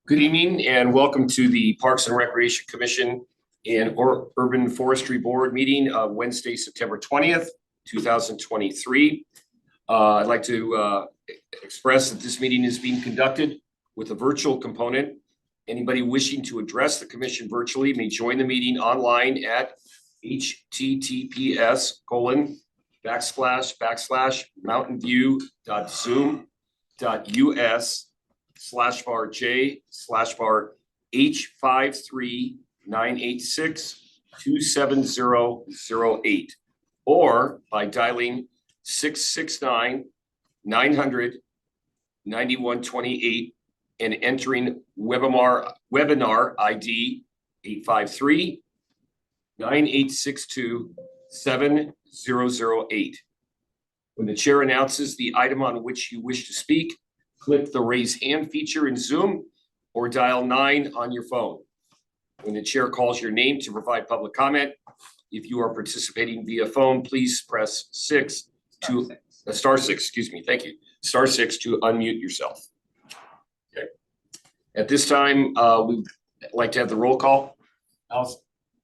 Good evening and welcome to the Parks and Recreation Commission and Urban Forestry Board meeting of Wednesday, September 20th, 2023. I'd like to express that this meeting is being conducted with a virtual component. Anybody wishing to address the commission virtually may join the meeting online at https://mountainview.zoom.us/j/h5398627008 or by dialing 669-900-9128 and entering webinar ID 853-9862-7008. When the chair announces the item on which you wish to speak, click the raise hand feature in Zoom or dial 9 on your phone. When the chair calls your name to provide public comment, if you are participating via phone, please press star six, thank you. Star 6 to unmute yourself. Okay. At this time, we'd like to have the roll call. Alice,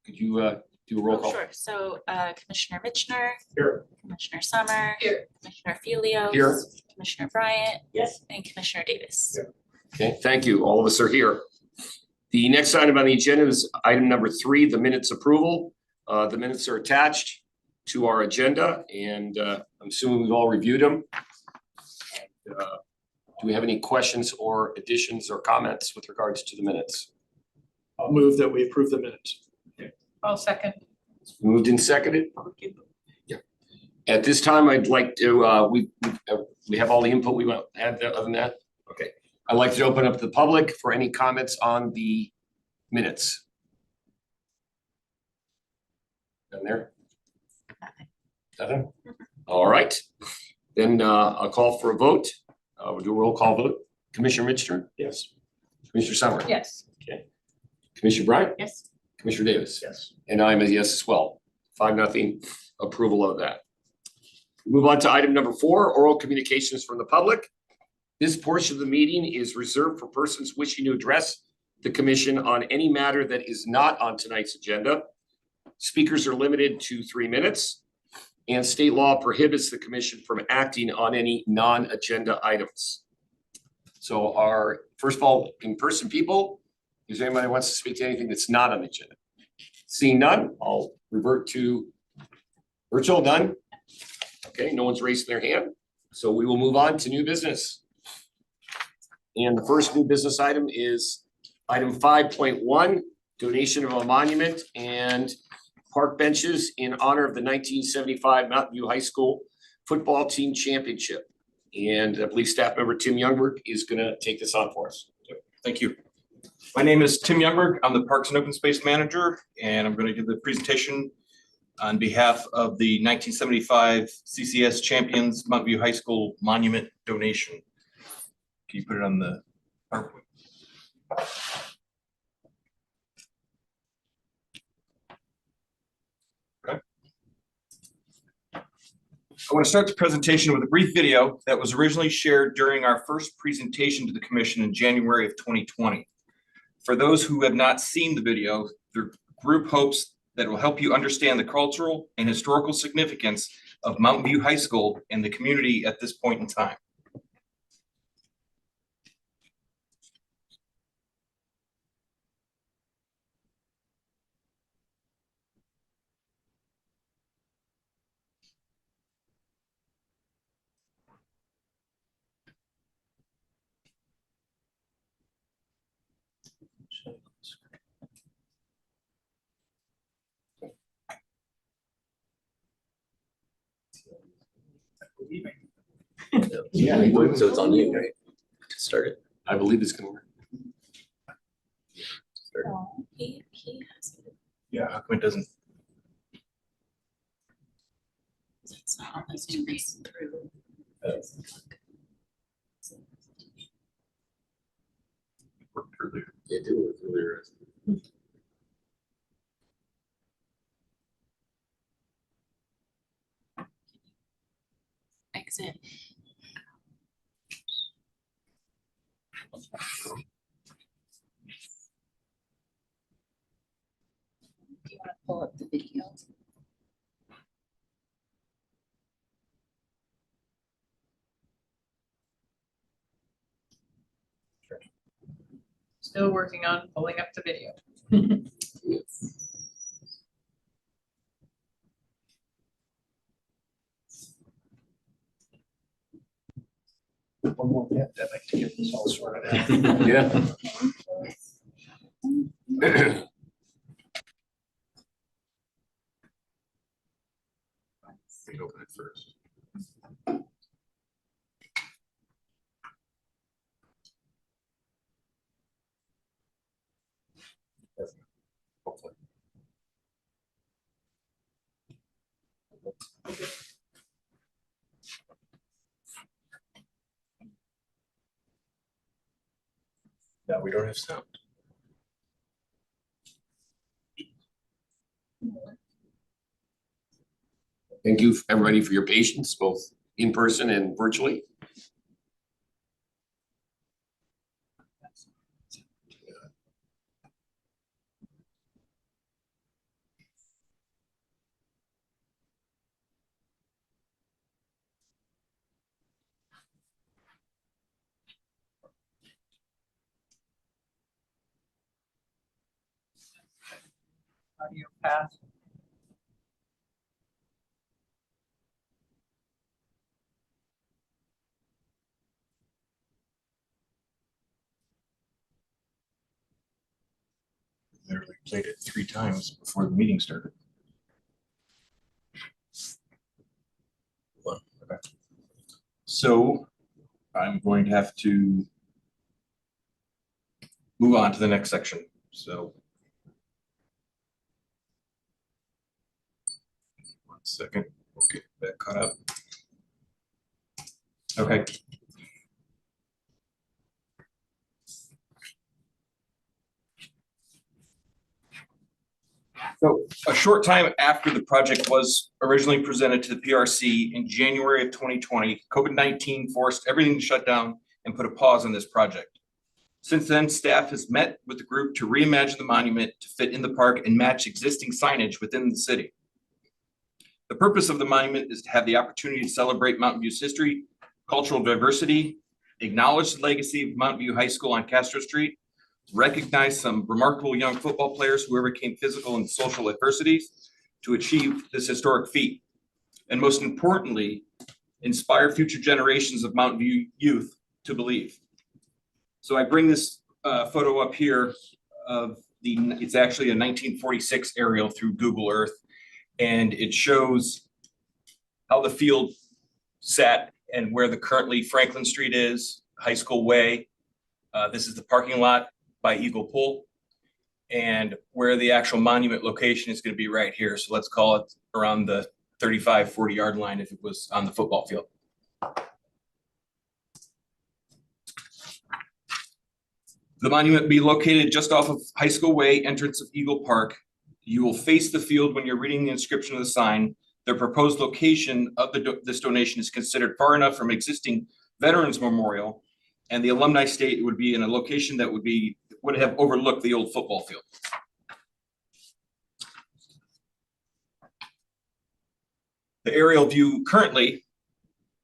could you do a roll call? Sure. So Commissioner Michener. Here. Commissioner Summer. Here. Commissioner Felios. Here. Commissioner Bryant. Yes. And Commissioner Davis. Here. Okay, thank you. All of us are here. The next item on the agenda is item number 3, the minutes approval. The minutes are attached to our agenda, and I'm assuming we've all reviewed them. Do we have any questions or additions or comments with regards to the minutes? I'll move that we approve the minutes. I'll second. Moved and seconded? Yeah. At this time, I'd like to, we have all the input we want to add other than that? Okay. I'd like to open up to the public for any comments on the minutes. Down there? Nothing? All right. Then I'll call for a vote. We'll do a roll call vote. Commissioner Michener? Yes. Commissioner Summer? Yes. Okay. Commissioner Bryant? Yes. Commissioner Davis? Yes. And I'm a yes as well. 5-0 approval of that. Move on to item number 4, oral communications from the public. This portion of the meeting is reserved for persons wishing to address the commission on any matter that is not on tonight's agenda. Speakers are limited to 3 minutes, and state law prohibits the commission from acting on any non-agenda items. So our, first of all, in-person people, is there anybody who wants to speak to anything that's not on the agenda? Seeing none, I'll revert to virtual. None? Okay, no one's raising their hand. So we will move on to new business. And the first new business item is item 5.1, donation of a monument and park benches in honor of the 1975 Mountain View High School football team championship. And I believe staff member Tim Youngberg is going to take this on for us. Thank you. My name is Tim Youngberg. I'm the Parks and Open Space Manager, and I'm going to give the presentation on behalf of the 1975 CCS Champions Mountain View High School Monument donation. Can you put it on the PowerPoint? Okay. I want to start the presentation with a brief video that was originally shared during our first presentation to the Commission in January of 2020. For those who have not seen the video, the group hopes that it will help you understand the cultural and historical significance of Mountain View High School and the community at this point in time. Yeah, so it's on you, right? Start it. I believe it's going to work. He has it. Yeah, how come it doesn't? It's not on the Zoom through. Work earlier. Yeah, do it work earlier. Exit. Still working on pulling up the video. One more minute, I'd like to get this all sorted out. Yeah. We can open it first. Hopefully. No, we don't have sound. Thank you, everybody, for your patience, both in person and virtually. Audio path. Literally played it 3 times before the meeting started. Okay. So I'm going to have to move on to the next section. So 1 second, we'll get that caught up. Okay. So a short time after the project was originally presented to the PRC in January of 2020, COVID-19 forced everything to shut down and put a pause on this project. Since then, staff has met with the group to reimagine the monument to fit in the park and match existing signage within the city. The purpose of the monument is to have the opportunity to celebrate Mountain View's history, cultural diversity, acknowledge the legacy of Mountain View High School on Castro Street, recognize some remarkable young football players who overcame physical and social adversities to achieve this historic feat. And most importantly, inspire future generations of Mountain View youth to believe. So I bring this photo up here of it's actually a 1946 aerial through Google Earth, and it shows how the field sat and where the currently Franklin Street is, High School Way. This is the parking lot by Eagle Pool, and where the actual monument location is going to be right here. So let's call it around the 35, 40 yard line if it was on the football field. The monument will be located just off of High School Way, entrance of Eagle Park. You will face the field when you're reading the inscription of the sign. The proposed location of this donation is considered far enough from existing Veterans Memorial, and the alumni state would be in a location that would have overlooked the old football field. The aerial view currently,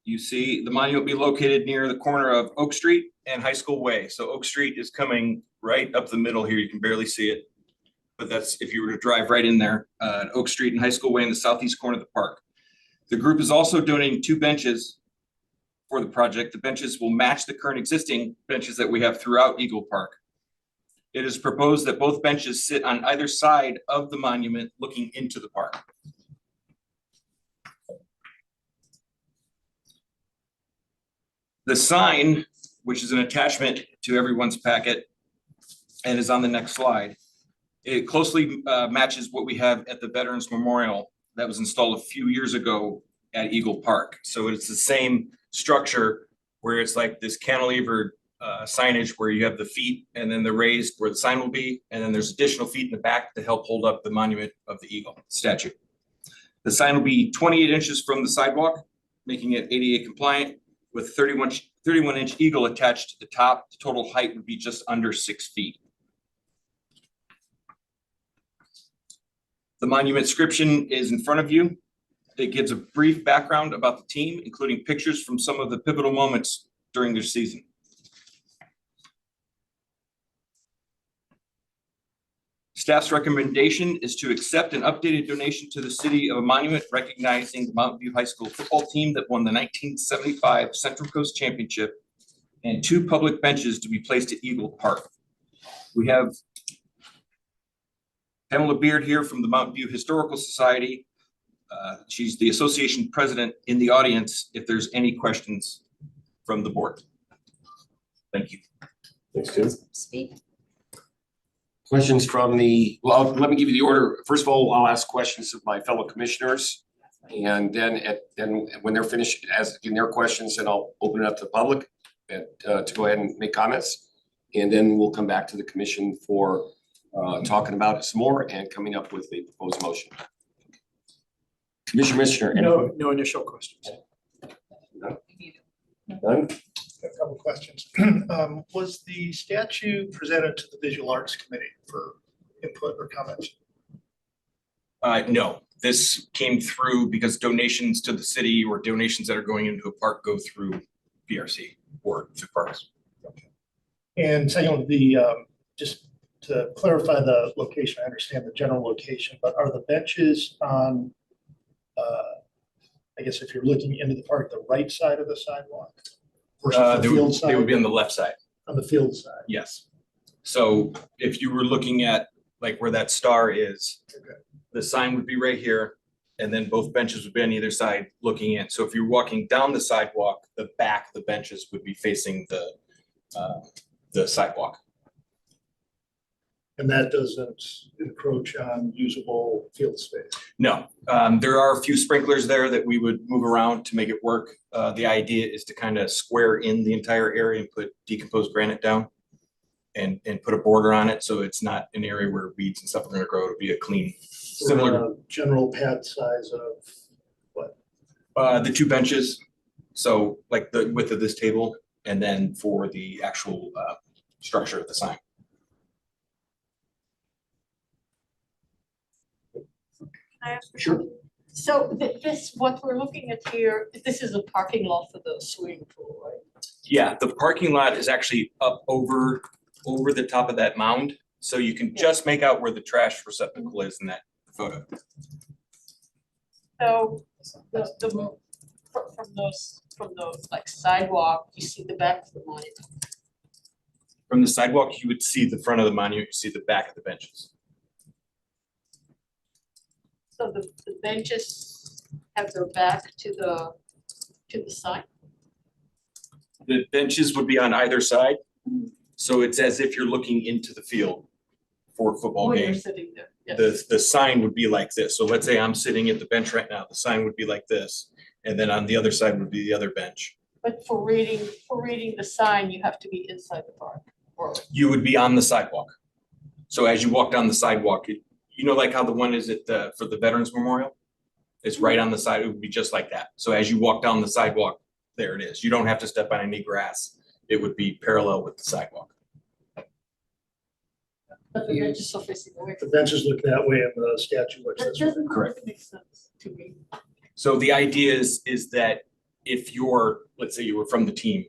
you see the monument will be located near the corner of Oak Street and High School Way. So Oak Street is coming right up the middle here. You can barely see it, but that's if you were to drive right in there, Oak Street and High School Way in the southeast corner of the park. The group is also donating 2 benches for the project. The benches will match the current existing benches that we have throughout Eagle Park. It is proposed that both benches sit on either side of the monument looking into the park. The sign, which is an attachment to everyone's packet and is on the next slide, it closely matches what we have at the Veterans Memorial that was installed a few years ago at Eagle Park. So it's the same structure where it's like this cantilevered signage where you have the feet and then the raised where the sign will be. And then there's additional feet in the back to help hold up the monument of the eagle statue. The sign will be 28 inches from the sidewalk, making it ADA compliant with 31-inch eagle attached to the top. The total height would be just under 6 feet. The monument inscription is in front of you. It gives a brief background about the team, including pictures from some of the pivotal moments during their season. Staff's recommendation is to accept an updated donation to the city of a monument recognizing the Mountain View High School football team that won the 1975 Central Coast Championship and 2 public benches to be placed at Eagle Park. We have Pamela Beard here from the Mountain View Historical Society. She's the association president in the audience if there's any questions from the board. Thank you. Thanks, Tim. Speak. Questions from the, well, let me give you the order. First of all, I'll ask questions of my fellow commissioners. And then when they're finished asking their questions, then I'll open it up to the public and to go ahead and make comments. And then we'll come back to the commission for talking about it some more and coming up with a proposed motion. Commissioner, any- No initial questions. None? A couple questions. Was the statue presented to the Visual Arts Committee for input or comments? No, this came through because donations to the city or donations that are going into a park go through PRC or through parks. And secondly, just to clarify the location, I understand the general location, but are the benches on, I guess if you're looking into the park, the right side of the sidewalk? Versus the They field would side? be on the left side, On the field side. yes. So if you were looking at like where that star is, Okay. the sign would be right here. And then both benches would be on either side looking in. So if you're walking down the sidewalk, the back of the benches would be facing the sidewalk. And that doesn't encroach on usable field space? No, there are a few sprinklers there that we would move around to make it work. The idea is to kind of square in the entire area and put decomposed granite down and put a border on it, so it's not an area where weeds and stuff are gonna grow. It'll be a clean, similar, General pad size of what? the 2 benches. So like the width of this table, and then for the actual structure of the sign. I ask a Sure. question? So this, what we're looking at here, this is a parking lot for the swimming pool, right? Yeah, the parking lot is actually up over the top of that mound. So you can just make out where the trash receptacle is in that photo. So from those like sidewalk, you see the back of the monument. From the sidewalk, you would see the front of the monument, you see the back of the benches. So the benches have their back to the sign. The benches would be on either side. So it's as if you're looking into the field for a football When you're game. sitting there, yes. The sign would be like this. So let's say I'm sitting at the bench right now, the sign would be like this. And then on the other side would be the other bench. But for reading the sign, you have to be inside the park, or You would be on the sidewalk. So as you walk down the sidewalk, you know, like how the one is at for the Veterans Memorial? It's right on the side, it would be just like that. So as you walk down the sidewalk, there it is. You don't have to step on any grass. It would be parallel with the sidewalk. but the benches are facing away. The benches look that way and the statue looks That this way. doesn't Correct. make sense to me. So the idea is that if you're, let's say you were from the team,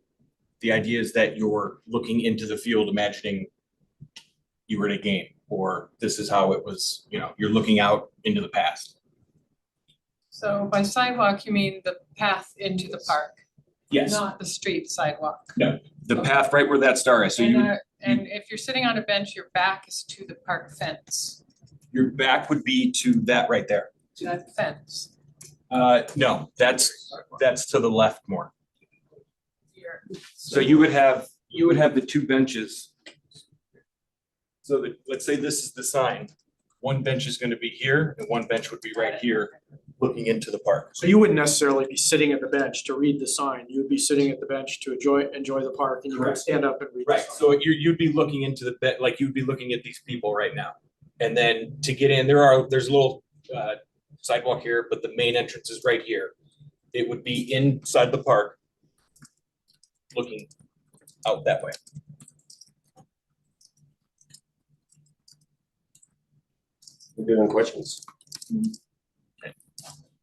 the idea is that you're looking into the field, imagining you were at a game, or this is how it was, you know, you're looking out into the past. So by sidewalk, you mean the path into the park, Yes, not the street sidewalk? the path right where that star is. So And if you're sitting on a bench, your back is to the park fence, your back would be to that right there. to that fence. No, that's to the left more. Here. So you would have the 2 benches. So that, let's say this is the sign. One bench is gonna be here and one bench would be right here, looking into the park. So you wouldn't necessarily be sitting at the bench to read the sign, you would be sitting at the bench to enjoy the park, and you would Correct. stand up and read the Right, sign. so you'd be looking into the like you'd be looking at these people right now. And then to get in, there's a little sidewalk here, but the main entrance is right here. It would be inside the park, looking out that way. We're good on questions?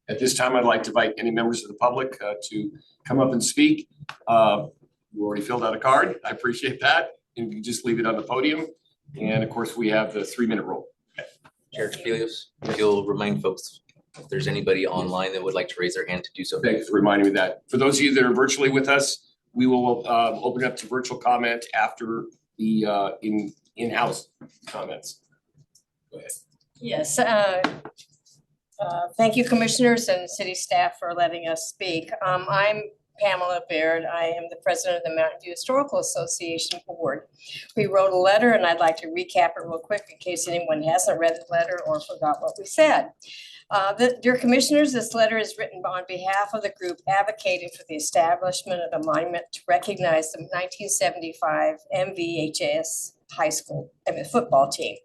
At this time, I'd like to invite any members of the public to come up and speak. You already filled out a card. I appreciate that. And you can just leave it on the podium. And of course, we have the 3-minute rule. Chair Capelios, if you'll remind folks if there's anybody online that would like to raise their hand to do so. Thank you for reminding me of that. For those of you that are virtually with us, we will open up to virtual comment after the in-house comments. Go ahead. Yes, thank you, commissioners and city staff for letting us speak. I'm Pamela Baird. I am the president of the Mountain View Historical Association Board. We wrote a letter, and I'd like to recap it real quick in case anyone hasn't read the letter or forgot what we said. Dear commissioners, this letter is written on behalf of the group advocating for the establishment of a monument to recognize the 1975 MVHS high school football team.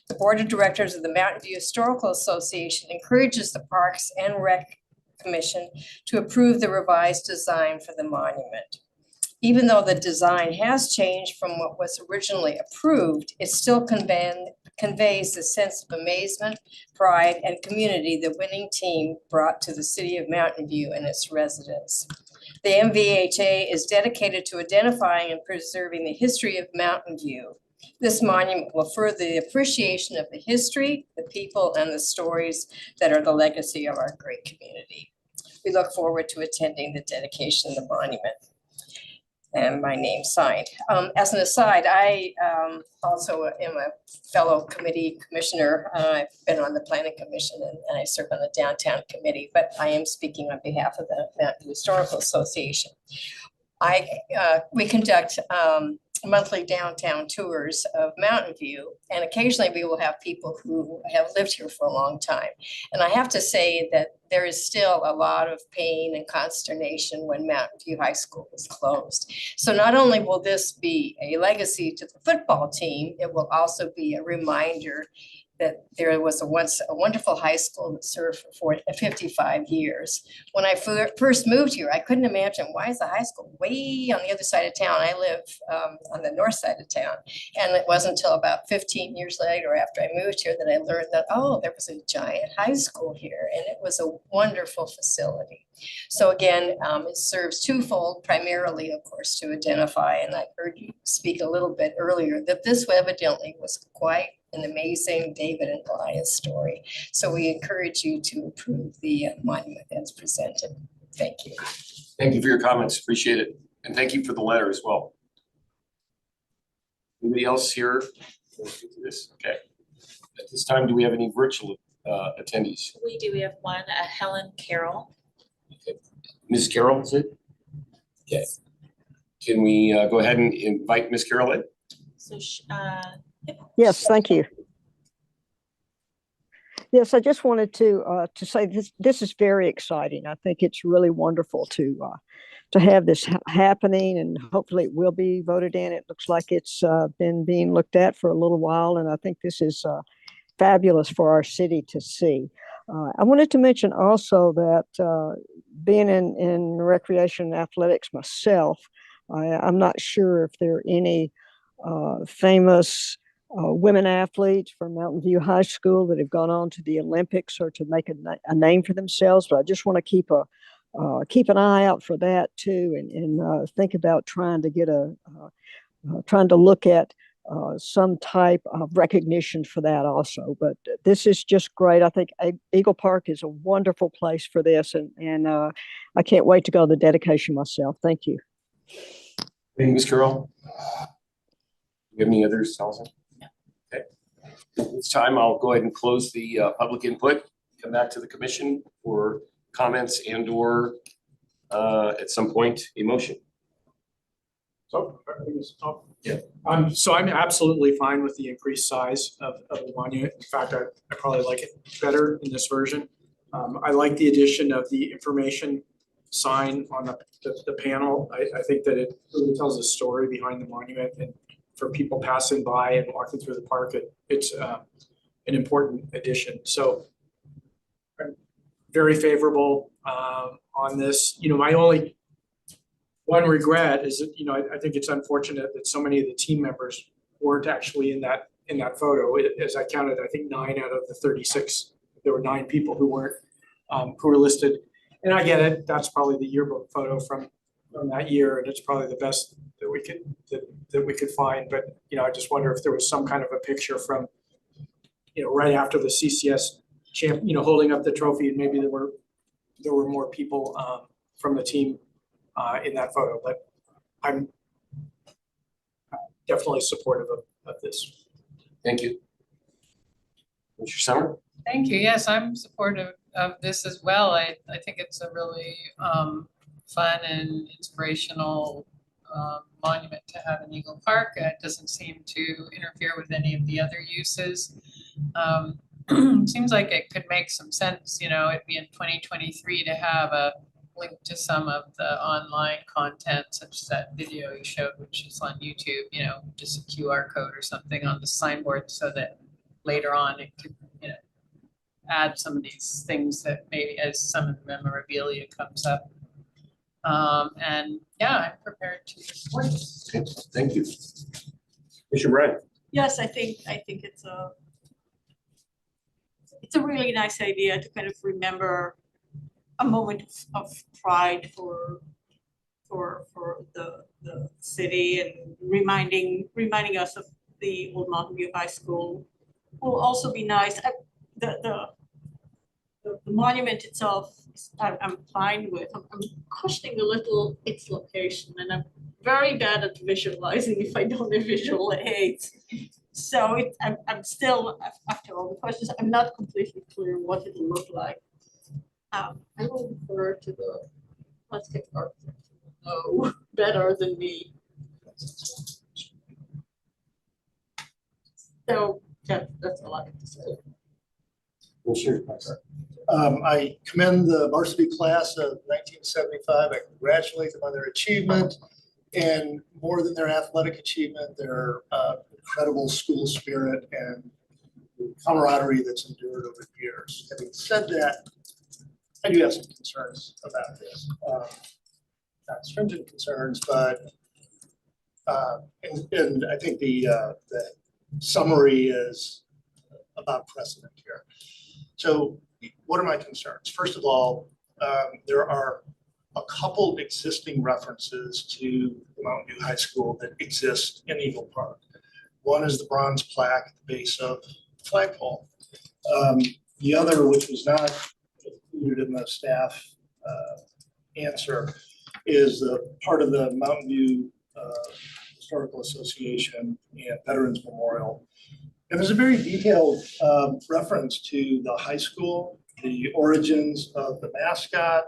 The board of directors of the Mountain View Historical Association encourages the Parks and Rec Commission to approve the revised design for the monument. Even though the design has changed from what was originally approved, it still conveys the sense of amazement, pride, and community the winning team brought to the city of Mountain View and its residents. The MVHA is dedicated to identifying and preserving the history of Mountain View. This monument will further the appreciation of the history, the people, and the stories that are the legacy of our great community. We look forward to attending the dedication of the monument. And my name signed. As an aside, I also am a fellow committee commissioner. I've been on the planning commission and I serve on the downtown committee, but I am speaking on behalf of the Mountain View Historical Association. We conduct monthly downtown tours of Mountain View, and occasionally we will have people who have lived here for a long time. And I have to say that there is still a lot of pain and consternation when Mountain View High School was closed. So not only will this be a legacy to the football team, it will also be a reminder that there was once a wonderful high school that served for 55 years. When I first moved here, I couldn't imagine, why is the high school way on the other side of town? I live on the north side of town. And it wasn't until about 15 years later after I moved here that I learned that, oh, there was a giant high school here, and it was a wonderful facility. So again, it serves twofold, primarily, of course, to identify, and I heard you speak a little bit earlier, that this evidently was quite an amazing David and Goliath story. So we encourage you to approve the monument as presented. Thank you. Thank you for your comments. Appreciate it. And thank you for the letter as well. Anybody else here? This, okay. At this time, do we have any virtual attendees? We do, we have one, Helen Carroll. Okay. Ms. Carroll, is it? Okay. Can we go ahead and invite Ms. Carroll in? So, Yes, thank you. Yes, I just wanted to say this is very exciting. I think it's really wonderful to have this happening, and hopefully it will be voted in. It looks like it's been being looked at for a little while, and I think this is fabulous for our city to see. I wanted to mention also that being in recreation and athletics myself, I'm not sure if there are any famous women athletes from Mountain View High School that have gone on to the Olympics or to make a name for themselves. But I just want to keep an eye out for that too, and think about trying to look at some type of recognition for that also. But this is just great. I think Eagle Park is a wonderful place for this, and I can't wait to go to the dedication myself. Thank you. Thank you, Ms. Carroll. Do you have any others, Allison? Okay. At this time, I'll go ahead and close the public input, come back to the commission for comments and or at some point, a motion. So, I think it's up. Yeah. So I'm absolutely fine with the increased size of the monument. In fact, I probably like it better in this version. I like the addition of the information sign on the panel. I think that it really tells a story behind the monument, and for people passing by and walking through the park, it's an important addition. So I'm very favorable on this. You know, my only one regret is that, you know, I think it's unfortunate that so many of the team members weren't actually in that photo. As I counted, I think 9 out of the 36, there were 9 people who weren't who were listed. And I get it, that's probably the yearbook photo from that year, and it's probably the best that we could find. But you know, I just wonder if there was some kind of a picture from, right after the CCS holding up the trophy, and maybe there were more people from the team in that photo, but I'm definitely supportive of this. Thank you. Mr. Summer? Thank you. Yes, I'm supportive of this as well. I think it's a really fun and inspirational monument to have in Eagle Park. It doesn't seem to interfere with any of the other uses. Seems like it could make some sense, it'd be in 2023 to have a link to some of the online content, such as that video you showed, which is on YouTube, just a QR code or something on the signboard, so that later on it could, add some of these things that maybe as some of the memorabilia comes up. And yeah, I'm prepared to support this. Okay, thank you. Mr. Bryan? Yes, I think it's a really nice idea to kind of remember a moment of pride for the city, and reminding us of the old Mountain View High School. Will also be nice. The monument itself, I'm fine with. I'm questioning a little its location, and I'm very bad at visualizing if I don't have visual aids. So I'm still, after all the questions, I'm not completely clear what it will look like. I will refer to the plastic architect who will know better than me. So that's all I have to say. I commend the varsity class of 1975. I congratulate them on their achievement, and more than their athletic achievement, their incredible school spirit and camaraderie that's endured over the years. Having said that, I do have some concerns about this. Not stringent concerns, but and I think the summary is about precedent here. So what are my concerns? First of all, there are a couple existing references to the Mountain View High School that exist in Eagle Park. One is the bronze plaque at the base of the flagpole. The other, which was not included in the staff answer, is part of the Mountain View Historical Association and Veterans Memorial. And there's a very detailed reference to the high school, the origins of the mascot,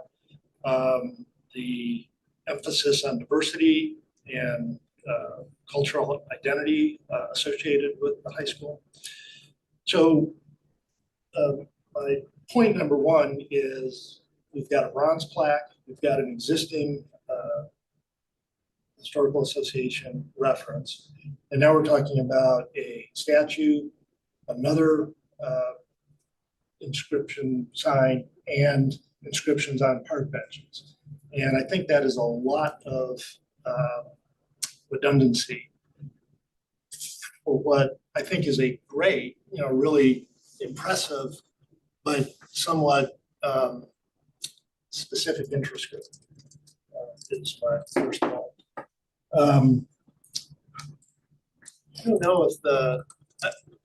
the emphasis on diversity and cultural identity associated with the high school. So my point number one is we've got a bronze plaque, we've got an existing Historical Association reference, and now we're talking about a statue, another inscription sign, and inscriptions on park benches. And I think that is a lot of redundancy for what I think is a great, really impressive, but somewhat specific interest group. Is my first point. I don't know if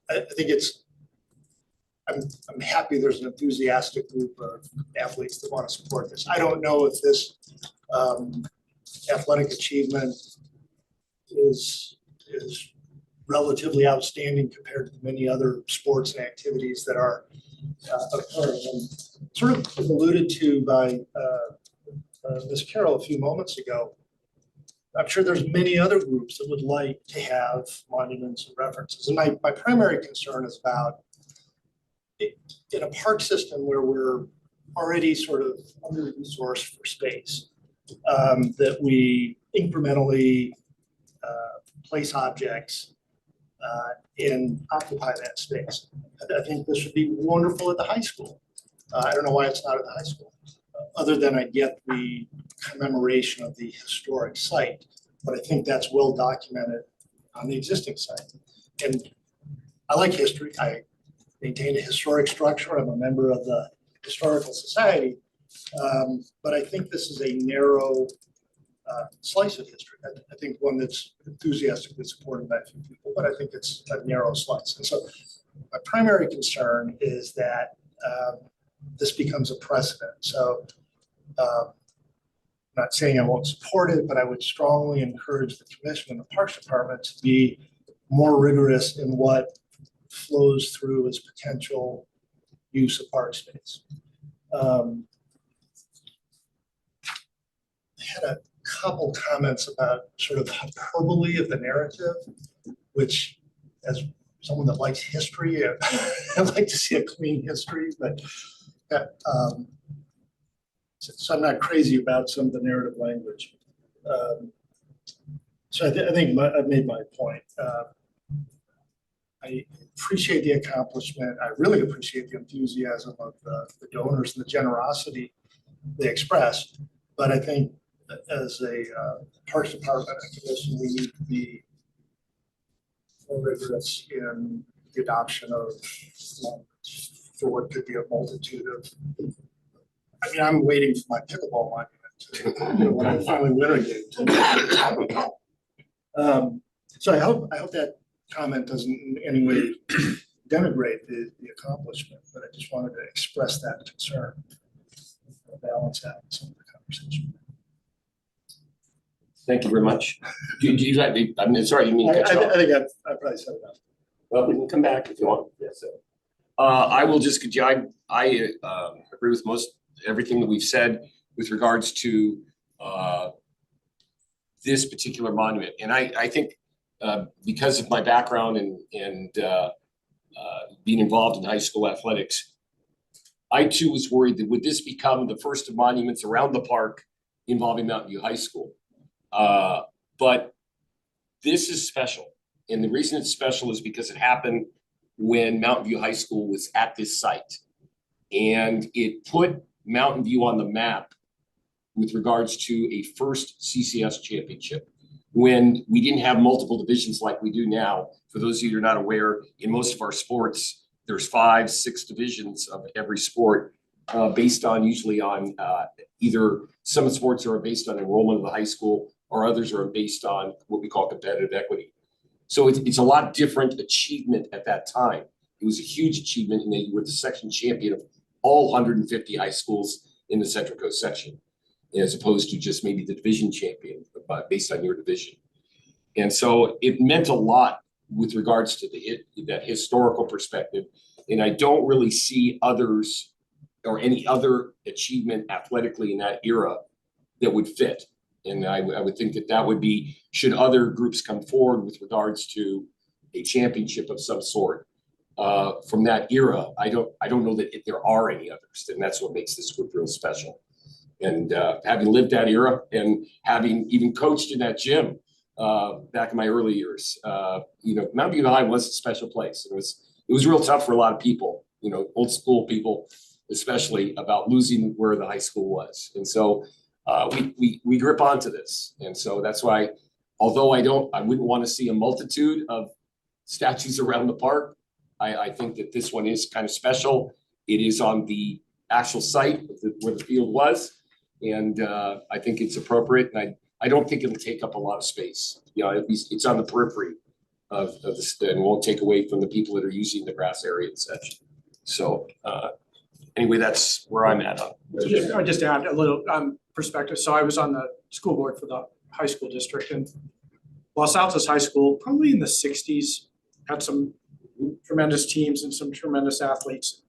I think I'm happy there's an enthusiastic group of athletes that want to support this. I don't know if this athletic achievement is relatively outstanding compared to many other sports and activities that are occurring. And sort of alluded to by Ms. Carroll a few moments ago, I'm sure there's many other groups that would like to have monuments and references. And my primary concern is about in a park system where we're already sort of under-resourced for space, that we incrementally place objects and occupy that space. I think this would be wonderful at the high school. I don't know why it's not at the high school, other than I get the commemoration of the historic site, but I think that's well documented on the existing site. And I like history. I maintain a historic structure. I'm a member of the Historical Society, but I think this is a narrow slice of history. I think one that's enthusiastically supported by a few people, but I think it's a narrow slice. And so my primary concern is that this becomes a precedent. So I'm not saying I won't support it, but I would strongly encourage the commission and the Parks Department to be more rigorous in what flows through as potential use of park space. I had a couple comments about sort of hyperbole of the narrative, which as someone that likes history, I'd like to see a clean history, but so I'm not crazy about some of the narrative language. So I think I've made my point. I appreciate the accomplishment. I really appreciate the enthusiasm of the donors and the generosity they expressed. But I think as a Parks Department and Commission, we need to be more rigorous in the adoption of for what could be a multitude of. I mean, I'm waiting for my pickleball monument when I finally win a game. So I hope that comment doesn't in any way denigrate the accomplishment, but I just wanted to express that concern. Balance out some of the conversation. Thank you very much. Do you like me? I mean, sorry, you mean to cut you off? I think I probably said enough. Well, we can come back if you want. Yes, sir. I will just, I agree with most everything that we've said with regards to this particular monument. And I think because of my background and being involved in high school athletics, I too was worried that would this become the first of monuments around the park involving Mountain View High School. But this is special. And the reason it's special is because it happened when Mountain View High School was at this site. And it put Mountain View on the map with regards to a first CCS championship. When we didn't have multiple divisions like we do now. For those of you who are not aware, in most of our sports, there's 5, 6 divisions of every sport based on usually on either some sports are based on enrollment of the high school or others are based on what we call competitive equity. So it's a lot different achievement at that time. It was a huge achievement in that you were the section champion of all 150 high schools in the Central Coast section, as opposed to just maybe the division champion based on your division. And so it meant a lot with regards to that historical perspective. And I don't really see others or any other achievement athletically in that era that would fit. And I would think that would be, should other groups come forward with regards to a championship of some sort from that era, I don't know that there are any others. And that's what makes this group real special. And having lived that era and having even coached in that gym back in my early years, Mountain View High was a special place. It was real tough for a lot of people, old school people, especially about losing where the high school was. And so we grip onto this. And so that's why, although I wouldn't want to see a multitude of statues around the park, I think that this one is kind of special. It is on the actual site where the field was. And I think it's appropriate. And I don't think it'll take up a lot of space. It's on the periphery of the and won't take away from the people that are using the grass area and such. So anyway, that's where I'm at. I'll just add a little perspective. So I was on the school board for the high school district, and Los Altos High School, probably in the 60s, had some tremendous teams and some tremendous athletes.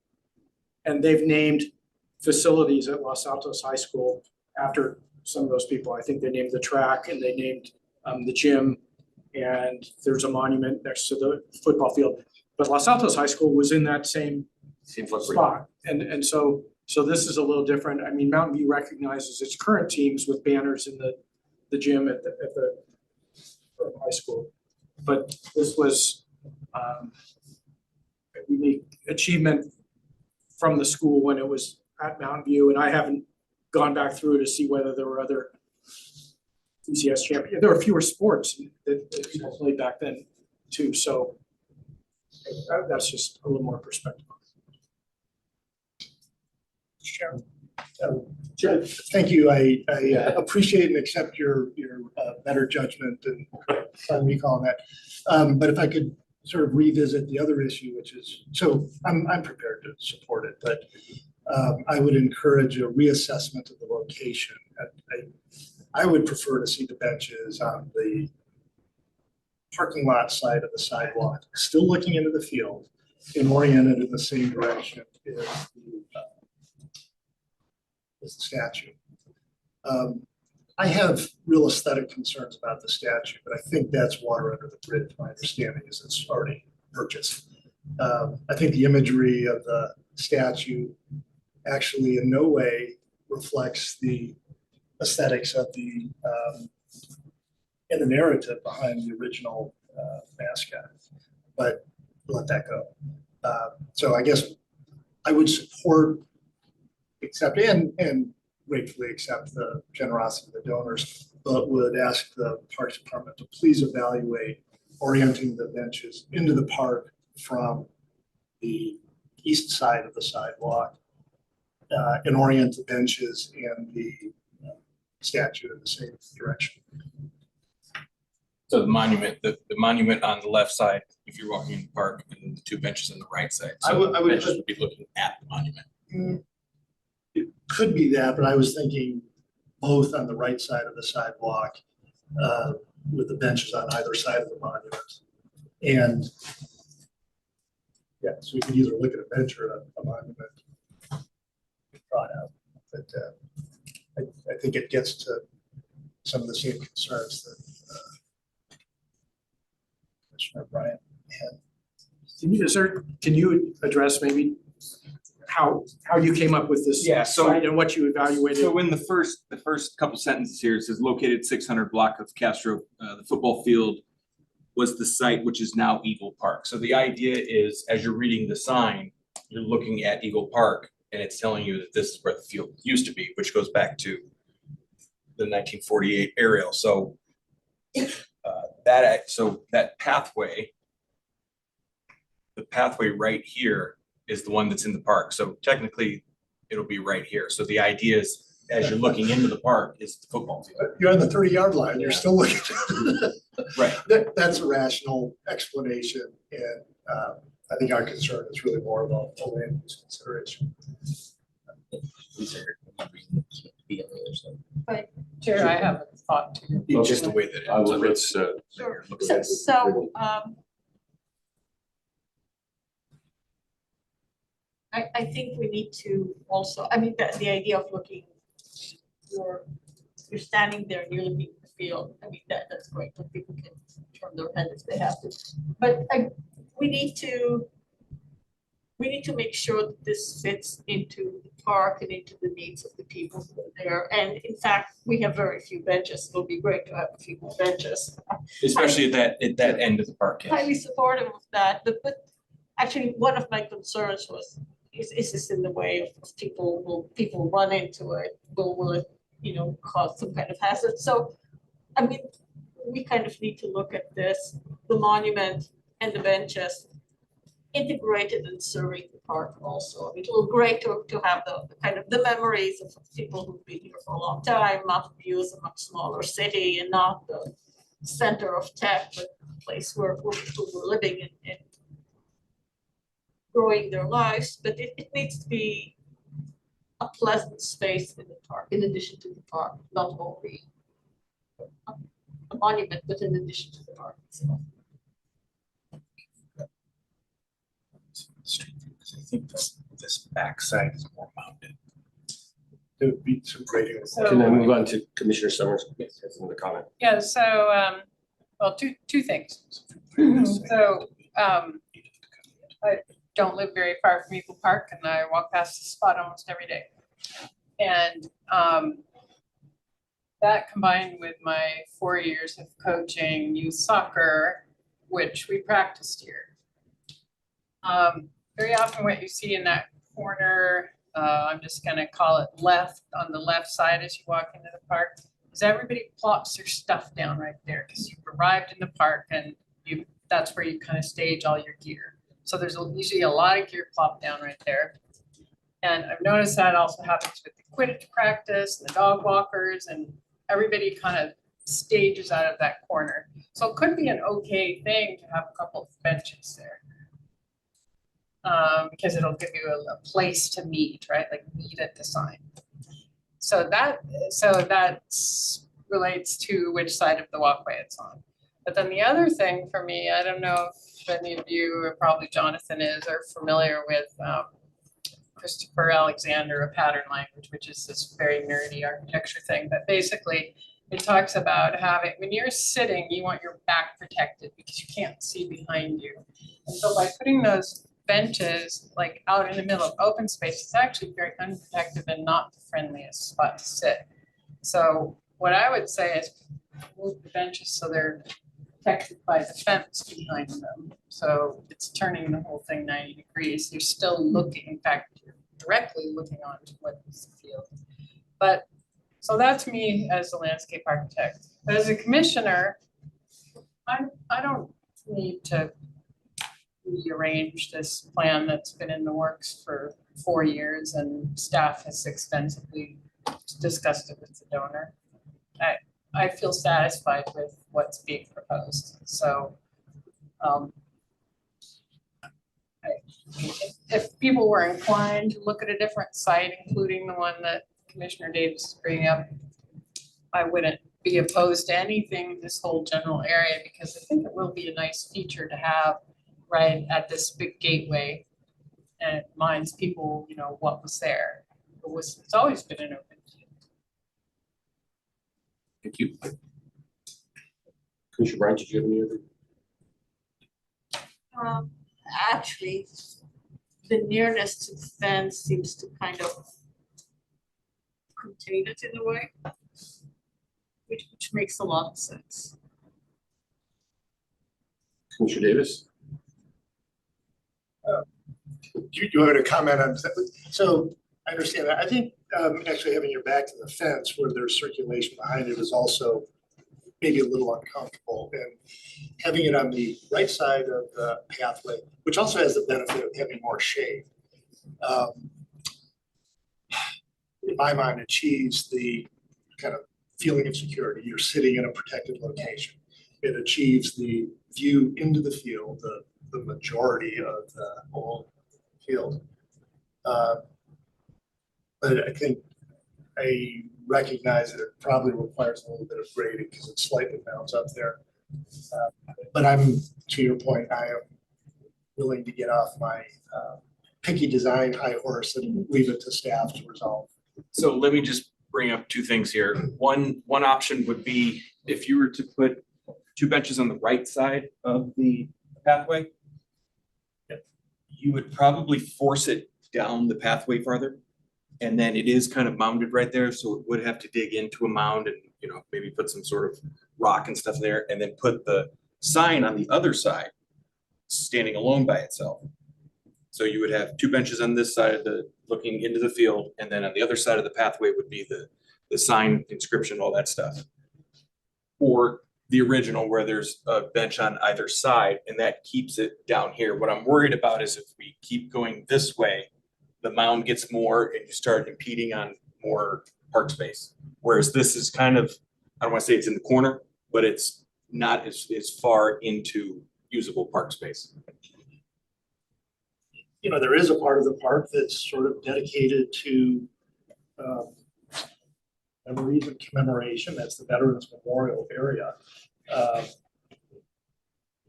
And they've named facilities at Los Altos High School after some of those people. I think they named the track and they named the gym, and there's a monument next to the football field. But Los Altos High School was in that same spot. And so this is a little different. I mean, Mountain View recognizes its current teams with banners in the gym at the high school. But this was a unique achievement from the school when it was at Mountain View, and I haven't gone back through to see whether there were other CCS champions. There were fewer sports that people played back then too, so that's just a little more perspective. Sure. Thank you. I appreciate and accept your better judgment and recall on that. But if I could sort of revisit the other issue, which is, so I'm prepared to support it, but I would encourage a reassessment of the location. I would prefer to see the benches on the parking lot side of the sidewalk, still looking into the field and oriented in the same direction as the statue. I have real aesthetic concerns about the statue, but I think that's water under the bridge. My understanding is it's already purchased. I think the imagery of the statue actually in no way reflects the aesthetics of the and the narrative behind the original mascot, but let that go. So I guess I would support, accept and gratefully accept the generosity of the donors, but would ask the Parks Department to please evaluate orienting the benches into the park from the east side of the sidewalk and orient the benches and the statue in the same direction. So the monument on the left side, if you're walking in the park, and the two benches on the right side. I So would- the benches would be looking at the monument. It could be that, but I was thinking both on the right side of the sidewalk with the benches on either side of the monument. And yeah, so we could either look at a bench or a monument. Drawn out, but I think it gets to some of the same concerns that Commissioner Bryant had. Can you address maybe how you came up with this? Yeah, so- site and what you evaluated? So in the first couple sentences here, it says located 600 block of Castro, the football field was the site which is now Eagle Park. So the idea is, as you're reading the sign, you're looking at Eagle Park and it's telling you that this is where the field used to be, which goes back to the 1948 aerial. So that pathway, the pathway right here is the one that's in the park. So technically it'll be right here. So the idea is, as you're looking into the park, is the football field. You're on the 30-yard line, you're still looking. Right. That's a rational explanation, and I think our concern is really more about the land use consideration. Chair, I have a thought too. It's just the way that I will, it's. let's, Sure. looking So, at it. so, I think we need to also, I mean, the idea of looking, you're standing there and you're looking at the field, I mean, that's great, but people can turn their head if they have to. But we need to make sure that this fits into the park and into the needs of the people who are there. And in fact, we have very few benches. It'll be great to have a few more benches. Especially at that end of the park. yes. Highly supportive of that, but actually, one of my concerns was, is this in the way of people, will people run into it, will it, cause some kind of hazard? So, I mean, we kind of need to look at this, the monument and the benches integrated and serving the park also. I mean, it will be great to have the kind of the memories of people who've been here for a long time. Mountain View is a much smaller city and not the center of tech, but a place where people were living and growing their lives, but it needs to be a pleasant space in the park, in addition to the park, not only a monument, but in addition to the park itself. I think this backside is more mounted. There would be some grading. can I move on to Commissioner Summers? Yes, has another comment. Yeah, so, well, two things. So, I don't live very far from Eagle Park and I walk past the spot almost every day. And that combined with my 4 years of coaching youth soccer, which we practiced here. Very often what you see in that corner, I'm just gonna call it left, on the left side as you walk into the park, is everybody plops their stuff down right there because you've arrived in the park and that's where you kind of stage all your gear. So there's usually a lot of gear plopped down right there. And I've noticed that also happens with the Quidditch practice, and the dog walkers, and everybody kind of stages out of that corner. So it could be an okay thing to have a couple of benches there. Because it'll give you a place to meet, right, like meet at the sign. So that's relates to which side of the walkway it's on. But then the other thing for me, I don't know if any of you, or probably Jonathan is, are familiar with Christopher Alexander, A Pattern Language, which is this very nerdy architecture thing. But basically, it talks about having, when you're sitting, you want your back protected because you can't see behind you. And so by putting those benches like out in the middle of open space, it's actually very unprotected and not the friendliest spot to sit. So what I would say is move the benches so they're protected by the fence behind them. So it's turning the whole thing 90 degrees. You're still looking, in fact, you're directly looking onto what is the field. But so that's me as a landscape architect. But as a commissioner, I don't need to rearrange this plan that's been in the works for 4 years and staff has extensively discussed it with the donor. I feel satisfied with what's being proposed. So if people were inclined to look at a different site, including the one that Commissioner Davis is bringing up, I wouldn't be opposed to anything in this whole general area because I think it will be a nice feature to have right at this big gateway. And it reminds people, you know, what was there. It's always been an open field. Thank you. Commissioner Bryant, did you have any other? Actually, the nearness to the fence seems to kind of contain it in a way, which makes a lot of sense. Commissioner Davis? Do you want to comment on that? So I understand that. I think actually having your back to the fence where there's circulation behind it is also maybe a little uncomfortable. And having it on the right side of the pathway, which also has the benefit of having more shade, in my mind achieves the kind of feeling of security. You're sitting in a protected location. It achieves the view into the field, the majority of the whole field. But I think I recognize that it probably requires a little bit of grading because it slightly mounts up there. But I'm, to your point, I am willing to get off my picky design high horse and leave it to staff to resolve. So let me just bring up two things here. One option would be if you were to put 2 benches on the right side of the pathway, you would probably force it down the pathway farther. And then it is kind of mounded right there, so it would have to dig into a mound and, you know, maybe put some sort of rock and stuff there, and then put the sign on the other side, standing alone by itself. So you would have 2 benches on this side of the, looking into the field, and then on the other side of the pathway would be the sign, inscription, all that stuff. Or the original where there's a bench on either side, and that keeps it down here. What I'm worried about is if we keep going this way, the mound gets more and you start impeding on more park space. Whereas this is kind of, I don't want to say it's in the corner, but it's not as far into usable park space. You know, there is a part of the park that's sort of dedicated to memories and commemoration. That's the Veterans Memorial area.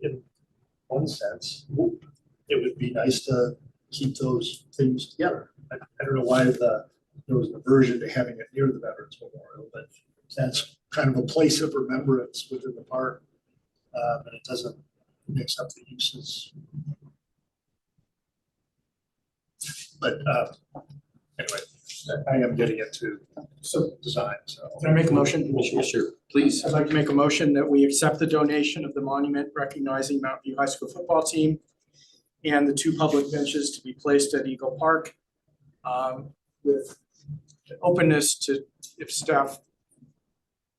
In one sense, it would be nice to keep those things together. I don't know why there was an aversion to having it near the Veterans Memorial, but that's kind of a place of remembrance within the park. And it doesn't mix up the uses. But anyway, I am getting into some design, so. Can I make a motion? Commissioner, sure, please. I'd like to make a motion that we accept the donation of the monument recognizing Mountain View High School football team and the 2 public benches to be placed at Eagle Park, with openness to, if staff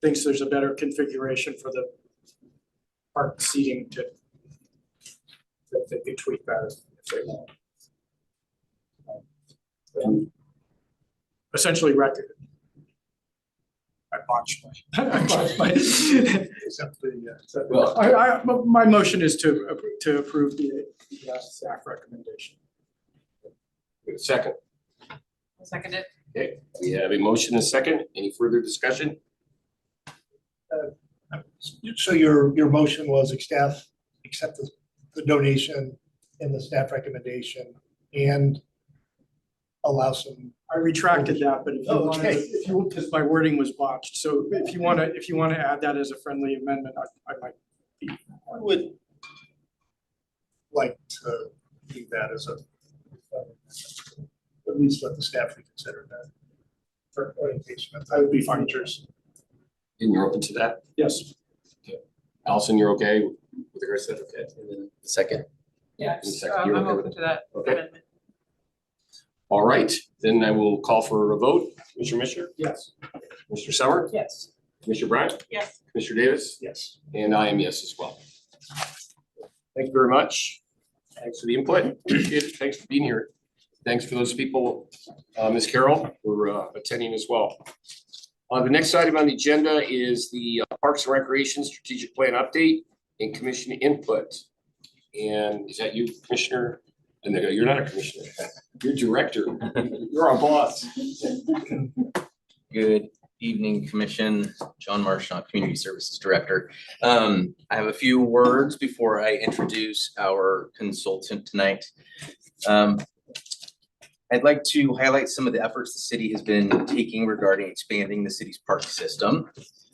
thinks there's a better configuration for the park seating, to that they could tweak that if they want. Essentially record. botched my. Except the, Well, My motion is to approve the staff recommendation. second. I'll second it. Okay, we have a motion and a second. Any further discussion? so your motion was accept the donation and the staff recommendation and allow some. I retracted that, but if you want Okay. to, because my wording was botched, so if you want to add that as a friendly amendment, I might. I would like to leave that as a, at least let the staff reconsider that for orientation. I would be fine, Cheers. And you're open to that? Yes. Allison, you're okay with the rest of that? Okay. And then the second, Yeah, And second, you're I'm okay with open to that Okay. amendment. All right, then I will call for a vote. Commissioner Misher, Yes. Mr. Summer, Yes. Commissioner Bryant, Yes. Commissioner Davis, Yes. and I am yes as well. Thank you very much. Thanks for the input. Appreciate it. Thanks for being here. Thanks for those people, Ms. Carroll, for attending as well. The next item on the agenda is the Parks and Recreation Strategic Plan Update and Commission Input. And is that you, Commissioner? And you're not a commissioner, you're director. You're our boss. good evening, Commission. John Marchant, Community Services Director. I have a few words before I introduce our consultant tonight. I'd like to highlight some of the efforts the city has been taking regarding expanding the city's park system.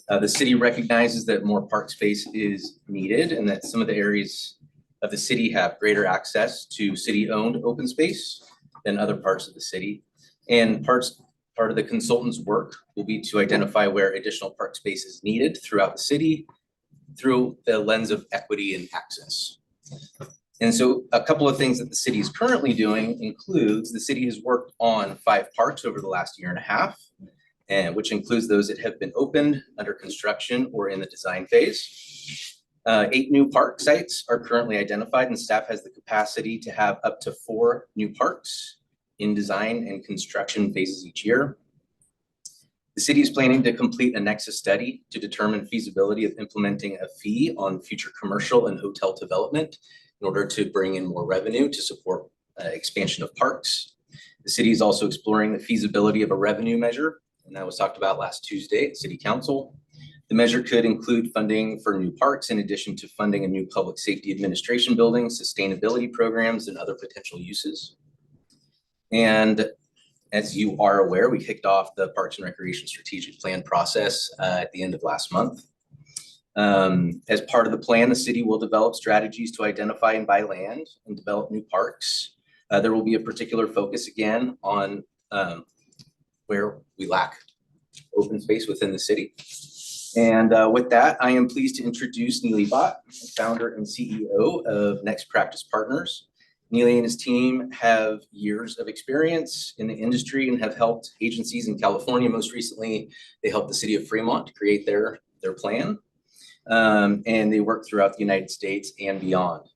The city recognizes that more park space is needed and that some of the areas of the city have greater access to city-owned open space than other parts of the city. And part of the consultant's work will be to identify where additional park space is needed throughout the city through the lens of equity and access. And so a couple of things that the city is currently doing includes the city has worked on 5 parks over the last year and a half, and which includes those that have been opened, under construction, or in the design phase. 8 new park sites are currently identified, and staff has the capacity to have up to 4 new parks in design and construction phases each year. The city is planning to complete a nexus study to determine feasibility of implementing a fee on future commercial and hotel development in order to bring in more revenue to support expansion of parks. The city is also exploring the feasibility of a revenue measure, and that was talked about last Tuesday at City Council. The measure could include funding for new parks in addition to funding a new public safety administration building, sustainability programs, and other potential uses. And as you are aware, we kicked off the Parks and Recreation Strategic Plan process at the end of last month. As part of the plan, the city will develop strategies to identify and buy land and develop new parks. There will be a particular focus again on where we lack open space within the city. And with that, I am pleased to introduce Neely Bott, founder and CEO of Next Practice Partners. Neely and his team have years of experience in the industry and have helped agencies in California. Most recently, they helped the city of Fremont to create their plan. And they work throughout the United States and beyond.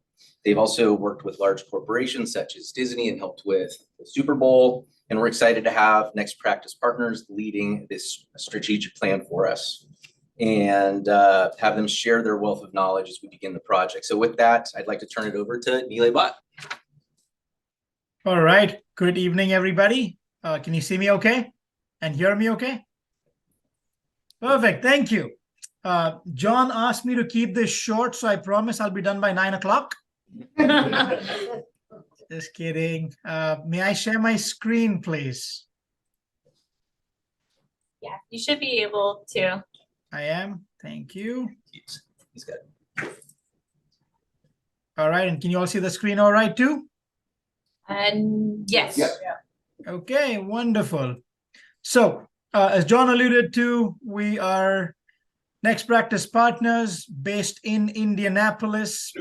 They've also worked with large corporations such as Disney and helped with the Super Bowl. And we're excited to have Next Practice Partners leading this strategic plan for us and have them share their wealth of knowledge as we begin the project. So with that, I'd like to turn it over to Neely Bott. All right. Good evening, everybody. Can you see me okay and hear me okay? Perfect. Thank you. John asked me to keep this short, so I promise I'll be done by 9 o'clock. Just kidding. May I share my screen, please? Yeah, you should be able to. I am. Thank you. He's got All right. And can you all see the screen all right, too? And yes. Yeah. Okay, wonderful. So, as John alluded to, we are Next Practice Partners based in Indianapolis,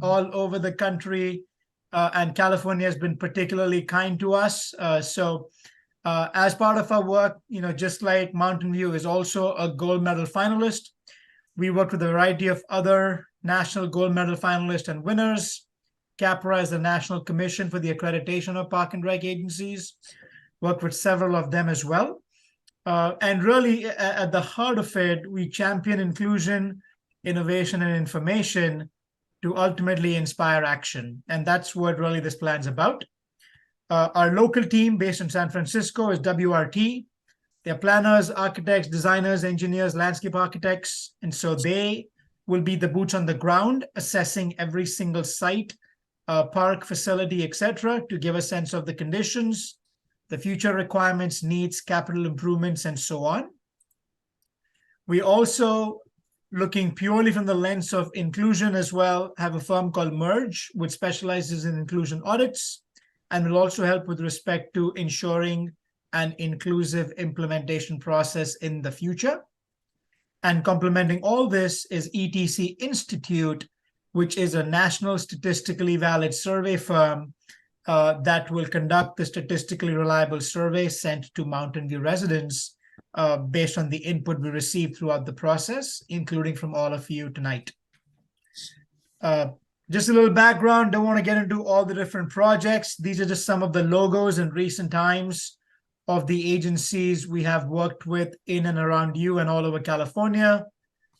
all over the country, and California has been particularly kind to us. As part of our work, just like Mountain View is also a gold medal finalist, we worked with a variety of other national gold medal finalists and winners. CAPRA is the National Commission for the Accreditation of Park and Rec Agencies, worked with several of them as well. And really, at the heart of it, we champion inclusion, innovation, and information to ultimately inspire action. And that's what really this plan's about. Our local team based in San Francisco is WRT. They're planners, architects, designers, engineers, landscape architects. And so they will be the boots on the ground, assessing every single site, park, facility, etc., to give a sense of the conditions, the future requirements, needs, capital improvements, and so on. We also, looking purely from the lens of inclusion as well, have a firm called Merge, which specializes in inclusion audits and will also help with respect to ensuring an inclusive implementation process in the future. And complementing all this is ETC Institute, which is a national statistically valid survey firm that will conduct the statistically reliable survey sent to Mountain View residents based on the input we received throughout the process, including from all of you tonight. Just a little background, don't want to get into all the different projects. These are just some of the logos in recent times of the agencies we have worked with in and around you and all over California,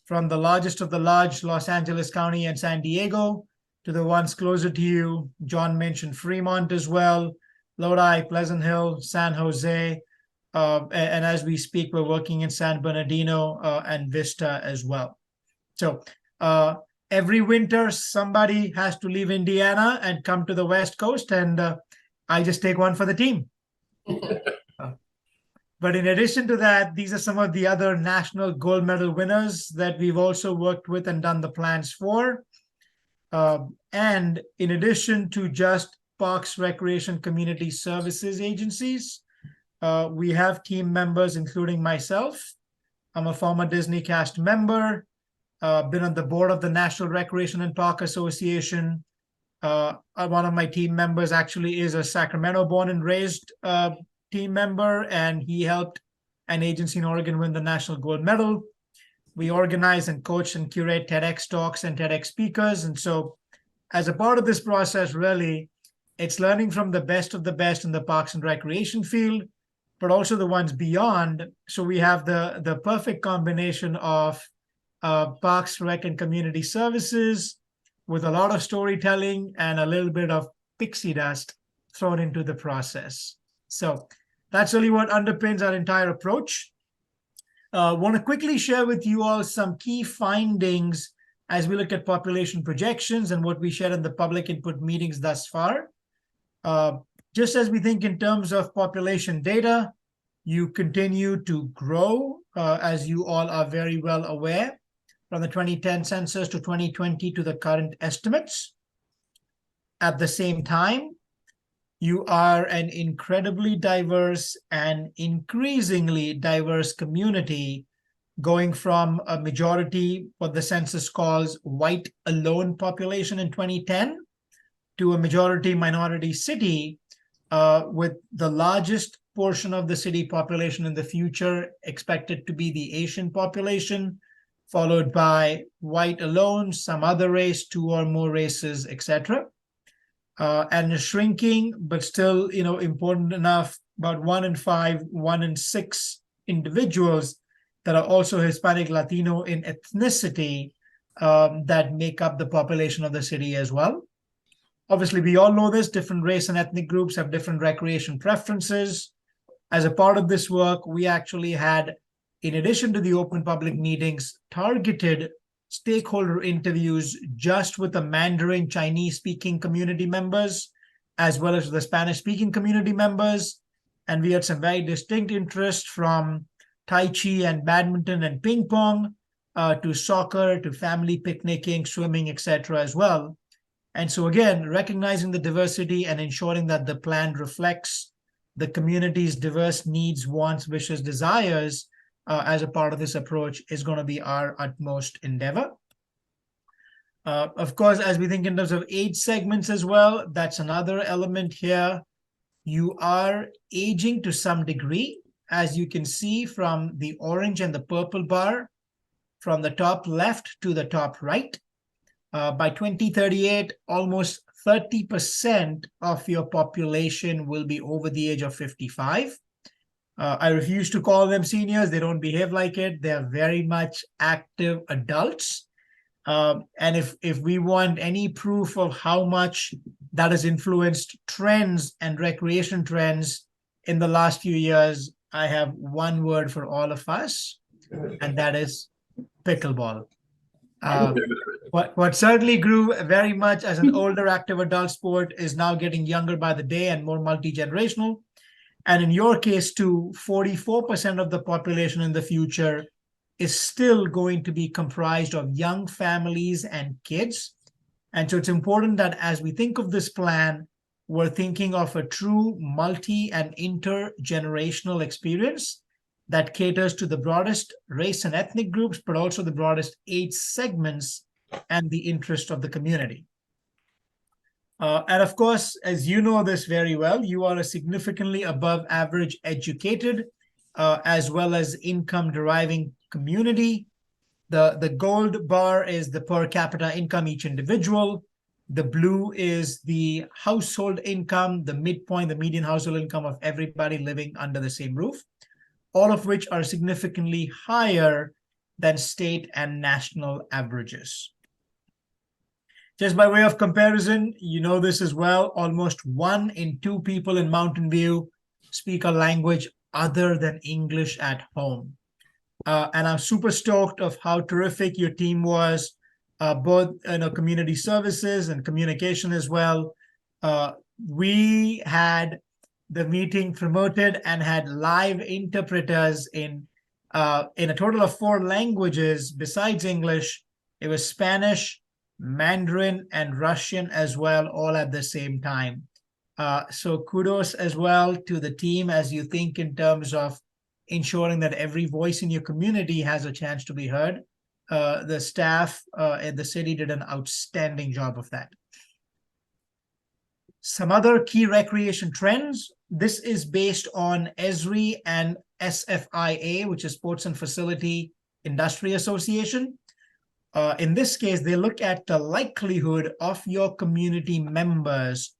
from the largest of the large, Los Angeles County and San Diego, to the ones closer to you. John mentioned Fremont as well, Lodi, Pleasant Hill, San Jose, and as we speak, we're working in San Bernardino and Vista as well. So every winter, somebody has to leave Indiana and come to the West Coast, and I just take one for the team. But in addition to that, these are some of the other national gold medal winners that we've also worked with and done the plans for. And in addition to just Parks, Recreation, Community Services agencies, we have team members, including myself. I'm a former Disney cast member, been on the board of the National Recreation and Park Association. One of my team members actually is a Sacramento born and raised team member, and he helped an agency in Oregon win the national gold medal. We organize and coach and curate TEDx talks and TEDx speakers. And so as a part of this process, really, it's learning from the best of the best in the parks and recreation field, but also the ones beyond. So we have the perfect combination of parks, rec, and community services with a lot of storytelling and a little bit of pixie dust thrown into the process. So that's really what underpins our entire approach. Want to quickly share with you all some key findings as we look at population projections and what we shared in the public input meetings thus far. Just as we think in terms of population data, you continue to grow, as you all are very well aware, from the 2010 census to 2020 to the current estimates. At the same time, you are an incredibly diverse and increasingly diverse community, going from a majority, what the census calls white alone population in 2010, to a majority minority city with the largest portion of the city population in the future expected to be the Asian population, followed by white alone, some other race, two or more races, etc. And shrinking, but still, important enough, about 1 in 5, 1 in 6 individuals that are also Hispanic, Latino in ethnicity that make up the population of the city as well. Obviously, we all know this, different race and ethnic groups have different recreation preferences. As a part of this work, we actually had, in addition to the open public meetings, targeted stakeholder interviews just with the Mandarin Chinese-speaking community members, as well as the Spanish-speaking community members. And we had some very distinct interest from Tai Chi and badminton and ping pong to soccer, to family picnicking, swimming, etc. as well. And so again, recognizing the diversity and ensuring that the plan reflects the community's diverse needs, wants, wishes, desires as a part of this approach is going to be our utmost endeavor. Of course, as we think in terms of age segments as well, that's another element here. You are aging to some degree, as you can see from the orange and the purple bar, from the top left to the top right. By 2038, almost 30% of your population will be over the age of 55. I refuse to call them seniors. They don't behave like it. They're very much active adults. And if we want any proof of how much that has influenced trends and recreation trends in the last few years, I have one word for all of us, and that is pickleball. What certainly grew very much as an older active adult sport is now getting younger by the day and more multi-generational. And in your case too, 44% of the population in the future is still going to be comprised of young families and kids. And so it's important that as we think of this plan, we're thinking of a true multi and intergenerational experience that caters to the broadest race and ethnic groups, but also the broadest age segments and the interest of the community. And of course, as you know this very well, you are a significantly above average educated as well as income deriving community. The gold bar is the per capita income each individual. The blue is the household income, the midpoint, the median household income of everybody living under the same roof, all of which are significantly higher than state and national averages. Just by way of comparison, you know this as well, almost 1 in 2 people in Mountain View speak a language other than English at home. And I'm super stoked of how terrific your team was, both community services and communication as well. We had the meeting promoted and had live interpreters in a total of 4 languages besides English. It was Spanish, Mandarin, and Russian as well, all at the same time. So kudos as well to the team as you think in terms of ensuring that every voice in your community has a chance to be heard. The staff in the city did an outstanding job of that. Some other key recreation trends. This is based on ESRI and SFIA, which is Sports and Facility Industry Association. In this case, they look at the likelihood of your community members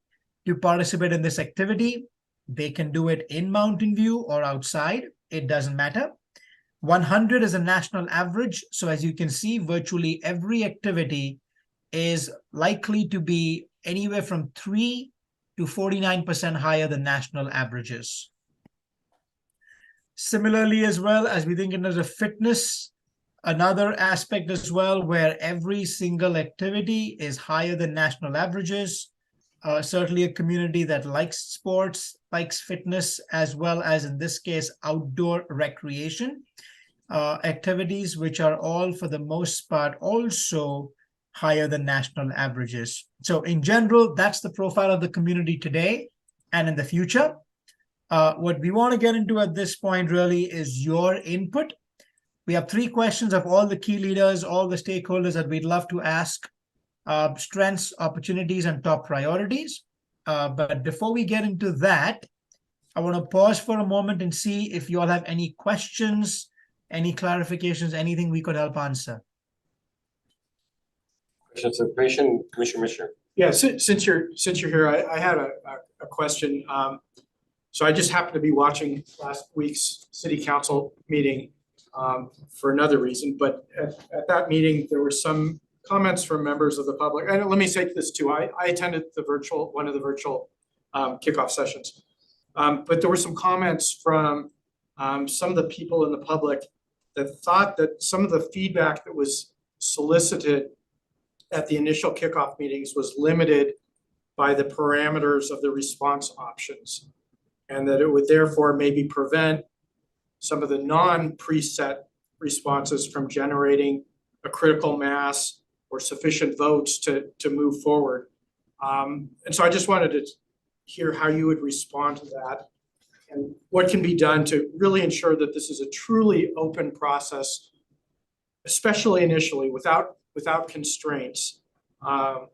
to participate in this activity. They can do it in Mountain View or outside. It doesn't matter. 100 is a national average. So as you can see, virtually every activity is likely to be anywhere from 3 to 49% higher than national averages. Similarly, as well, as we think in terms of fitness, another aspect as well where every single activity is higher than national averages. Certainly a community that likes sports, likes fitness, as well as in this case, outdoor recreation activities, which are all for the most part also higher than national averages. So in general, that's the profile of the community today and in the future. What we want to get into at this point really is your input. We have 3 questions of all the key leaders, all the stakeholders that we'd love to ask. Strengths, opportunities, and top priorities. But before we get into that, I want to pause for a moment and see if you all have any questions, any clarifications, anything we could help answer. Questions of Commissioner Misher. Yeah, since you're here, I had a question. So I just happened to be watching last week's city council meeting for another reason, but at that meeting, there were some comments from members of the public. And let me say this too, I attended one of the virtual kickoff sessions. But there were some comments from some of the people in the public that thought that some of the feedback that was solicited at the initial kickoff meetings was limited by the parameters of the response options, and that it would therefore maybe prevent some of the non-preset responses from generating a critical mass or sufficient votes to move forward. And so I just wanted to hear how you would respond to that and what can be done to really ensure that this is a truly open process, especially initially without constraints. So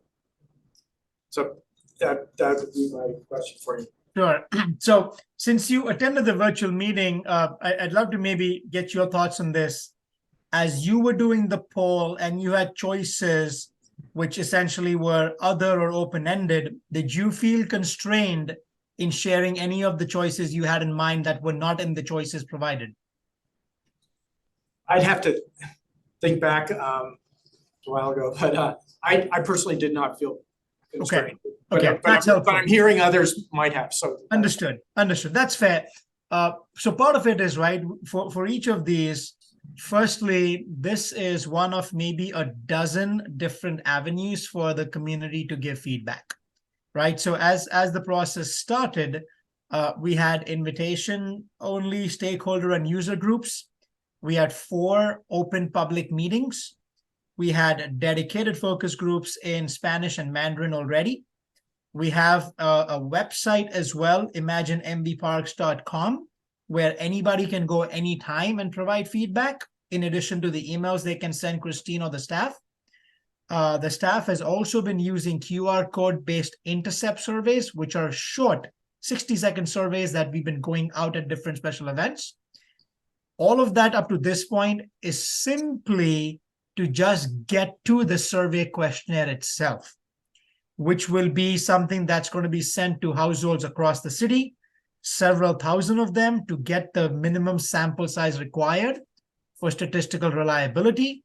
that would be my question for you. Sure. So since you attended the virtual meeting, I'd love to maybe get your thoughts on this. As you were doing the poll and you had choices which essentially were other or open-ended, did you feel constrained in sharing any of the choices you had in mind that were not in the choices provided? I'd have to think back a while ago, but I personally did not feel constrained. Okay, that's But helpful. I'm hearing others might have, so. Understood, that's fair. So part of it is, right, for each of these, firstly, this is one of maybe a dozen different avenues for the community to give feedback, right? So as the process started, we had invitation-only stakeholder and user groups. We had 4 open public meetings. We had dedicated focus groups in Spanish and Mandarin already. We have a website as well, imaginemvparks.com, where anybody can go anytime and provide feedback, in addition to the emails they can send Christine or the staff. The staff has also been using QR code-based intercept surveys, which are short 60-second surveys that we've been going out at different special events. All of that up to this point is simply to just get to the survey questionnaire itself, which will be something that's going to be sent to households across the city, several thousand of them, to get the minimum sample size required for statistical reliability.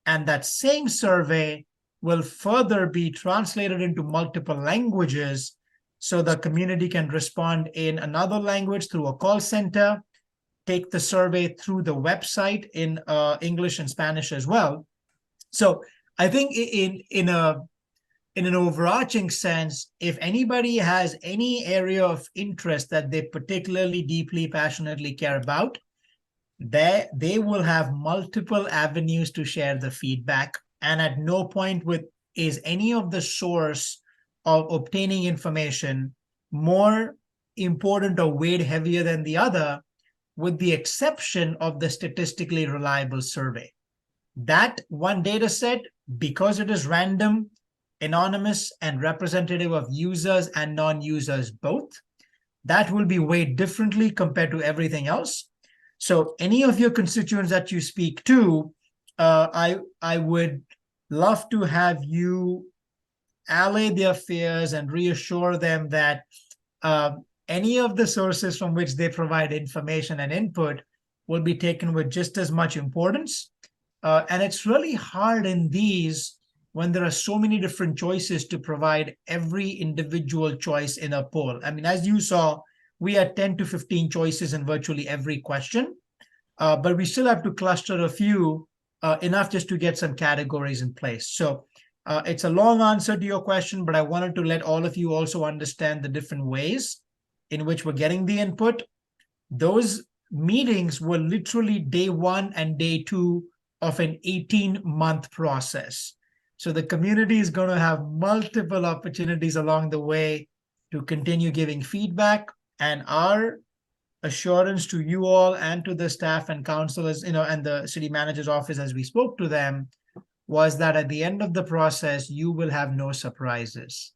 And that same survey will further be translated into multiple languages so the community can respond in another language through a call center, take the survey through the website in English and Spanish as well. So I think in an overarching sense, if anybody has any area of interest that they particularly deeply, passionately care about, they will have multiple avenues to share the feedback. And at no point is any of the source of obtaining information more important or weighed heavier than the other, with the exception of the statistically reliable survey. That one data set, because it is random, anonymous, and representative of users and non-users both, that will be weighed differently compared to everything else. So any of your constituents that you speak to, I would love to have you allay their fears and reassure them that any of the sources from which they provide information and input will be taken with just as much importance. And it's really hard in these when there are so many different choices to provide every individual choice in a poll. I mean, as you saw, we had 10 to 15 choices in virtually every question, but we still have to cluster a few, enough just to get some categories in place. So it's a long answer to your question, but I wanted to let all of you also understand the different ways in which we're getting the input. Those meetings were literally day 1 and day 2 of an 18-month process. So the community is going to have multiple opportunities along the way to continue giving feedback. And our assurance to you all and to the staff and councilors, and the city manager's office as we spoke to them, was that at the end of the process, you will have no surprises.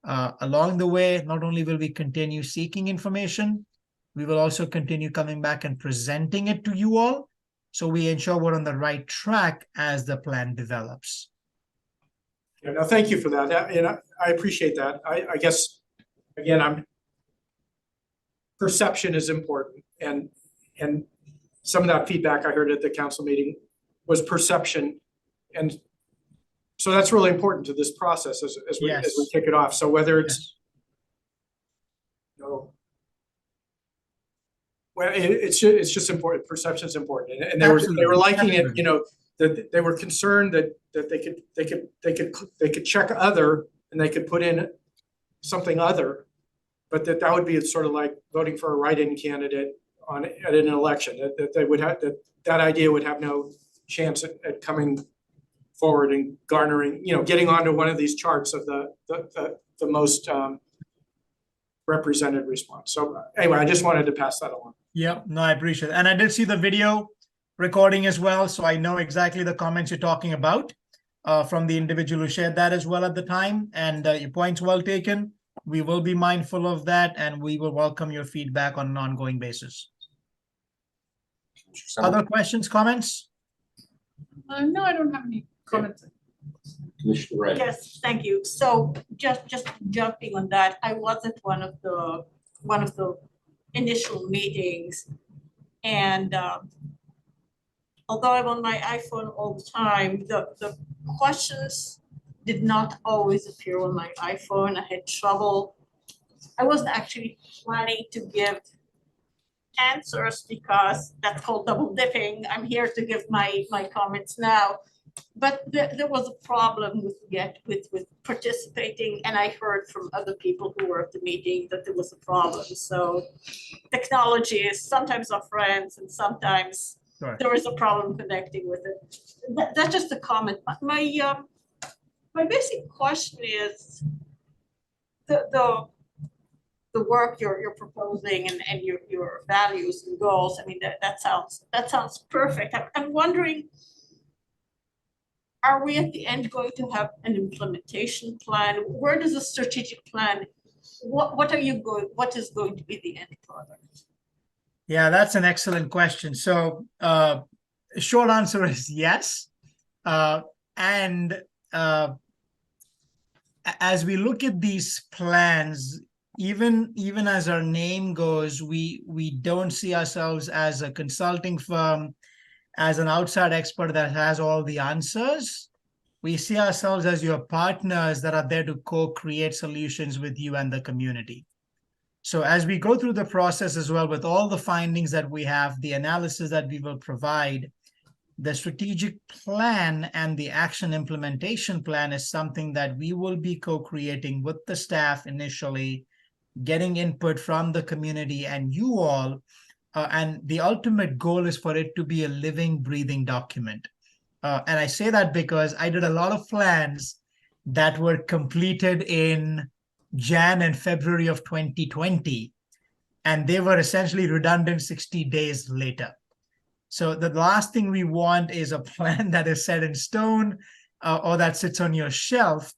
Along the way, not only will we continue seeking information, we will also continue coming back and presenting it to you all, so we ensure we're on the right track as the plan develops. Yeah, no, thank you for that. And I appreciate that. I guess, again, perception is important, and some of that feedback I heard at the council meeting was perception. And so that's really important to this process as we kick it off. So whether it's, well, it's just important. Perception is important, and they were liking it. That they were concerned that they could check other, and they could put in something other, but that would be sort of like voting for a write-in candidate at an election. That they would have that idea would have no chance at coming forward and garnering, getting onto one of these charts of the most represented response. So anyway, I just wanted to pass that along. Yeah, no, I appreciate it. And I did see the video recording as well, so I know exactly the comments you're talking about from the individual who shared that as well at the time. And your point's well taken. We will be mindful of that, and we will welcome your feedback on an ongoing basis. Other questions, comments? No, I don't have any comments. Commissioner Ray. Yes, thank you. So just jumping on that, I was at one of the one of the initial meetings. And although I'm on my iPhone all the time, the questions did not always appear on my iPhone. I had trouble. I wasn't actually planning to give answers because that's called double dipping. I'm here to give my comments now. But there was a problem with participating, and I heard from other people who were at the meeting that there was a problem. So technology is sometimes our friends and sometimes Right. there is a problem connecting with it. That's just a comment. My basic question is the work you're proposing and your values and goals. I mean, that sounds perfect. I'm wondering, are we at the end going to have an implementation plan? Where does the strategic plan, what is going to be the end product? Yeah, that's an excellent question. So, short answer is yes. And as we look at these plans, even as our name goes, we don't see ourselves as a consulting firm, as an outside expert that has all the answers. We see ourselves as your partners that are there to co-create solutions with you and the community. So as we go through the process as well, with all the findings that we have, the analysis that we will provide, the strategic plan and the action implementation plan is something that we will be co-creating with the staff initially, getting input from the community and you all. And the ultimate goal is for it to be a living, breathing document. And I say that because I did a lot of plans that were completed in Jan and February of 2020, and they were essentially redundant 60 days later. So the last thing we want is a plan that is set in stone or that sits on your shelf,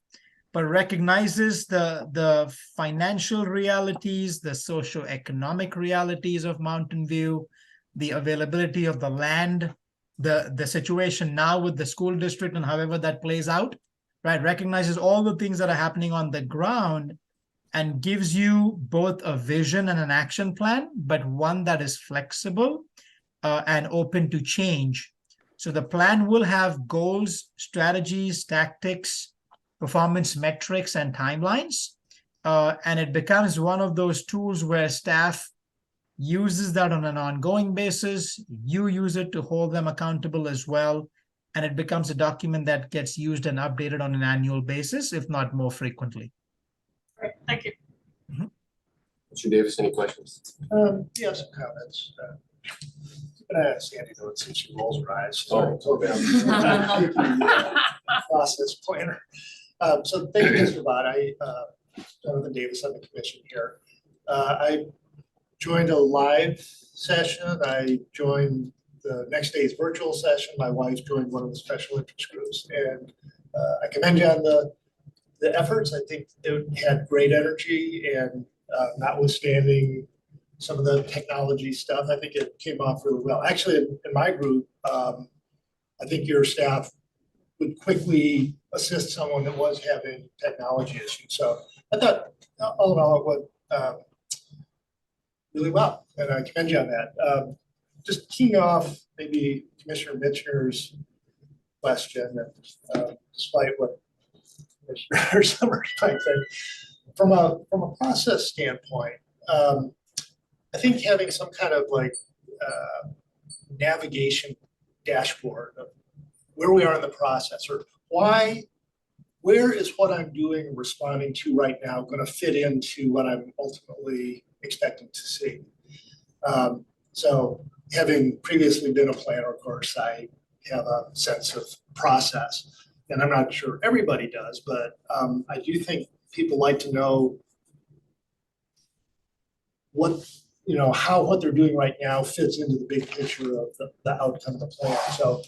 but recognizes the financial realities, the socioeconomic realities of Mountain View, the availability of the land, the situation now with the school district and however that plays out, right? Recognizes all the things that are happening on the ground and gives you both a vision and an action plan, but one that is flexible and open to change. So the plan will have goals, strategies, tactics, performance metrics, and timelines. And it becomes one of those tools where staff uses that on an ongoing basis. You use it to hold them accountable as well. And it becomes a document that gets used and updated on an annual basis, if not more frequently. Great, thank you. Mr. Davis, any questions? Yeah, some comments. I'm gonna ask Sandy though, since she rolls her eyes. Oh, Process planner. So thank you, Mr. Bott. Jonathan Davis on the commission here. I joined a live session. I joined the next day's virtual session. My wife joined one of the special interest groups, and I commend you on the efforts. I think it had great energy, and notwithstanding some of the technology stuff, I think it came off really well. Actually, in my group, I think your staff would quickly assist someone that was having technology issues. So I thought all in all it went really well, and I commend you on that. Just keying off maybe Commissioner Mitchner's question, despite what Commissioner Summers might say, from a process standpoint, I think having some kind of like navigation dashboard of where we are in the process, or where is what I'm doing and responding to right now going to fit into what I'm ultimately expecting to see. So having previously been a planner, of course, I have a sense of process, and I'm not sure everybody does, but I do think people like to know how what they're doing right now fits into the big picture of the outcome of the plan. So,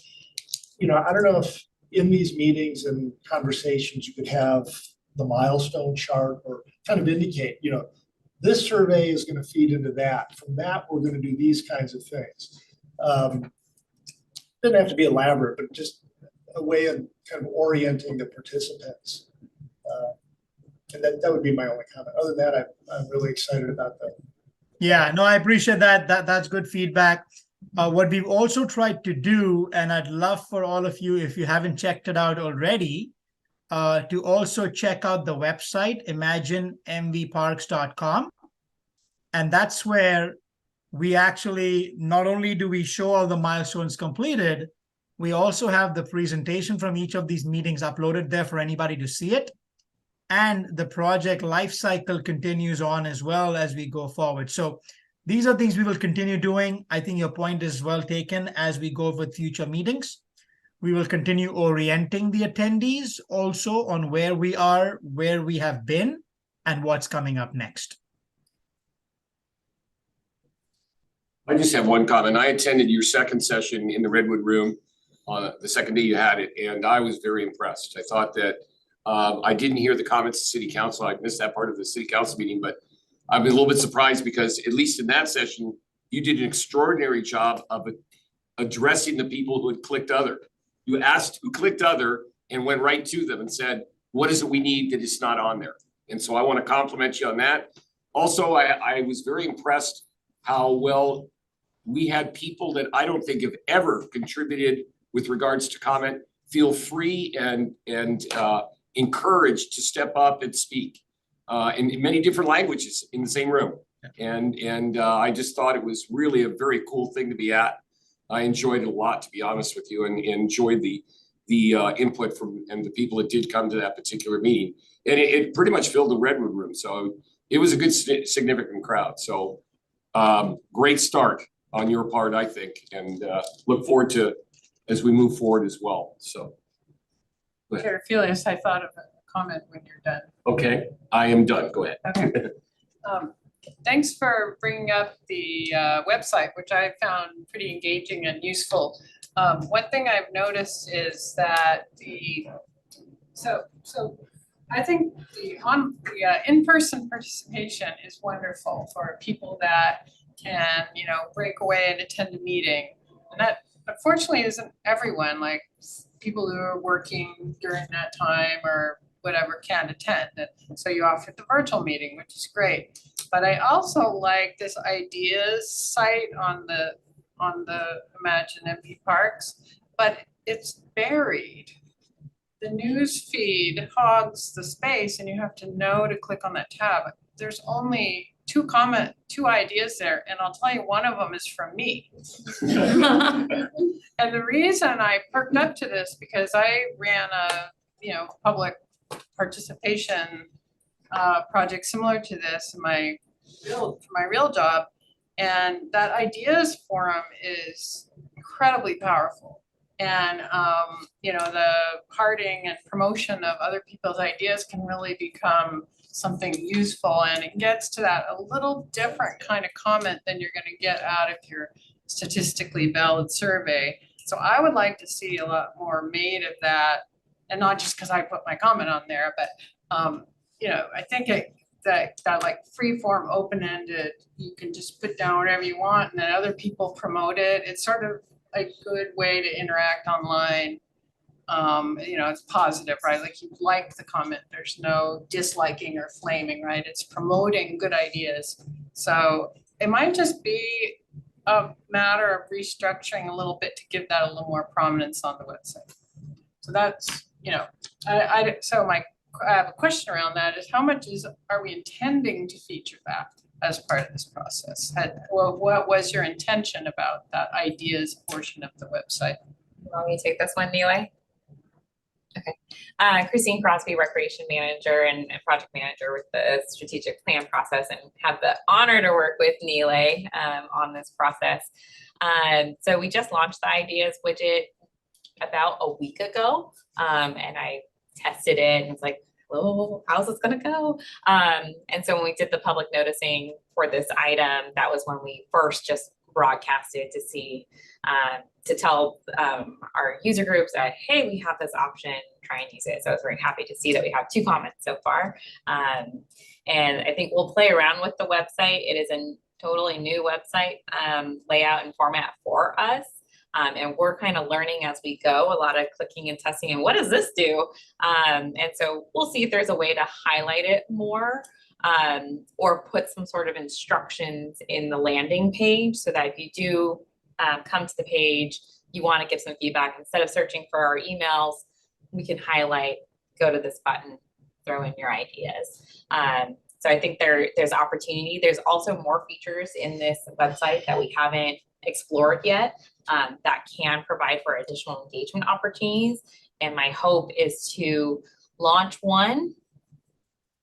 I don't know if in these meetings and conversations you could have the milestone chart or kind of indicate, this survey is going to feed into that. From that, we're going to do these kinds of things. Doesn't have to be elaborate, but just a way of kind of orienting the participants. And that would be my only comment. Other than that, I'm really excited about Yeah, no, I appreciate that. That's good feedback. What we've also tried to do, and I'd love for all of you, if you haven't checked it out already, to also check out the website, imaginemvparks.com. And that's where we actually, not only do we show all the milestones completed, we also have the presentation from each of these meetings uploaded there for anybody to see it. And the project life cycle continues on as well as we go forward. So these are things we will continue doing. I think your point is well taken as we go with future meetings. We will continue orienting the attendees also on where we are, where we have been, and what's coming up next. I just have one comment. I attended your second session in the Redwood Room on the second day you had it, and I was very impressed. I thought that I didn't hear the comments of city council. I missed that part of the city council meeting, but I'm a little bit surprised because at least in that session, you did an extraordinary job of addressing the people who had clicked other. You asked who clicked other and went right to them and said, what is it we need that is not on there? And so I want to compliment you on that. Also, I was very impressed how well we had people that I don't think have ever contributed with regards to comment feel free and encouraged to step up and speak in many different languages in the same room. And I just thought it was really a very cool thing to be at. I enjoyed it a lot, to be honest with you, and enjoyed the input from and the people that did come to that particular meeting. And it pretty much filled the Redwood Room. So it was a good significant crowd. So great start on your part, I think, and look forward to as we move forward as well. So. Chair Felius, I thought of a comment when you're done. Okay, I am done. Go ahead. Okay. Thanks for bringing up the website, which I found pretty engaging and useful. One thing I've noticed is that so I think the in-person participation is wonderful for people that can, break away and attend a meeting. And that unfortunately isn't everyone, like people who are working during that time or whatever can't attend. And so you offer the virtual meeting, which is great. But I also like this ideas site on the Imagine MP Parks, but it's buried. The news feed hogs the space and you have to know to click on that tab. There's only two ideas there, and I'll tell you one of them is from me. And the reason I perked up to this because I ran a public participation project similar to this in my real job, and that ideas forum is incredibly powerful. And the parting and promotion of other people's ideas can really become something useful, and it gets to that a little different kind of comment than you're going to get out of your statistically valid survey. So I would like to see a lot more made of that, and not just because I put my comment on there, but I think that like free form, open-ended, you can just put down whatever you want and then other people promote it. It's sort of a good way to interact online. It's positive, right? Like you like the comment, there's no disliking or flaming, right? It's promoting good ideas. So it might just be a matter of restructuring a little bit to give that a little more prominence on the website. So that's, I have a question around that is how much are we intending to feature that as part of this process? What was your intention about that ideas portion of the website? Want me to take this one, Neela? Okay. Christine Crosby, Recreation Manager and Project Manager with the strategic plan process, and have the honor to work with Neela on this process. So we just launched the ideas widget about a week ago, and I tested it and it's like, oh, how's this gonna go? And so when we did the public noticing for this item, that was when we first just broadcasted to see, to tell our user groups that, hey, we have this option, try and use it. So I was very happy to see that we have 2 comments so far. And I think we'll play around with the website. It is a totally new website layout and format for us. And we're kind of learning as we go, a lot of clicking and testing and what does this do? And so we'll see if there's a way to highlight it more. or put some sort of instructions in the landing page so that if you do come to the page, you want to give some feedback, instead of searching for our emails, we can highlight, go to this button, throw in your ideas. So I think there's opportunity. There's also more features in this website that we haven't explored yet that can provide for additional engagement opportunities. And my hope is to launch one,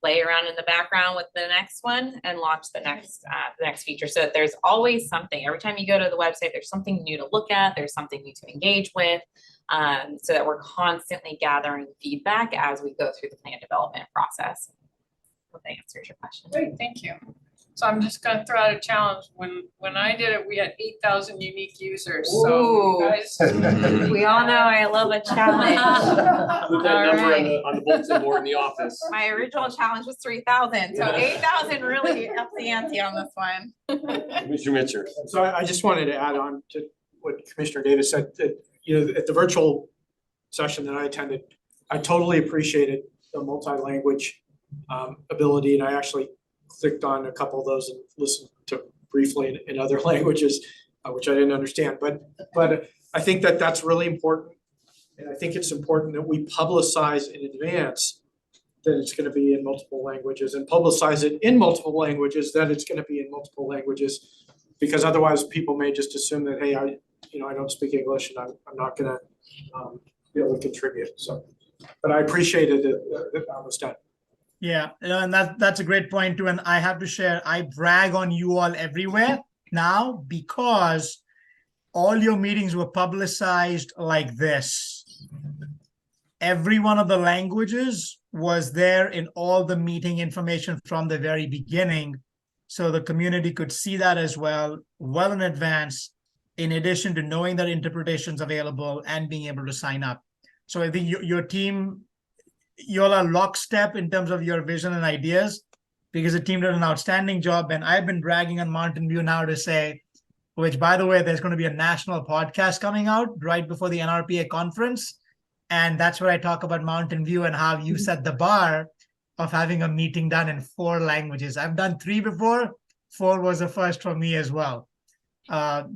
play around in the background with the next one, and launch the next feature. So that there's always something. Every time you go to the website, there's something new to look at. There's something new to engage with, so that we're constantly gathering feedback as we go through the plan development process. Hope that answers your question. Great, thank you. So I'm just gonna throw out a challenge. When I did it, we had 8,000 unique users, so Ooh. you guys. We all know I love a challenge. Put that number on Alright. the bulletin board in the office. My original challenge was 3,000, so Yeah. 8,000 really ups the ante on this one. Mr. Mitchell. So I just wanted to add on to what Commissioner Davis said, that, you know, at the virtual session that I attended, I totally appreciated the multi-language ability, and I actually clicked on a couple of those and listened to briefly in other languages, which I didn't understand, but I think that that's really important. And I think it's important that we publicize in advance that it's gonna be in multiple languages, and publicize it in multiple languages that it's gonna be in multiple languages. Because otherwise people may just assume that, hey, I don't speak English and I'm not gonna be able to contribute, so. But I appreciated that was done. Yeah, and that's a great point too. And I have to share, I brag on you all everywhere now because all your meetings were publicized like this. Every one of the languages was there in all the meeting information from the very beginning. So the community could see that as well in advance, in addition to knowing that interpretation's available and being able to sign up. So I think your team, you all are lockstep in terms of your vision and ideas, because the team did an outstanding job. And I've been bragging on Mountain View now to say, which by the way, there's going to be a national podcast coming out right before the NRPA conference. And that's where I talk about Mountain View and how you set the bar of having a meeting done in 4 languages. I've done 3 before, 4 was a first for me as well.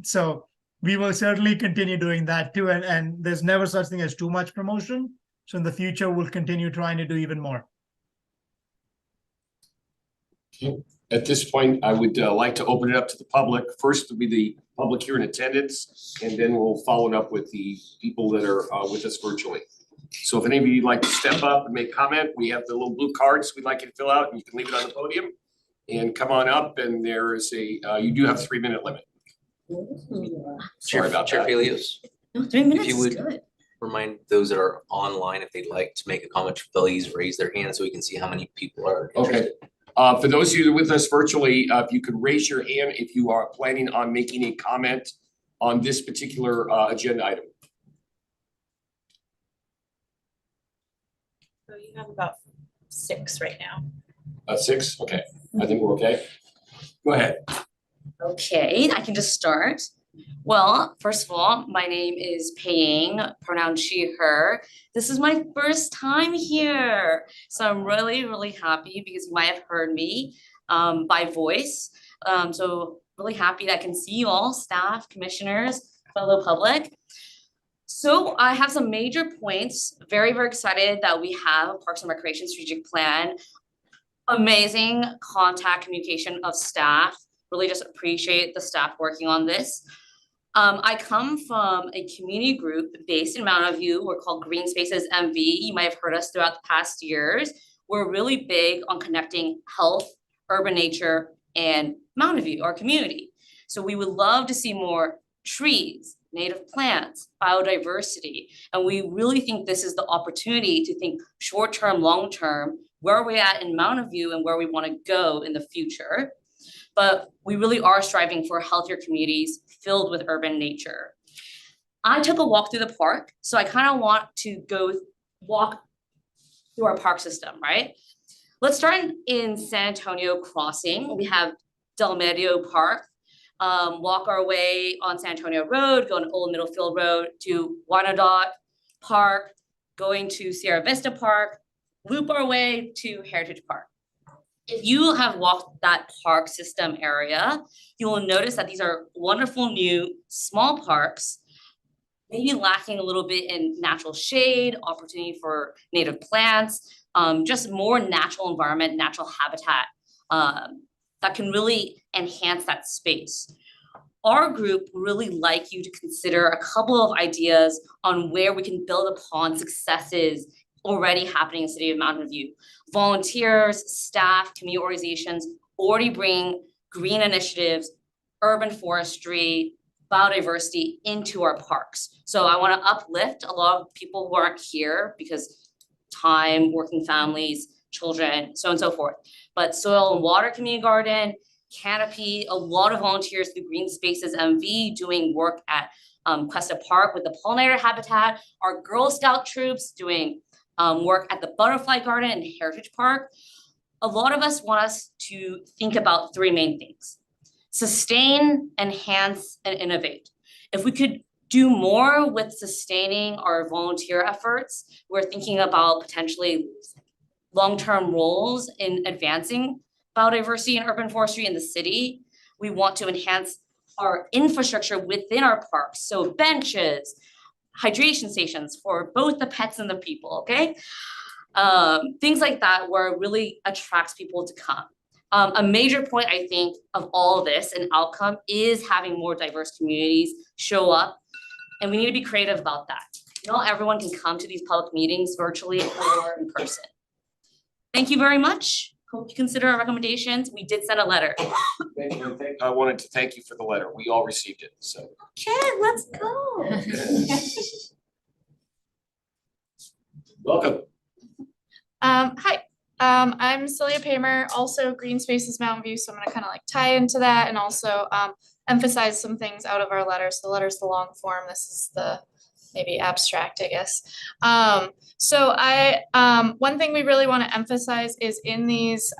So we will certainly continue doing that too. And there's never such thing as too much promotion. So in the future, we'll continue trying to do even more. At this point, I would like to open it up to the public. First will be the public here in attendance, and then we'll follow it up with the people that are with us virtually. So if any of you would like to step up and make comment, we have the little blue cards we'd like you to fill out, and you can leave it on the podium. And come on up, and there is you do have a 3-minute limit. Sorry about Chair that. Felios, No, 3 minutes you is would- good. remind those that are online, if they'd like to make a comment, please raise their hand so we can see how many people are interested. For those of you with us virtually, if you could raise your hand if you are planning on making a comment on this particular agenda item. So you have about 6 right now. 6, okay, I think we're okay. Go ahead. Okay, I can just start. Well, first of all, my name is Paying, pronoun she, her. This is my first time here. So I'm really, really happy because you might have heard me by voice. So really happy that I can see you all, staff, commissioners, fellow public. So I have some major points. Very, very excited that we have a Parks and Recreation Strategic Plan. Amazing contact communication of staff. Really just appreciate the staff working on this. I come from a community group based in Mountain View. We're called Green Spaces MV. You might have heard us throughout the past years. We're really big on connecting health, urban nature, and Mountain View, our community. So we would love to see more trees, native plants, biodiversity. And we really think this is the opportunity to think short-term, long-term, where are we at in Mountain View and where we want to go in the future. But we really are striving for healthier communities filled with urban nature. I took a walk through the park, so I kind of want to walk through our park system, right? Let's start in San Antonio Crossing. We have Del Medio Park. Walk our way on San Antonio Road, go on Old Middlefield Road to Wyandotte Park, going to Sierra Vista Park, loop our way to Heritage Park. if you have walked that park system area, you will notice that these are wonderful new small parks, maybe lacking a little bit in natural shade, opportunity for native plants, just more natural environment, natural habitat that can really enhance that space. Our group would really like you to consider a couple of ideas on where we can build upon successes already happening in the city of Mountain View. Volunteers, staff, community organizations already bring green initiatives, urban forestry, biodiversity into our parks. So I want to uplift a lot of people who aren't here because time, working families, children, so on and so forth. But soil and water community garden, canopy, a lot of volunteers through Green Spaces MV doing work at Cuesta Park with the pollinator habitat, our Girl Scout troops doing work at the Butterfly Garden and Heritage Park. A lot of us want us to think about three main things: sustain, enhance, and innovate. If we could do more with sustaining our volunteer efforts, we're thinking about potentially long-term roles in advancing biodiversity and urban forestry in the city. We want to enhance our infrastructure within our parks, so benches, hydration stations for both the pets and the people, okay? Things like that where it really attracts people to come. A major point, I think, of all of this and outcome is having more diverse communities show up, and we need to be creative about that. Not everyone can come to these public meetings virtually or in person. Thank you very much. Hope you consider our recommendations. We did send a letter. Thank you. I wanted to thank you for the letter. We all received it, so. Okay, let's go. Welcome. Hi, I'm Celia Paymer, also Green Spaces Mountain View, so I'm gonna kind of like tie into that and also emphasize some things out of our letter. So the letter's the long form, this is the maybe abstract, I guess. One thing we really want to emphasize is in these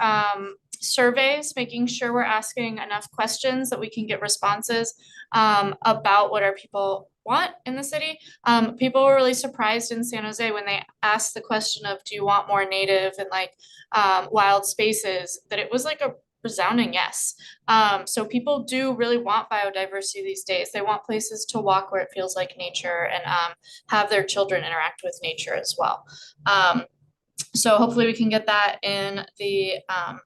surveys, making sure we're asking enough questions that we can get responses about what our people want in the city. People were really surprised in San Jose when they asked the question of, do you want more native and like wild spaces, that it was like a resounding yes. So people do really want biodiversity these days. They want places to walk where it feels like nature and have their children interact with nature as well. So hopefully we can get that in the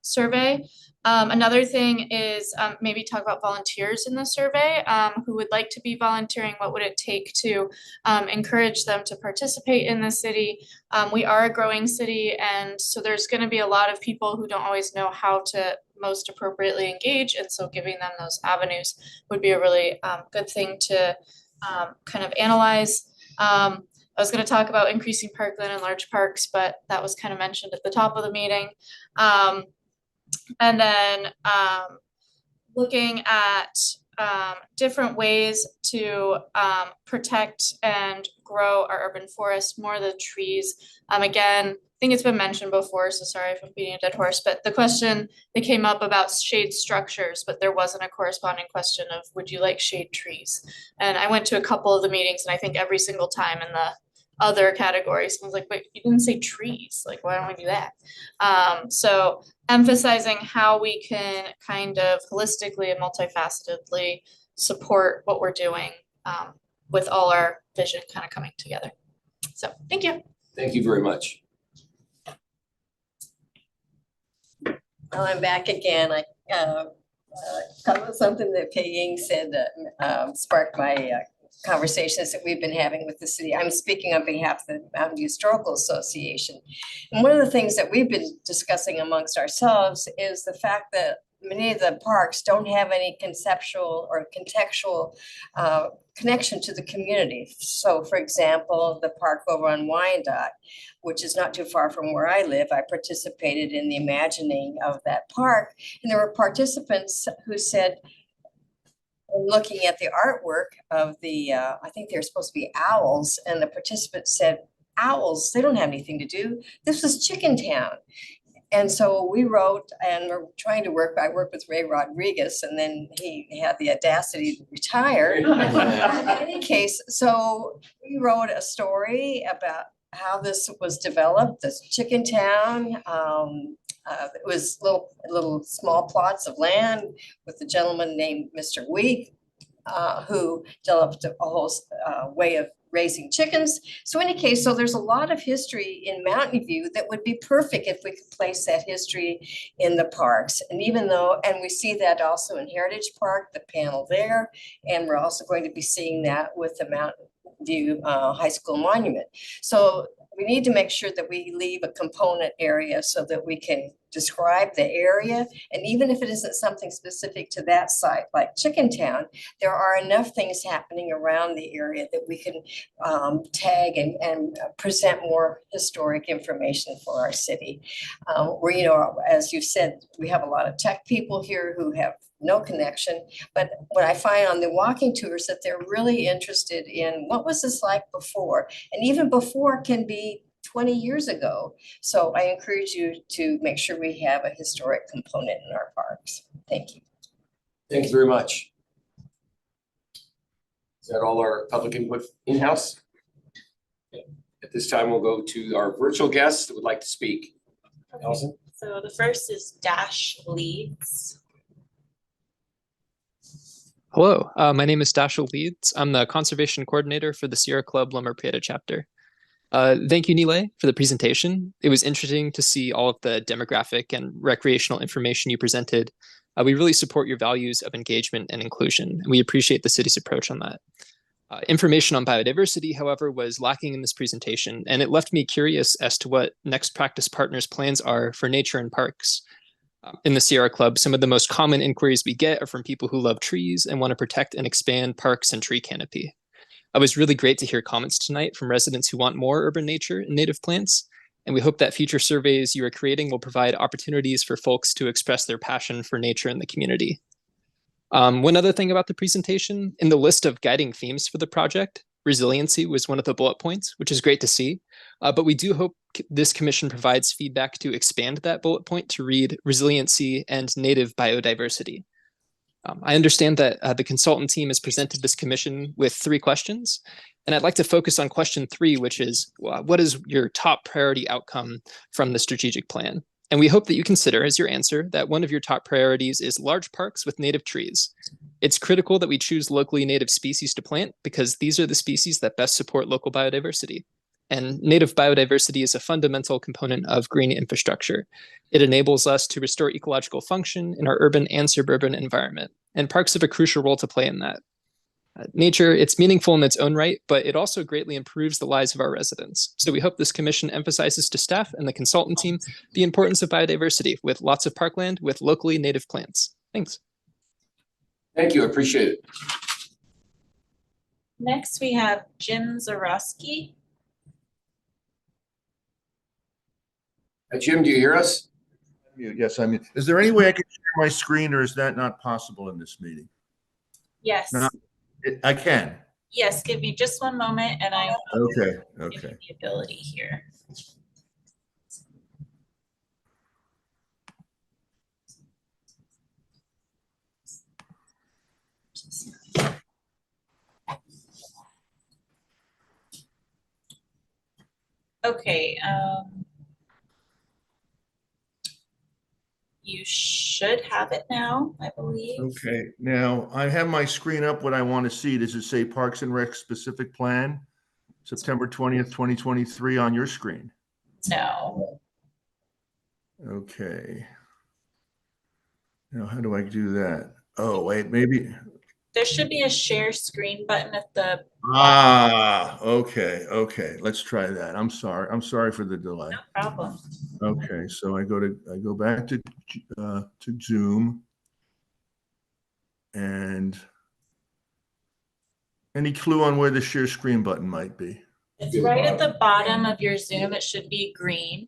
survey. Another thing is maybe talk about volunteers in the survey who would like to be volunteering. What would it take to encourage them to participate in the city? We are a growing city, and so there's going to be a lot of people who don't always know how to most appropriately engage, and so giving them those avenues would be a really good thing to kind of analyze. I was going to talk about increasing parkland and large parks, but that was kind of mentioned at the top of the meeting. And then looking at different ways to protect and grow our urban forest, more of the trees. Again, I think it's been mentioned before, so sorry if I'm beating a dead horse, but the question that came up about shade structures, but there wasn't a corresponding question of, would you like shade trees? And I went to a couple of the meetings, and I think every single time in the other categories, someone's like, wait, you didn't say trees, like why don't we do that? So emphasizing how we can kind of holistically and multifacetedly support what we're doing with all our vision kind of coming together. So thank you. Thank you very much. Well, I'm back again. Something that Pei Ying said sparked my conversations that we've been having with the city. I'm speaking on behalf of the Mountain View Historical Association. And one of the things that we've been discussing amongst ourselves is the fact that many of the parks don't have any conceptual or contextual connection to the community. So for example, the park over on Wyandotte, which is not too far from where I live, I participated in the imagining of that park. And there were participants who said, looking at the artwork of the, I think they're supposed to be owls, and the participants said, owls, they don't have anything to do. This was Chicken Town. And so we wrote, and we're trying to work, I worked with Ray Rodriguez, and then he had the audacity to retire. In any case, so we wrote a story about how this was developed, this chicken town. It was little small plots of land with a gentleman named Mr. Week, who developed a whole way of raising chickens. So in any case, so there's a lot of history in Mountain View that would be perfect if we could place that history in the parks. And even though, and we see that also in Heritage Park, the panel there, and we're also going to be seeing that with the Mountain View High School Monument. So we need to make sure that we leave a component area so that we can describe the area. And even if it isn't something specific to that site, like Chicken Town, there are enough things happening around the area that we can tag and present more historic information for our city. Where, you know, as you said, we have a lot of tech people here who have no connection. But what I find on the walking tours that they're really interested in what was this like before, and even before can be 20 years ago. So I encourage you to make sure we have a historic component in our parks. Thank you. Thank you very much. Is that all our public input in-house? At this time, we'll go to our virtual guests that would like to speak. Allison? So the first is Dash Leeds. Hello, my name is Dashel Leeds. I'm the conservation coordinator for the Sierra Club Loma Prieta chapter. Thank you, Nile, for the presentation. It was interesting to see all of the demographic and recreational information you presented. We really support your values of engagement and inclusion, and we appreciate the city's approach on that. Information on biodiversity, however, was lacking in this presentation, and it left me curious as to what Next Practice Partners' plans are for nature and parks. In the Sierra Club, some of the most common inquiries we get are from people who love trees and want to protect and expand parks and tree canopy. It was really great to hear comments tonight from residents who want more urban nature and native plants, and we hope that future surveys you are creating will provide opportunities for folks to express their passion for nature in the community. One other thing about the presentation, in the list of guiding themes for the project, resiliency was one of the bullet points, which is great to see, but we do hope this commission provides feedback to expand that bullet point to read resiliency and native biodiversity. I understand that the consultant team has presented this commission with 3 questions, and I'd like to focus on question 3, which is, what is your top priority outcome from the strategic plan? And we hope that you consider as your answer that one of your top priorities is large parks with native trees. It's critical that we choose locally native species to plant because these are the species that best support local biodiversity. And native biodiversity is a fundamental component of green infrastructure. It enables us to restore ecological function in our urban and suburban environment, and parks have a crucial role to play in that. Nature, it's meaningful in its own right, but it also greatly improves the lives of our residents. So we hope this commission emphasizes to staff and the consultant team the importance of biodiversity with lots of parkland with locally native plants. Thanks. Thank you, I appreciate it. Next, we have Jim Zarowski. Jim, do you hear us? Yes, I mean, is there any way I can share my screen, or is that not possible in this meeting? Yes. No, I can. Yes, give me just one moment and I will Okay, give you the ability here. Okay, you should have it now, I believe. Okay, now I have my screen up. What I want to see, does it say Parks and Rec specific plan? September 20th, 2023 on your screen? No. Okay. Now, how do I do that? Oh, wait, maybe. There should be a share screen button at the. Okay. Let's try that. I'm sorry for the delay. No problem. Okay, so I go back to Zoom, and any clue on where the share screen button might be? It's right at the bottom of your Zoom. It should be green.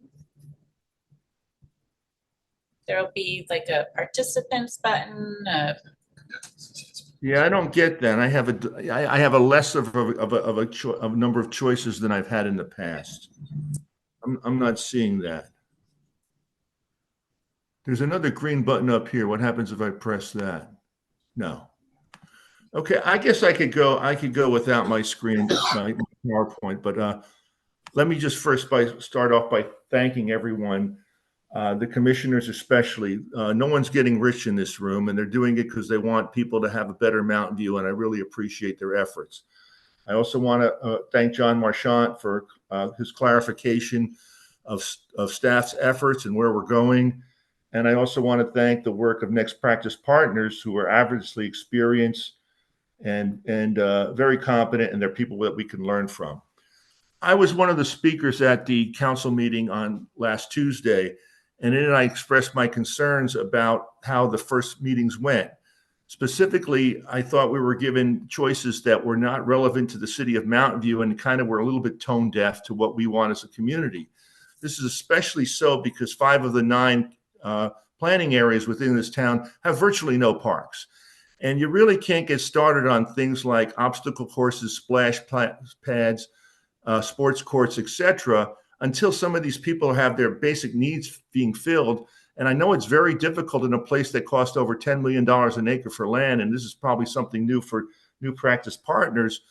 There'll be like a participants button. Yeah, I don't get that. I have a less of a number of choices than I've had in the past. I'm not seeing that. There's another green button up here. What happens if I press that? No. Okay, I guess I could go without my screen, my PowerPoint, but let me just start off by thanking everyone, the commissioners especially. No one's getting rich in this room, and they're doing it because they want people to have a better Mountain View, and I really appreciate their efforts. I also want to thank John Marchant for his clarification of staff's efforts and where we're going. And I also want to thank the work of Next Practice Partners, who are averagely experienced and very competent, and they're people that we can learn from. I was one of the speakers at the council meeting on last Tuesday, and in it I expressed my concerns about how the first meetings went. Specifically, I thought we were given choices that were not relevant to the city of Mountain View and kind of were a little bit tone deaf to what we want as a community. This is especially so because 5 of the 9 planning areas within this town have virtually no parks. And you really can't get started on things like obstacle courses, splash pads, sports courts, etc., until some of these people have their basic needs being filled. And I know it's very difficult in a place that cost over $10 million an acre for land, and this is probably something new for New Practice Partners,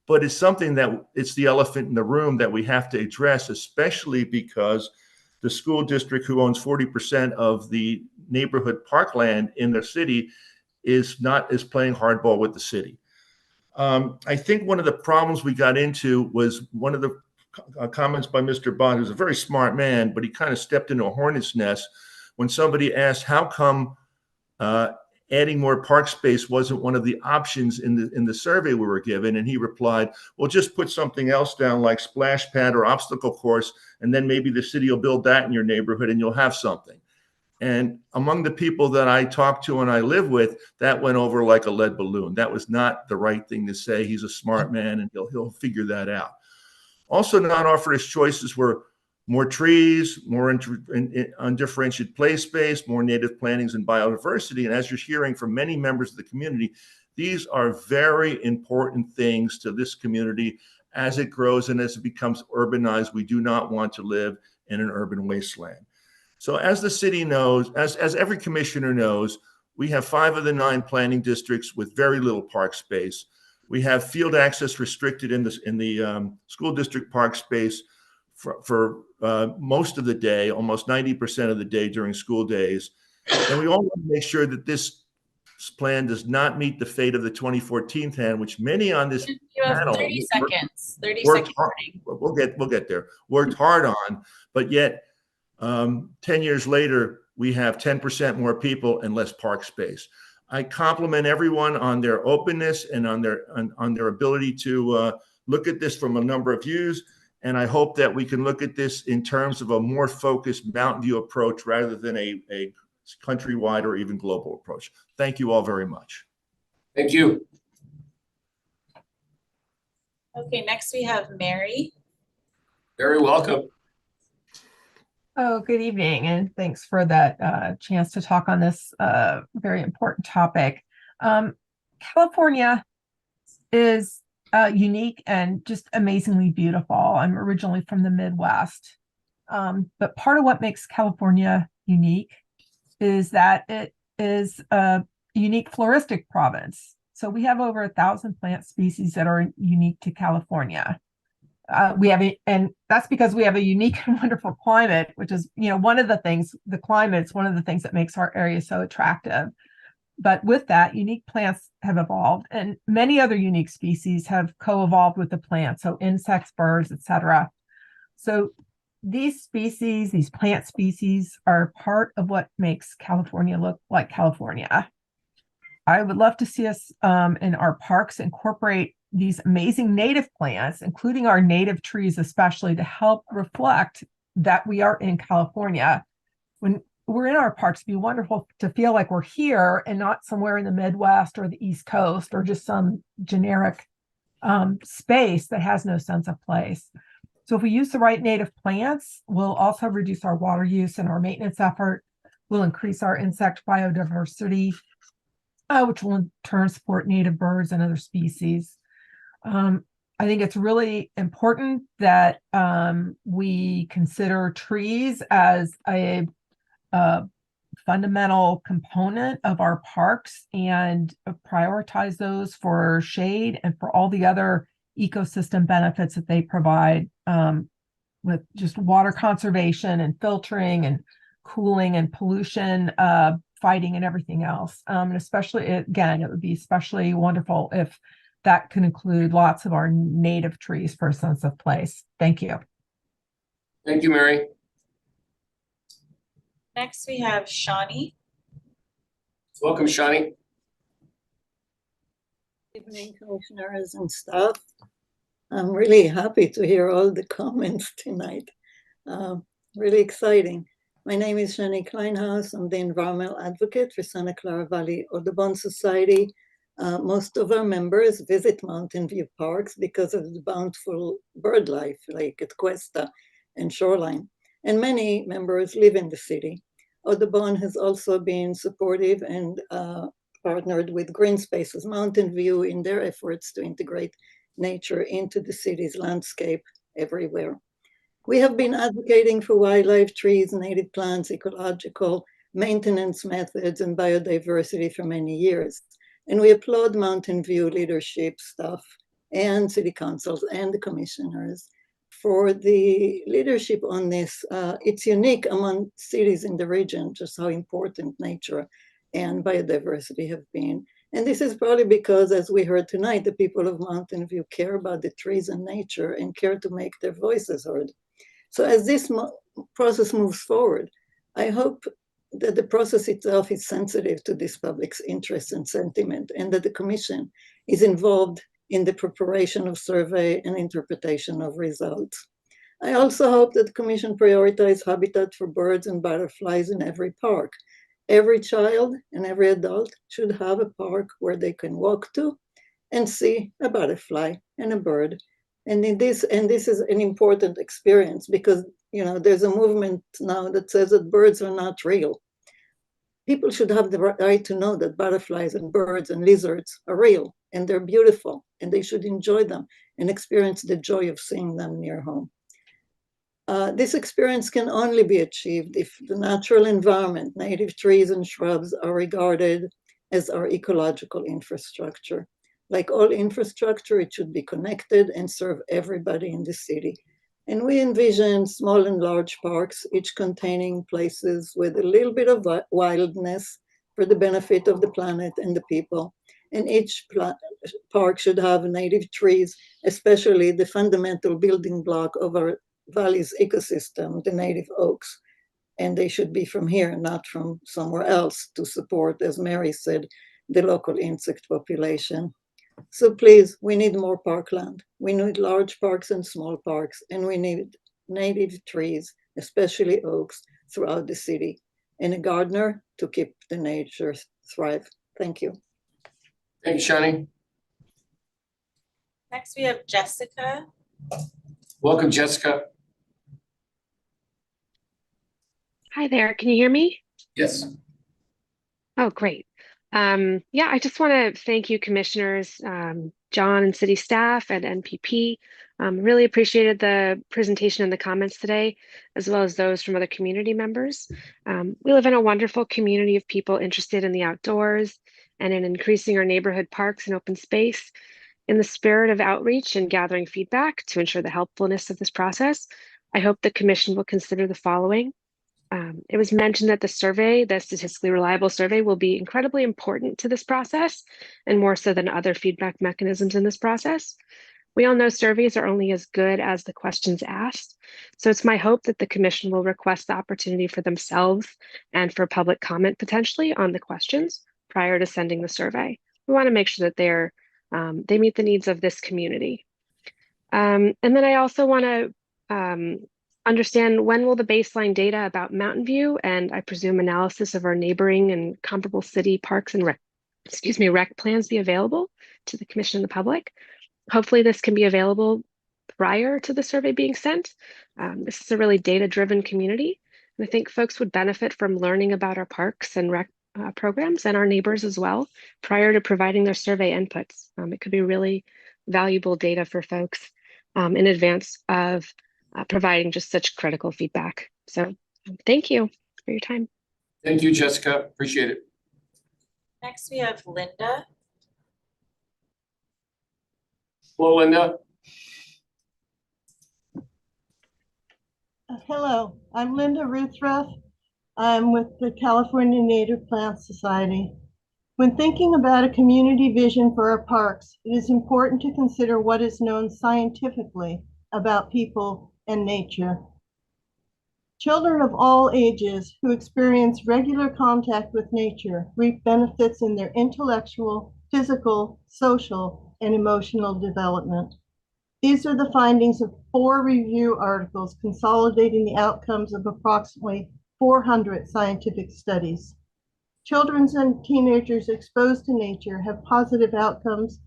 but it's something that it's the elephant in the room that we have to address, especially because the school district, who owns 40% of the neighborhood parkland in the city, is playing hardball with the city. I think one of the problems we got into was one of the comments by Mr. Bond, who's a very smart man, but he kind of stepped into a hornet's nest when somebody asked how come adding more park space wasn't one of the options in the survey we were given. And he replied, well, just put something else down like splash pad or obstacle course, and then maybe the city will build that in your neighborhood and you'll have something. And among the people that I talk to and I live with, that went over like a lead balloon. That was not the right thing to say. He's a smart man and he'll figure that out. Also not offered as choices were more trees, more undifferentiated play space, more native plantings and biodiversity. And as you're hearing from many members of the community, these are very important things to this community as it grows and as it becomes urbanized. We do not want to live in an urban wasteland. So as the city knows, as every commissioner knows, we have 5 of the 9 planning districts with very little park space. We have field access restricted in the school district park space for most of the day, almost 90% of the day during school days. And we all want to make sure that this plan does not meet the fate of the 2014 plan, which many on this You have panel 30 seconds, 30 worked second hard- warning. we'll get there. Worked hard on, but yet 10 years later, we have 10% more people and less park space. I compliment everyone on their openness and on their ability to look at this from a number of views. And I hope that we can look at this in terms of a more focused Mountain View approach rather than a countrywide or even global approach. Thank you all very much. Thank you. Okay, next we have Mary. Very welcome. Oh, good evening, and thanks for that chance to talk on this very important topic. California is unique and just amazingly beautiful. I'm originally from the Midwest, but part of what makes California unique is that it is a unique floristic province. So we have over 1,000 plant species that are unique to California. And that's because we have a unique and wonderful climate, which is, one of the things, the climate's one of the things that makes our area so attractive. But with that, unique plants have evolved, and many other unique species have co-evolved with the plant. So insects, birds, etc. So these species, these plant species, are part of what makes California look like California. I would love to see us in our parks incorporate these amazing native plants, including our native trees, especially to help reflect that we are in California. When we're in our parks, it'd be wonderful to feel like we're here and not somewhere in the Midwest or the East Coast or just some generic space that has no sense of place. So if we use the right native plants, we'll also reduce our water use and our maintenance effort. We'll increase our insect biodiversity, which will in turn support native birds and other species. I think it's really important that we consider trees as a fundamental component of our parks and prioritize those for shade and for all the other ecosystem benefits that they provide with just water conservation and filtering and cooling and pollution fighting and everything else. And especially, again, it would be especially wonderful if that could include lots of our native trees for a sense of place. Thank you. Thank you, Mary. Next, we have Shawnee. Welcome, Shawnee. Good evening, commissioners and staff. I'm really happy to hear all the comments tonight. Really exciting. My name is Shani Kleinhaus. I'm the environmental advocate for Santa Clara Valley Audubon Society. Most of our members visit Mountain View Parks because of the bountiful bird life, like at Cuesta and Shoreline. And many members live in the city. Audubon has also been supportive and partnered with Green Spaces Mountain View in their efforts to integrate nature into the city's landscape everywhere. We have been advocating for wildlife, trees, native plants, ecological maintenance methods, and biodiversity for many years. And we applaud Mountain View leadership, staff, and city councils and the commissioners for the leadership on this. It's unique among cities in the region, just how important nature and biodiversity have been. And this is probably because, as we heard tonight, the people of Mountain View care about the trees and nature and care to make their voices heard. So as this process moves forward, I hope that the process itself is sensitive to this public's interest and sentiment, and that the Commission is involved in the preparation of survey and interpretation of results. I also hope that the Commission prioritizes habitat for birds and butterflies in every park. Every child and every adult should have a park where they can walk to and see a butterfly and a bird. And this is an important experience because, you know, there's a movement now that says that birds are not real. People should have the right to know that butterflies and birds and lizards are real and they're beautiful and they should enjoy them and experience the joy of seeing them near home. This experience can only be achieved if the natural environment, native trees and shrubs are regarded as our ecological infrastructure. Like all infrastructure, it should be connected and serve everybody in the city. And we envision small and large parks, each containing places with a little bit of wildness for the benefit of the planet and the people. And each park should have native trees, especially the fundamental building block of our valley's ecosystem, the native oaks. And they should be from here, not from somewhere else, to support, as Mary said, the local insect population. So please, we need more parkland. We need large parks and small parks, and we need native trees, especially oaks, throughout the city, and a gardener to keep the nature thrive. Thank you. Thank you, Shani. Next, we have Jessica. Welcome, Jessica. Hi there, can you hear me? Yes. Oh, great. Yeah, I just want to thank you, commissioners, John and city staff and NPP. Really appreciated the presentation and the comments today, as well as those from other community members. We live in a wonderful community of people interested in the outdoors and in increasing our neighborhood parks and open space. In the spirit of outreach and gathering feedback to ensure the helpfulness of this process, I hope the commission will consider the following. It was mentioned that the survey, the statistically reliable survey, will be incredibly important to this process, and more so than other feedback mechanisms in this process. We all know surveys are only as good as the questions asked, so it's my hope that the commission will request the opportunity for themselves and for public comment potentially on the questions prior to sending the survey. We want to make sure that they meet the needs of this community. And then I also want to understand when will the baseline data about Mountain View and I presume analysis of our neighboring and comparable city parks and rec plans be available to the commission and the public. Hopefully this can be available prior to the survey being sent. This is a really data-driven community, and I think folks would benefit from learning about our parks and rec programs and our neighbors as well prior to providing their survey inputs. It could be really valuable data for folks in advance of providing just such critical feedback. So thank you for your time. Thank you, Jessica. Appreciate it. Next, we have Linda. Hello, Linda. Hello, I'm Linda Ruthroff. I'm with the California Native Plant Society. When thinking about a community vision for our parks, it is important to consider what is known scientifically about people and nature. Children of all ages who experience regular contact with nature reap benefits in their intellectual, physical, social, and emotional development. These are the findings of 4 review articles consolidating the outcomes of approximately 400 scientific studies. Children and teenagers exposed to nature have positive outcomes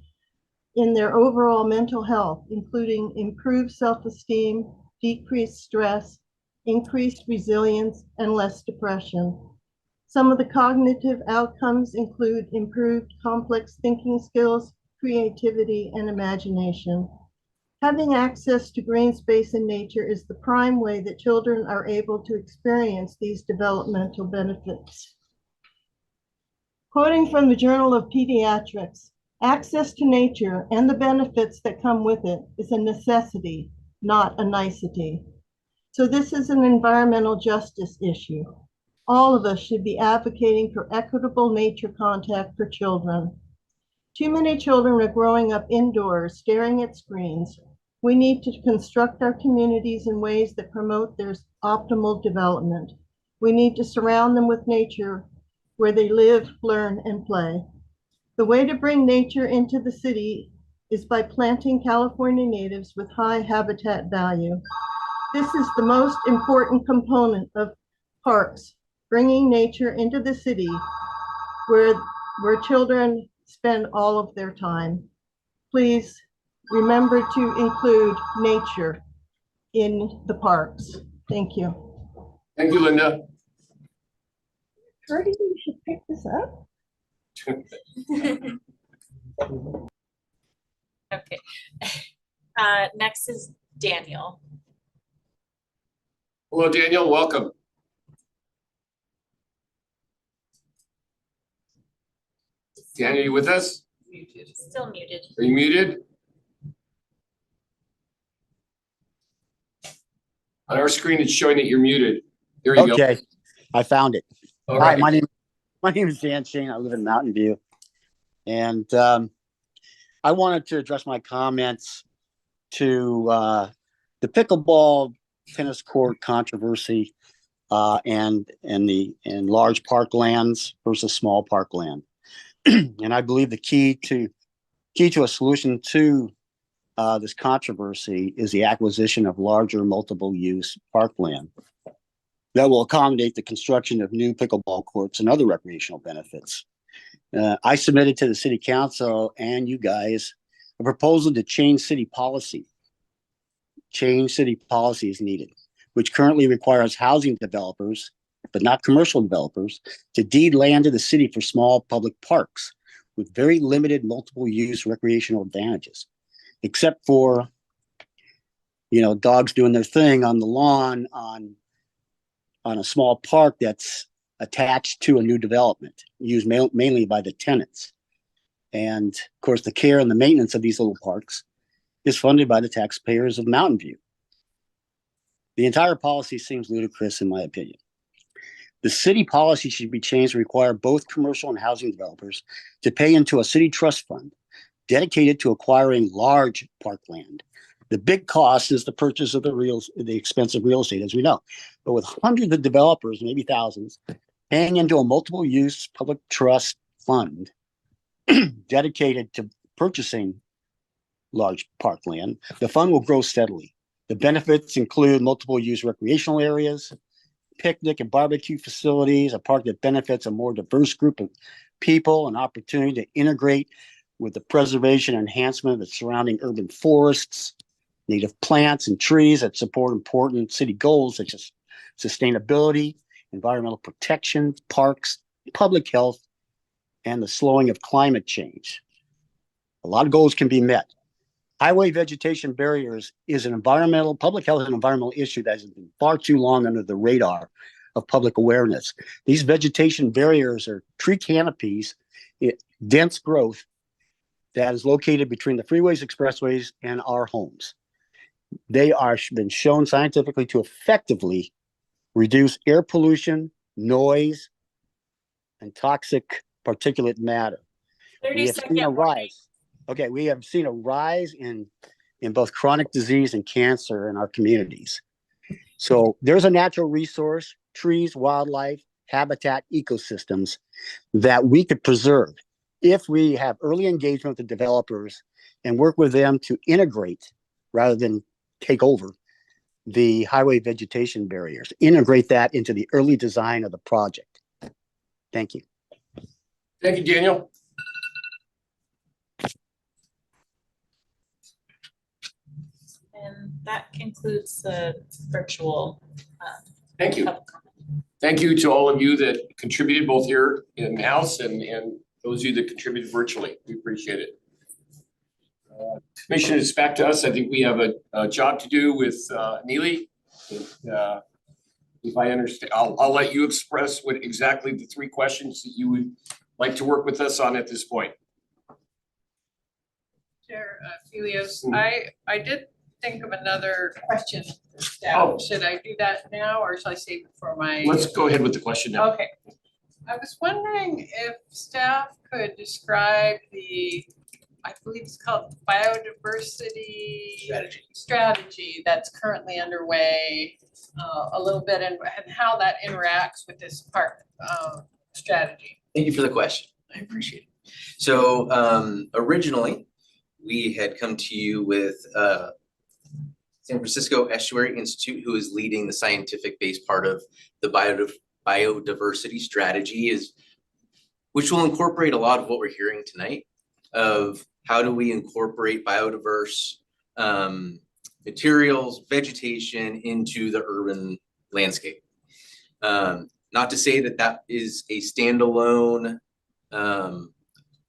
in their overall mental health, including improved self-esteem, decreased stress, increased resilience, and less depression. Some of the cognitive outcomes include improved complex thinking skills, creativity, and imagination. Having access to green space in nature is the prime way that children are able to experience these developmental benefits. Quoting from the Journal of Pediatrics, access to nature and the benefits that come with it is a necessity, not a nicety. So this is an environmental justice issue. All of us should be advocating for equitable nature contact for children. Too many children are growing up indoors, staring at screens. We need to construct our communities in ways that promote their optimal development. We need to surround them with nature where they live, learn, and play. The way to bring nature into the city is by planting California natives with high habitat value. This is the most important component of parks, bringing nature into the city where children spend all of their time. Please remember to include nature in the parks. Thank you. Thank you, Linda. Curdy, you should pick this up. Okay. Next is Daniel. Hello, Daniel, welcome. Daniel, you with us? Muted. Still muted. Are you muted? On our screen, it's showing that you're muted. There you go. Okay, I found it. All Hi, right. my name is Dan Shane. I live in Mountain View. And I wanted to address my comments to the pickleball tennis court controversy and large parklands versus small parkland. And I believe the key to a solution to this controversy is the acquisition of larger multiple use parkland that will accommodate the construction of new pickleball courts and other recreational benefits. I submitted to the city council and you guys a proposal to change city policy. Change city policy is needed, which currently requires housing developers, but not commercial developers, to deed land to the city for small public parks with very limited multiple use recreational advantages, except for, dogs doing their thing on the lawn on a small park that's attached to a new development, used mainly by the tenants. And of course, the care and the maintenance of these little parks is funded by the taxpayers of Mountain View. The entire policy seems ludicrous in my opinion. The city policy should be changed to require both commercial and housing developers to pay into a city trust fund dedicated to acquiring large parkland. The big cost is the purchase of the expensive real estate, as we know. But with hundreds of developers, maybe thousands, paying into a multiple use public trust fund dedicated to purchasing large parkland, the fund will grow steadily. The benefits include multiple use recreational areas, picnic and barbecue facilities, a park that benefits a more diverse group of people, an opportunity to integrate with the preservation and enhancement of the surrounding urban forests, native plants and trees that support important city goals such as sustainability, environmental protection, parks, public health, and the slowing of climate change. A lot of goals can be met. Highway vegetation barriers is an public health and environmental issue that has been far too long under the radar of public awareness. These vegetation barriers are tree canopies, dense growth that is located between the freeways, expressways, and our homes. They are been shown scientifically to effectively reduce air pollution, noise, and toxic particulate matter. 30 We have seen a second warning. rise. Okay, we have seen a rise in both chronic disease and cancer in our communities. So there's a natural resource, trees, wildlife, habitat, ecosystems that we could preserve if we have early engagement with the developers and work with them to integrate rather than take over the highway vegetation barriers, integrate that into the early design of the project. Thank you. Thank you, Daniel. And that concludes the virtual. Thank you. public comment. Thank you to all of you that contributed both here in the house and those of you that contributed virtually. We appreciate it. Commissioner, it's back to us. I think we have a job to do with Neely. If I understand, I'll let you express what exactly the 3 questions that you would like to work with us on at this point. Chair Felios, I did think of another question for staff. Should I do that now or shall I save it for my? Let's go ahead with the question now. Okay. I was wondering if staff could describe the, I believe it's called biodiversity strategy that's currently underway a little bit and how that interacts with this park strategy. Thank you for the question. I appreciate it. So originally, we had come to you with San Francisco Estuary Institute, who is leading the scientific-based part of the biodiversity strategy, which will incorporate a lot of what we're hearing tonight of how do we incorporate biodiverse materials, vegetation into the urban landscape. Not to say that that is a standalone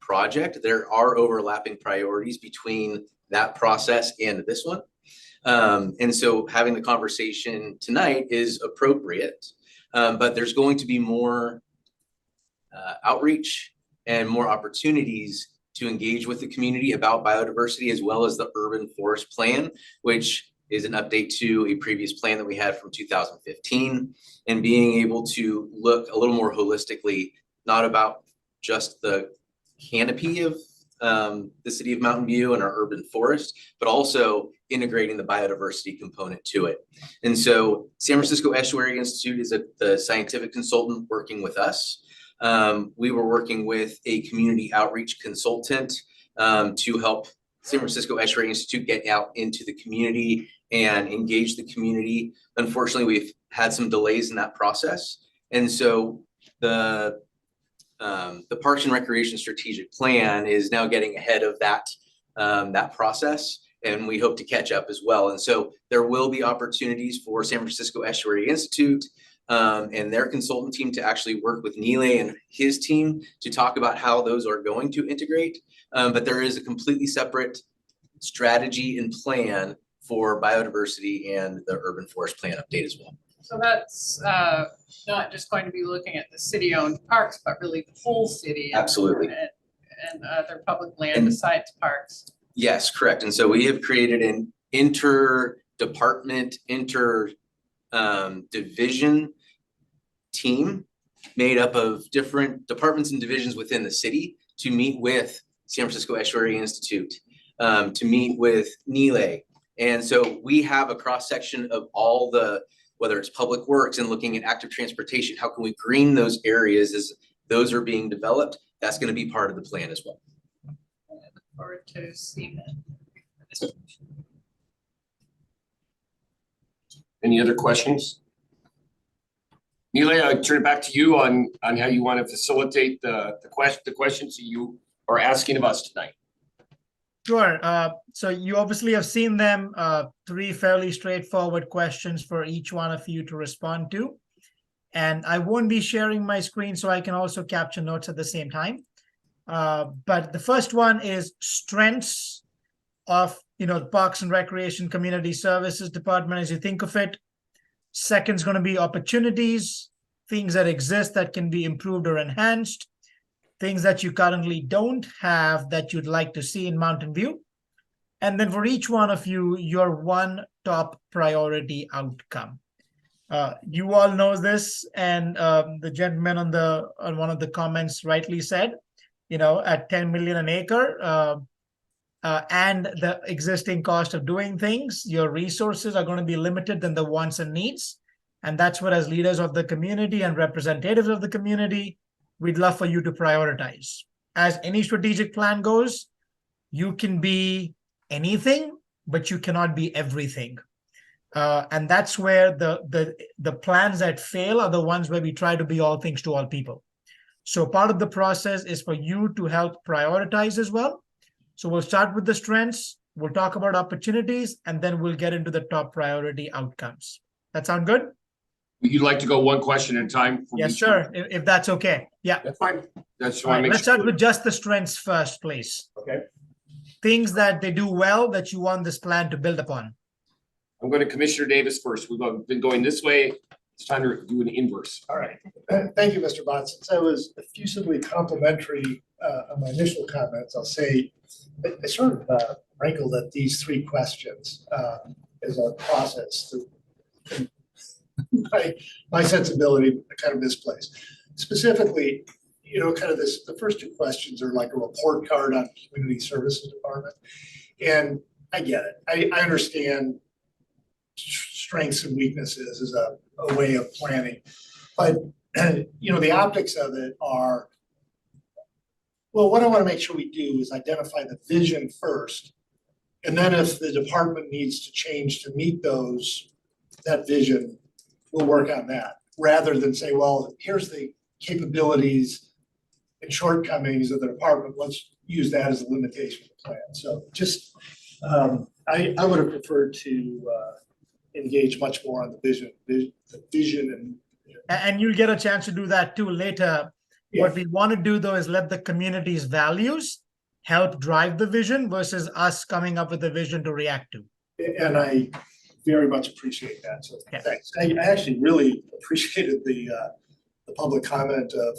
project. There are overlapping priorities between that process and this one. And so having the conversation tonight is appropriate, but there's going to be more outreach and more opportunities to engage with the community about biodiversity, as well as the urban forest plan, which is an update to a previous plan that we had from 2015, and being able to look a little more holistically, not about just the canopy of the city of Mountain View and our urban forest, but also integrating the biodiversity component to it. And so San Francisco Estuary Institute is the scientific consultant working with us. We were working with a community outreach consultant to help San Francisco Estuary Institute get out into the community and engage the community. Unfortunately, we've had some delays in that process. And so the Parks and Recreation Strategic Plan is now getting ahead of that process, and we hope to catch up as well. And so there will be opportunities for San Francisco Estuary Institute and their consultant team to actually work with Neely and his team to talk about how those are going to integrate. But there is a completely separate strategy and plan for biodiversity and the urban forest plan update as well. So that's not just going to be looking at the city-owned parks, but really the whole city. Absolutely. And other public land besides parks. Yes, correct. And so we have created an inter-department, division team made up of different departments and divisions within the city to meet with San Francisco Estuary Institute, to meet with Neely. And so we have a cross-section of all the, whether it's public works and looking at active transportation, how can we green those areas as those are being developed? That's going to be part of the plan as well. I look forward to seeing that. Any other questions? Neely, I turn it back to you on how you want to facilitate the questions that you are asking of us tonight. Sure. So you obviously have seen them, 3 fairly straightforward questions for each one of you to respond to. And I won't be sharing my screen so I can also capture notes at the same time. But the first one is strengths of, the Parks and Recreation Community Services Department as you think of it. Second is going to be opportunities, things that exist that can be improved or enhanced, things that you currently don't have that you'd like to see in Mountain View. And then for each one of you, your one top priority outcome. You all know this, and the gentleman on one of the comments rightly said, at 10 million an acre, and the existing cost of doing things, your resources are going to be limited than the wants and needs. And that's what, as leaders of the community and representatives of the community, we'd love for you to prioritize. As any strategic plan goes, you can be anything, but you cannot be everything. And that's where the plans that fail are the ones where we try to be all things to all people. So part of the process is for you to help prioritize as well. So we'll start with the strengths, we'll talk about opportunities, and then we'll get into the top priority outcomes. That sound good? You'd like to go one question at a time? Yes, sir, if that's okay. Yeah. That's fine. That's All why I right, make let's sure. start with just the strengths first, please. Okay. Things that they do well that you want this plan to build upon. I'm going to Commissioner Davis first. We've been going this way. It's time to do an inverse. All right. Thank you, Mr. Bott. Since I was effusively complimentary on my initial comments, I'll say I sort of rankled at these three questions as a process. My sensibility kind of misplaced. Specifically, kind of the first two questions are like a report card on community services department. And I get it. I understand strengths and weaknesses is a way of planning. But, the optics of it are, well, what I want to make sure we do is identify the vision first. And then if the department needs to change to meet that vision, we'll work on that, rather than say, well, here's the capabilities and shortcomings of the department. Let's use that as a limitation of the plan. So just, I would have preferred to engage much more on the vision and you'll get a chance to do that too later. Yeah. What we want to do though is let the community's values help drive the vision versus us coming up with a vision to react to. And I very much appreciate that. So Yeah. thanks. I actually really appreciated the public comment of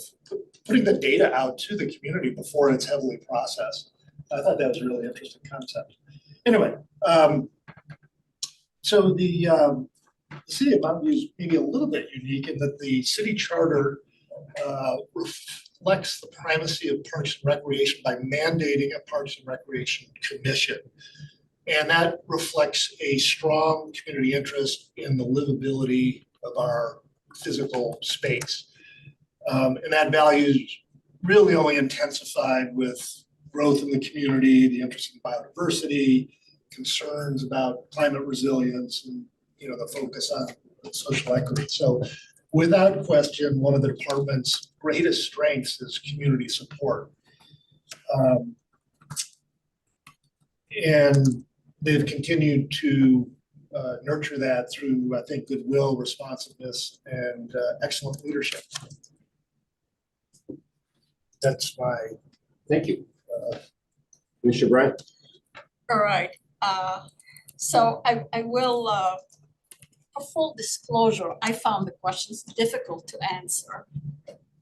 putting the data out to the community before it's heavily processed. I thought that was a really interesting concept. Anyway, so the city of Mountain View is maybe a little bit unique in that the city charter reflects the primacy of Parks and Recreation by mandating a Parks and Recreation Commission. And that reflects a strong community interest in the livability of our physical space. And that value is really only intensified with growth in the community, the interest in biodiversity, concerns about climate resilience, and the focus on social equity. So without question, one of the department's greatest strengths is community support. And they've continued to nurture that through, I think, goodwill, responsiveness, and excellent leadership. That's my. Thank you. Commissioner Bryant? All right. So I will, for full disclosure, I found the questions difficult to answer.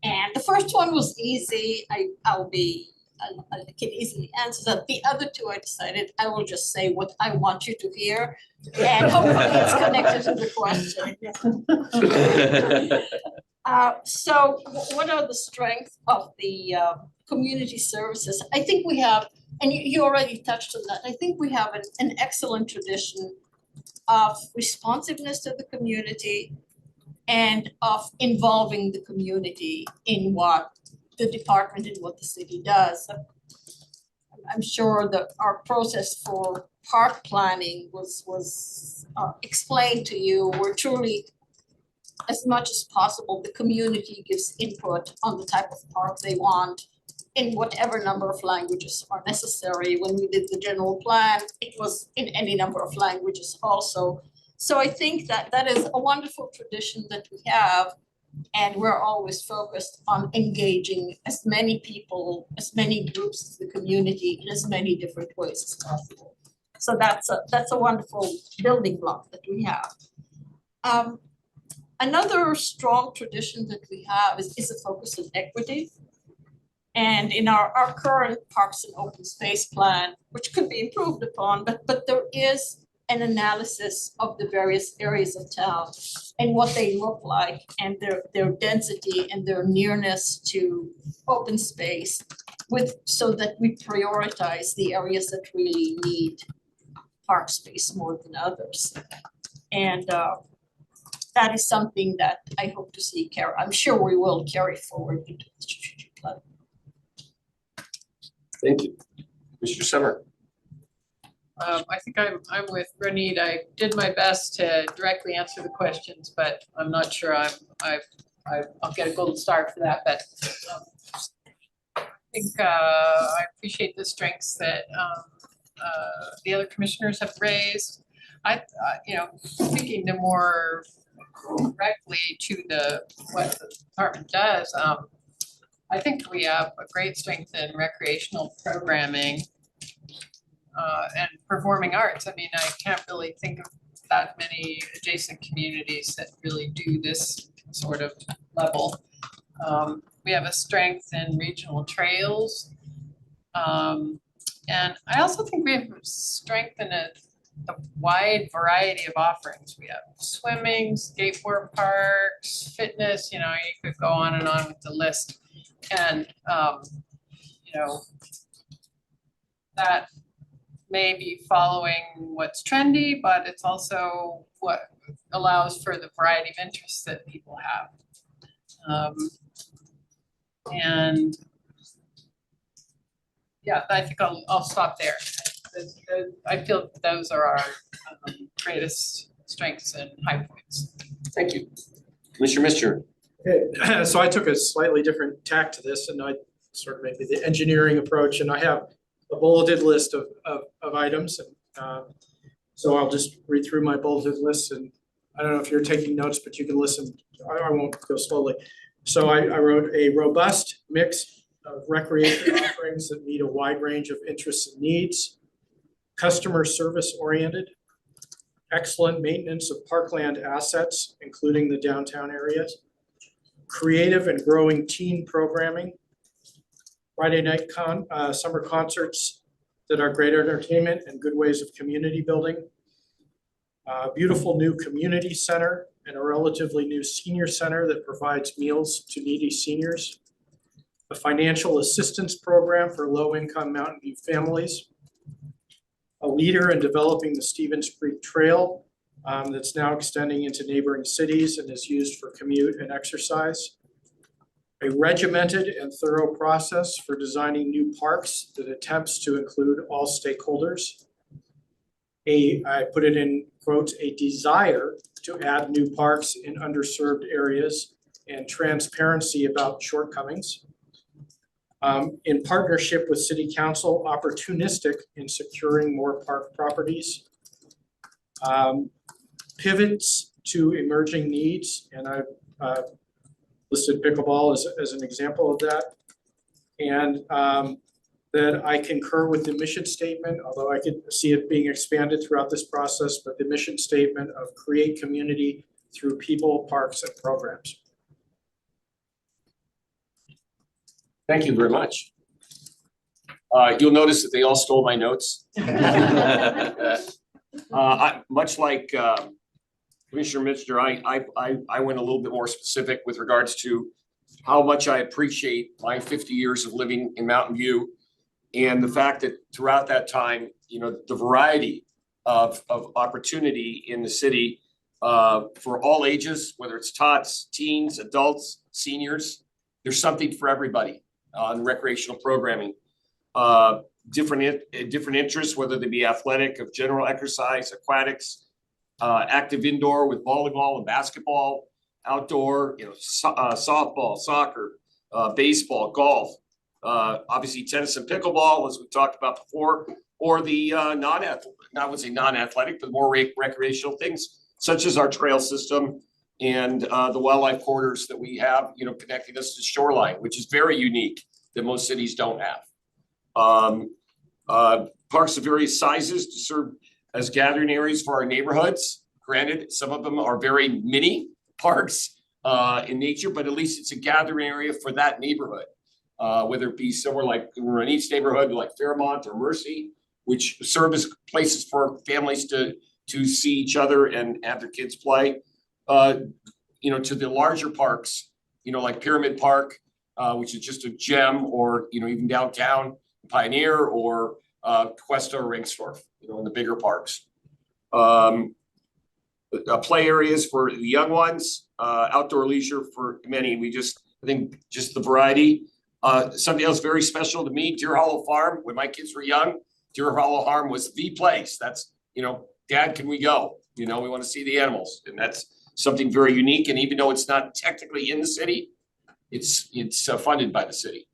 And the first one was easy. I can easily answer that. The other two, I decided I will just say what I want you to hear, and hopefully it's connected to the question. So what are the strengths of the community services? I think we have, and you already touched on that, I think we have an excellent tradition of responsiveness to the community and of involving the community in what the department and what the city does. I'm sure that our process for park planning was explained to you. We're truly, as much as possible, the community gives input on the type of park they want in whatever number of languages are necessary. When we did the general plan, it was in any number of languages also. So I think that that is a wonderful tradition that we have, and we're always focused on engaging as many people, as many groups of the community in as many different ways as possible. So that's a wonderful building block that we have. Another strong tradition that we have is a focus on equity. And in our current parks and open space plan, which could be improved upon, but there is an analysis of the various areas of town and what they look like and their density and their nearness to open space so that we prioritize the areas that really need park space more than others. And that is something that I hope to see I'm sure we will carry forward into the strategic plan. Thank you. Mr. Summer. I think I'm with Ronit. I did my best to directly answer the questions, but I'm not sure I'll get a golden star for that, but I think I appreciate the strengths that the other commissioners have raised. Thinking the more directly to what the department does, I think we have a great strength in recreational programming and performing arts. I mean, I can't really think of that many adjacent communities that really do this sort of level. We have a strength in regional trails. And I also think we have strength in a wide variety of offerings. We have swimming, skateboard parks, fitness, you could go on and on with the list. And, that may be following what's trendy, but it's also what allows for the variety of interests that people have. And yeah, I think I'll stop there. I feel those are our greatest strengths and high points. Thank you. Commissioner Mr. Okay, so I took a slightly different tack to this, and I sort of maybe the engineering approach, and I have a bulleted list of items. And so I'll just read through my bulleted list, and I don't know if you're taking notes, but you can listen. I won't go slowly. So I wrote a robust mix of recreation offerings that meet a wide range of interests and needs, customer service oriented, excellent maintenance of parkland assets, including the downtown areas, creative and growing teen programming, Friday night summer concerts that are great entertainment and good ways of community building, a beautiful new community center and a relatively new senior center that provides meals to needy seniors, a financial assistance program for low-income Mountain View families, a leader in developing the Stevens Creek Trail that's now extending into neighboring cities and is used for commute and exercise, a regimented and thorough process for designing new parks that attempts to include all stakeholders, I put it in quotes, a desire to add new parks in underserved areas and transparency about shortcomings, in partnership with City Council, opportunistic in securing more park properties, pivots to emerging needs, and I've listed pickleball as an example of that, and that I concur with the mission statement, although I could see it being expanded throughout this process, but the mission statement of create community through people, parks, and programs. Thank you very much. You'll notice that they all stole my notes. Much like Commissioner Mister, I went a little bit more specific with regards to how much I appreciate my 50 years of living in Mountain View and the fact that throughout that time, the variety of opportunity in the city for all ages, whether it's tots, teens, adults, seniors, there's something for everybody on recreational programming. Different interests, whether they be athletic, of general exercise, aquatics, active indoor with volleyball and basketball, outdoor, softball, soccer, baseball, golf, obviously tennis and pickleball, as we talked about before, or the non-athletic, but more recreational things, such as our trail system and the wildlife corridors that we have, connecting us to shoreline, which is very unique that most cities don't have. Parks of various sizes to serve as gathering areas for our neighborhoods. Granted, some of them are very mini parks in nature, but at least it's a gathering area for that neighborhood. whether it be somewhere like we're in each neighborhood like Fairmont or Mercy, which serve as places for families to see each other and have their kids play. You know, to the larger parks, you know, like Pyramid Park, which is just a gem, or, you know, even downtown Pioneer or Cuesta or Ringstorf, you know, in the bigger parks. Play areas for the young ones, outdoor leisure for many. I think just the variety. Something else very special to me, Deer Hollow Farm, when my kids were young, Deer Hollow Farm was the place. That's, you know, Dad, can we go? You know, we want to see the animals. And that's something very unique. And even though it's not technically in the city, it's funded by the city.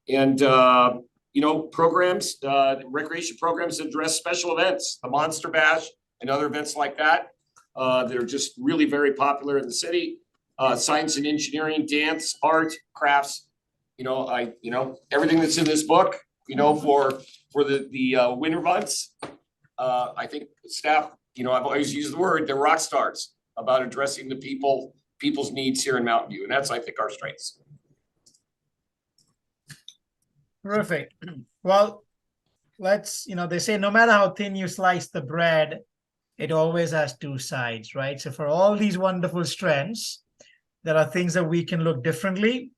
And, you know, programs, recreation programs that address special events, the Monster Bash and other events like that. They're just really very popular in the city. Science and engineering, dance, art, crafts, you know, everything that's in this book, you know, for the winter months. I think staff, you know, I've always used the word, they're rock stars about addressing the people's needs here in Mountain View. And that's, I think, our strengths. Terrific. Well, let's, you know, they say no matter how thin you slice the bread, it always has two sides, right? So for all these wonderful strengths, there are things that we can look differently.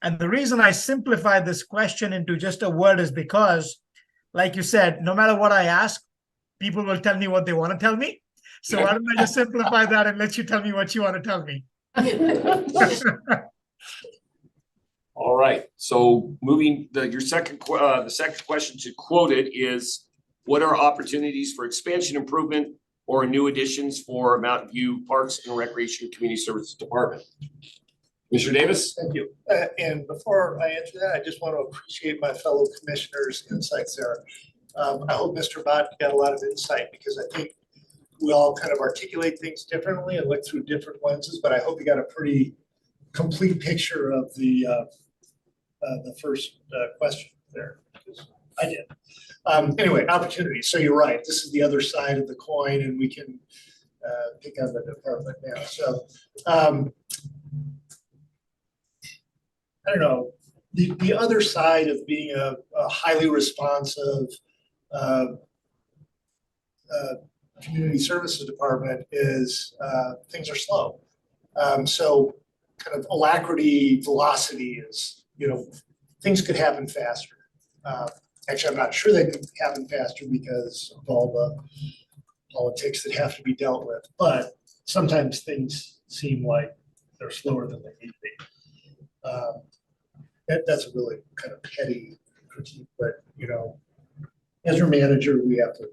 And the reason I simplified this question into just a word is because, like you said, no matter what I ask, people will tell me what they want to tell me. So why don't I just simplify that and let you tell me what you want to tell me? All right, so moving the second question to quoted is, what are opportunities for expansion, improvement, or new additions for Mountain View Parks and Recreation Community Services Department? Mr. Davis? Thank you. And before I answer that, I just want to appreciate my fellow commissioners' insights there. I hope Mr. Bott got a lot of insight, because I think we all kind of articulate things differently and look through different lenses, but I hope you got a pretty complete picture of the first question there, because I did. Anyway, opportunities. So you're right. This is the other side of the coin, and we can pick on the department now. So I don't know. The other side of being a highly responsive community services department is things are slow. So kind of alacrity, velocity is, you know, things could happen faster. Actually, I'm not sure they could happen faster because of all the politics that have to be dealt with, but sometimes things seem like they're slower than they need to be. That's a really kind of petty critique, but, you know, as your manager, we have to,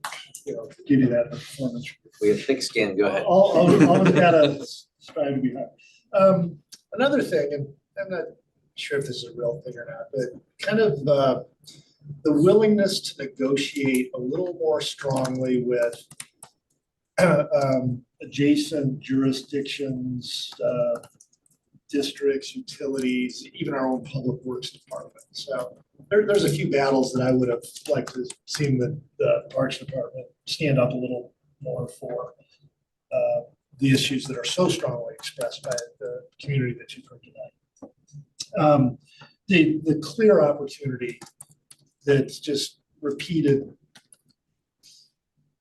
you know, give you that performance. We have thick skin, go ahead. All of that strive to be high. Another thing, and I'm not sure if this is a real thing or not, but kind of the willingness to negotiate a little more strongly with adjacent jurisdictions, districts, utilities, even our own public works department. So there's a few battles that I would have liked to seen the Parks Department stand up a little more for the issues that are so strongly expressed by the community that you've heard tonight. The clear opportunity that's just repeated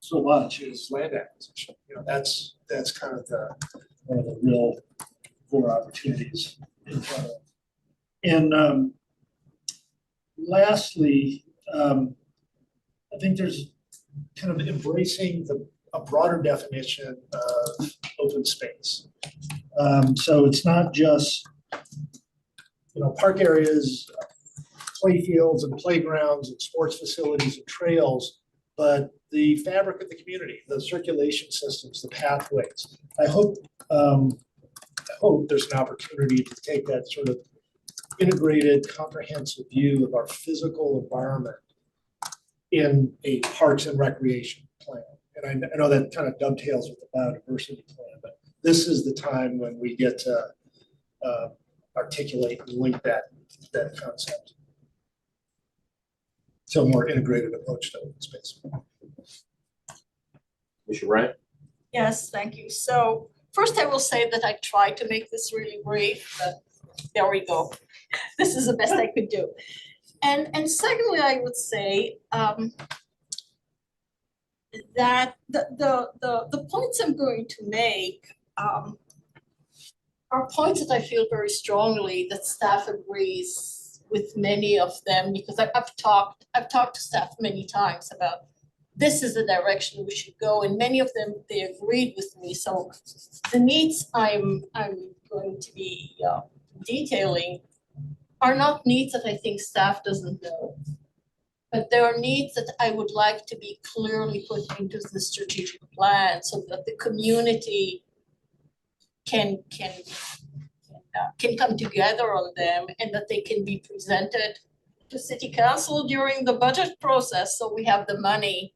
so much is land acquisition. You know, that's kind of one of the real core opportunities in front of us. And lastly, I think there's kind of embracing a broader definition of open space. So it's not just, you know, park areas, play fields and playgrounds and sports facilities and trails, but the fabric of the community, the circulation systems, the pathways. I hope there's an opportunity to take that sort of integrated, comprehensive view of our physical environment in a parks and recreation plan. And I know that kind of dovetails with the biodiversity plan, but this is the time when we get to articulate and link that concept. So a more integrated approach to open space. Mr. Bryant? Yes, thank you. So first I will say that I tried to make this really brief, but there we go. This is the best I could do. And secondly, I would say that the points I'm going to make are points that I feel very strongly that staff agrees with many of them, because I've talked to staff many times about this is the direction we should go, and many of them, they agreed with me. So the needs I'm going to be detailing are not needs that I think staff doesn't know, but there are needs that I would like to be clearly put into the strategic plan so that the community can come together on them, and that they can be presented to City Council during the budget process, so we have the money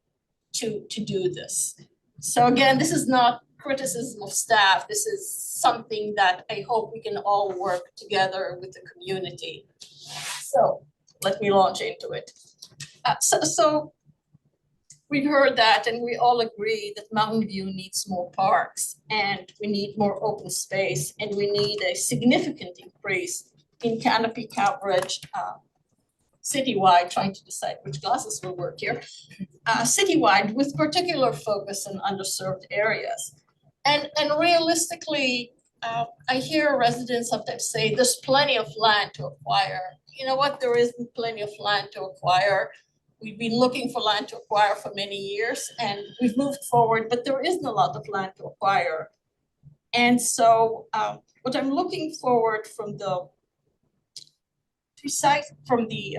to do this. So again, this is not criticism of staff. This is something that I hope we can all work together with the community. So let me launch into it. So we've heard that, and we all agree that Mountain View needs more parks, and we need more open space, and we need a significant increase in canopy coverage citywide, trying to decide which glasses will work here, citywide, with particular focus on underserved areas. And realistically, I hear residents sometimes say there's plenty of land to acquire. You know what? There isn't plenty of land to acquire. We've been looking for land to acquire for many years, and we've moved forward, but there isn't a lot of land to acquire. And so what I'm looking forward from the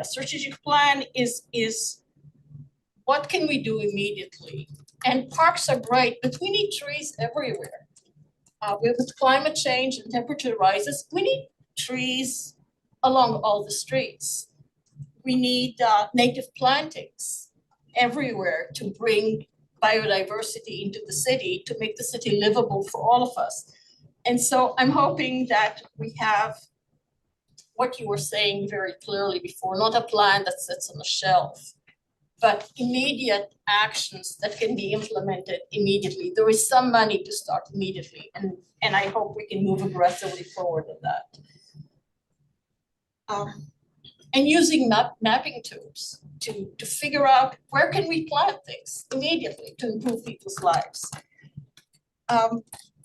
strategic plan is what can we do immediately? And parks are great, but we need trees everywhere. With climate change and temperature rises, we need trees along all the streets. We need native plantings everywhere to bring biodiversity into the city, to make the city livable for all of us. And so I'm hoping that we have what you were saying very clearly before, not a plan that sits on a shelf, but immediate actions that can be implemented immediately. There is some money to start immediately, and I hope we can move aggressively forward with that. And using mapping tools to figure out where can we plant things immediately to improve people's lives.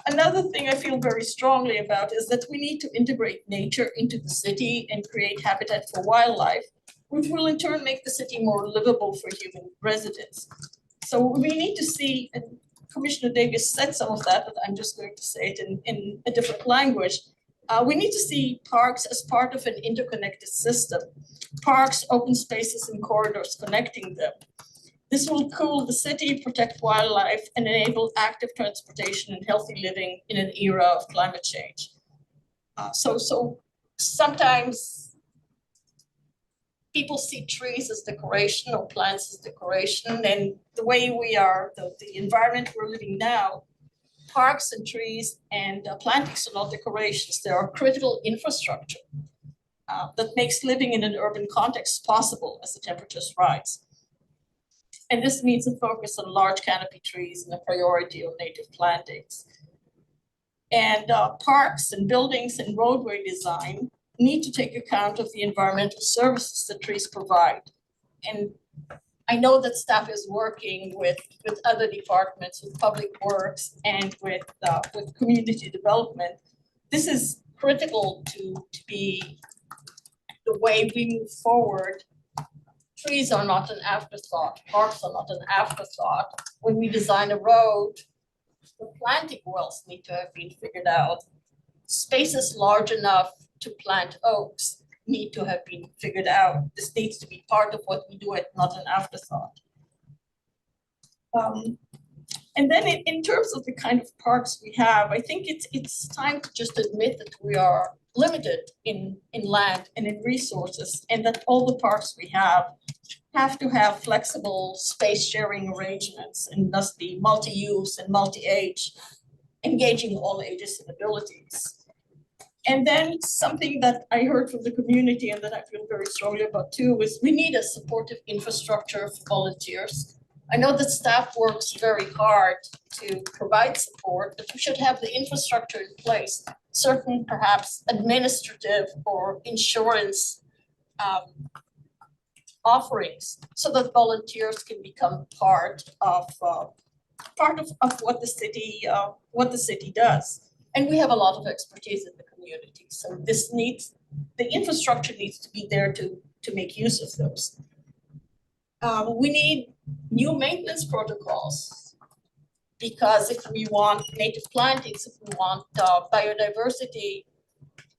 Another thing I feel very strongly about is that we need to integrate nature into the city and create habitat for wildlife, which will in turn make the city more livable for human residents. So we need to see, and Commissioner Davis said some of that, but I'm just going to say it in a different language. We need to see parks as part of an interconnected system. Parks, open spaces, and corridors connecting them. This will cool the city, protect wildlife, and enable active transportation and healthy living in an era of climate change. So sometimes people see trees as decoration or plants as decoration, and the way we are, the environment we're living now, parks and trees and plantings are not decorations. They are critical infrastructure that makes living in an urban context possible as the temperatures rise. And this means a focus on large canopy trees and a priority on native plantings. And parks and buildings and roadway design need to take account of the environmental services that trees provide. And I know that staff is working with other departments, with public works and with community development. This is critical to be the way we move forward. Trees are not an afterthought, parks are not an afterthought. When we design a road, the planting wells need to have been figured out. Spaces large enough to plant oaks need to have been figured out. This needs to be part of what we do, not an afterthought. And then in terms of the kind of parks we have, I think it's time to just admit that we are limited in land and in resources, and that all the parks we have to have flexible space sharing arrangements and thus be multi-use and multi-age, engaging all ages and abilities. And then something that I heard from the community and that I feel very strongly about too is we need a supportive infrastructure for volunteers. I know that staff works very hard to provide support, but we should have the infrastructure in place, certain perhaps administrative or insurance offerings, so that volunteers can become part of what the city does. And we have a lot of expertise in the community, so the infrastructure needs to be there to make use of those. We need new maintenance protocols, because if we want native plantings, if we want biodiversity,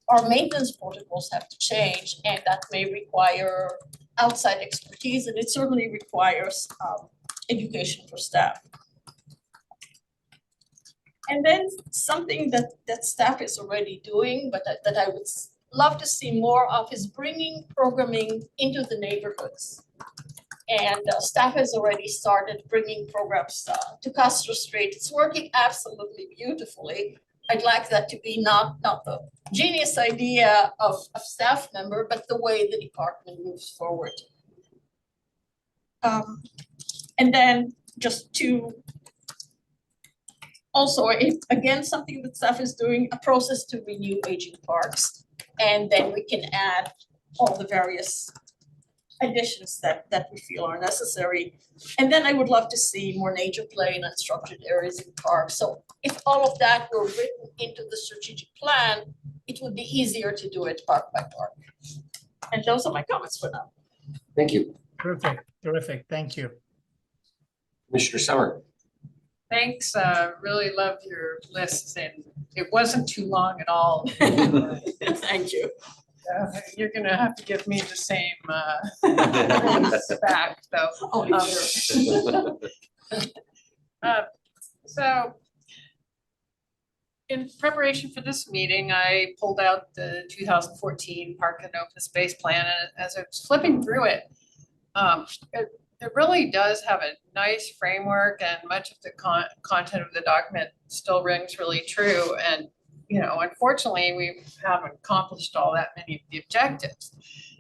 our maintenance protocols have to change, and that may require outside expertise, and it certainly requires education for staff. And then something that staff is already doing, but that I would love to see more of, is bringing programming into the neighborhoods. And staff has already started bringing programs to Castro Street. It's working absolutely beautifully. I'd like that to be not the genius idea of a staff member, but the way the department moves forward. And then just to also, again, something that staff is doing, a process to renew aging parks. And then we can add all the various additions that we feel are necessary. And then I would love to see more nature play in unstructured areas in parks. So if all of that were written into the strategic plan, it would be easier to do it park by park. And those are my comments for now. Thank you. Terrific, thank you. Commissioner Summer. Thanks, really loved your list, and it wasn't too long at all. Thank you. You're gonna have to give me the same back, though. So in preparation for this meeting, I pulled out the 2014 Park and Open Space Plan, and as I was flipping through it, it really does have a nice framework, and much of the content of the document still rings really true. And unfortunately, we haven't accomplished all that many of the objectives.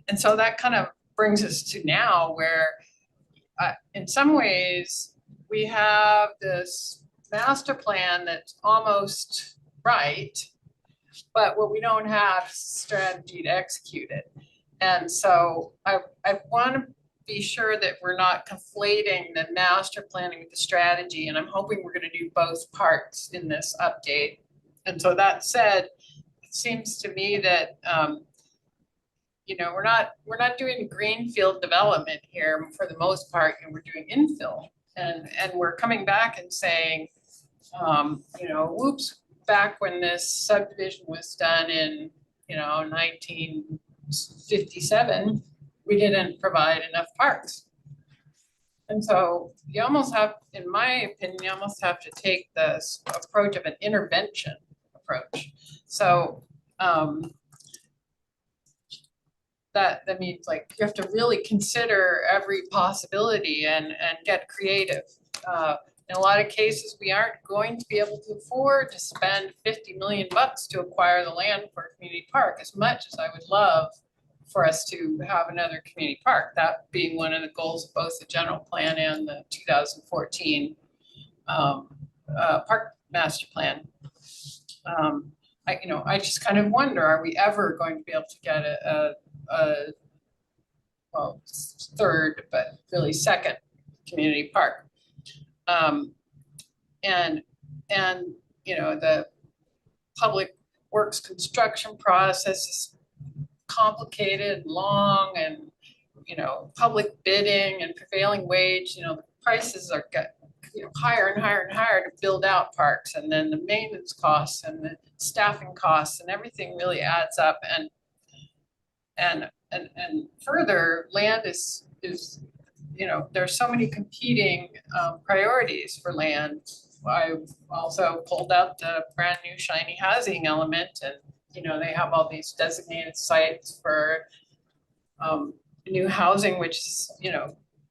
And so that kind of brings us to now, where in some ways we have this master plan that's almost right, but what we don't have is strategy to execute it. And so I want to be sure that we're not conflating the master planning with the strategy, and I'm hoping we're going to do both parts in this update. And so that said, it seems to me that we're not doing greenfield development here for the most part, and we're doing infill, and we're coming back and saying, whoops, back when this subdivision was done in 1957, we didn't provide enough parks. And so you almost have, in my opinion, you almost have to take this approach of an intervention approach. So that means, like, you have to really consider every possibility and get creative. In a lot of cases, we aren't going to be able to afford to spend $50 million to acquire the land for a community park, as much as I would love for us to have another community park, that being one of the goals of both the general plan and the 2014 park master plan. I just kind of wonder, are we ever going to be able to get a third, but really second community park? And the public works construction process is complicated, long, and public bidding and prevailing wage, the prices are higher and higher and higher to build out parks, and then the maintenance costs and the staffing costs and everything really adds up, and further, land is there's so many competing priorities for land. I've also pulled out the brand new shiny housing element, and they have all these designated sites for new housing, which is,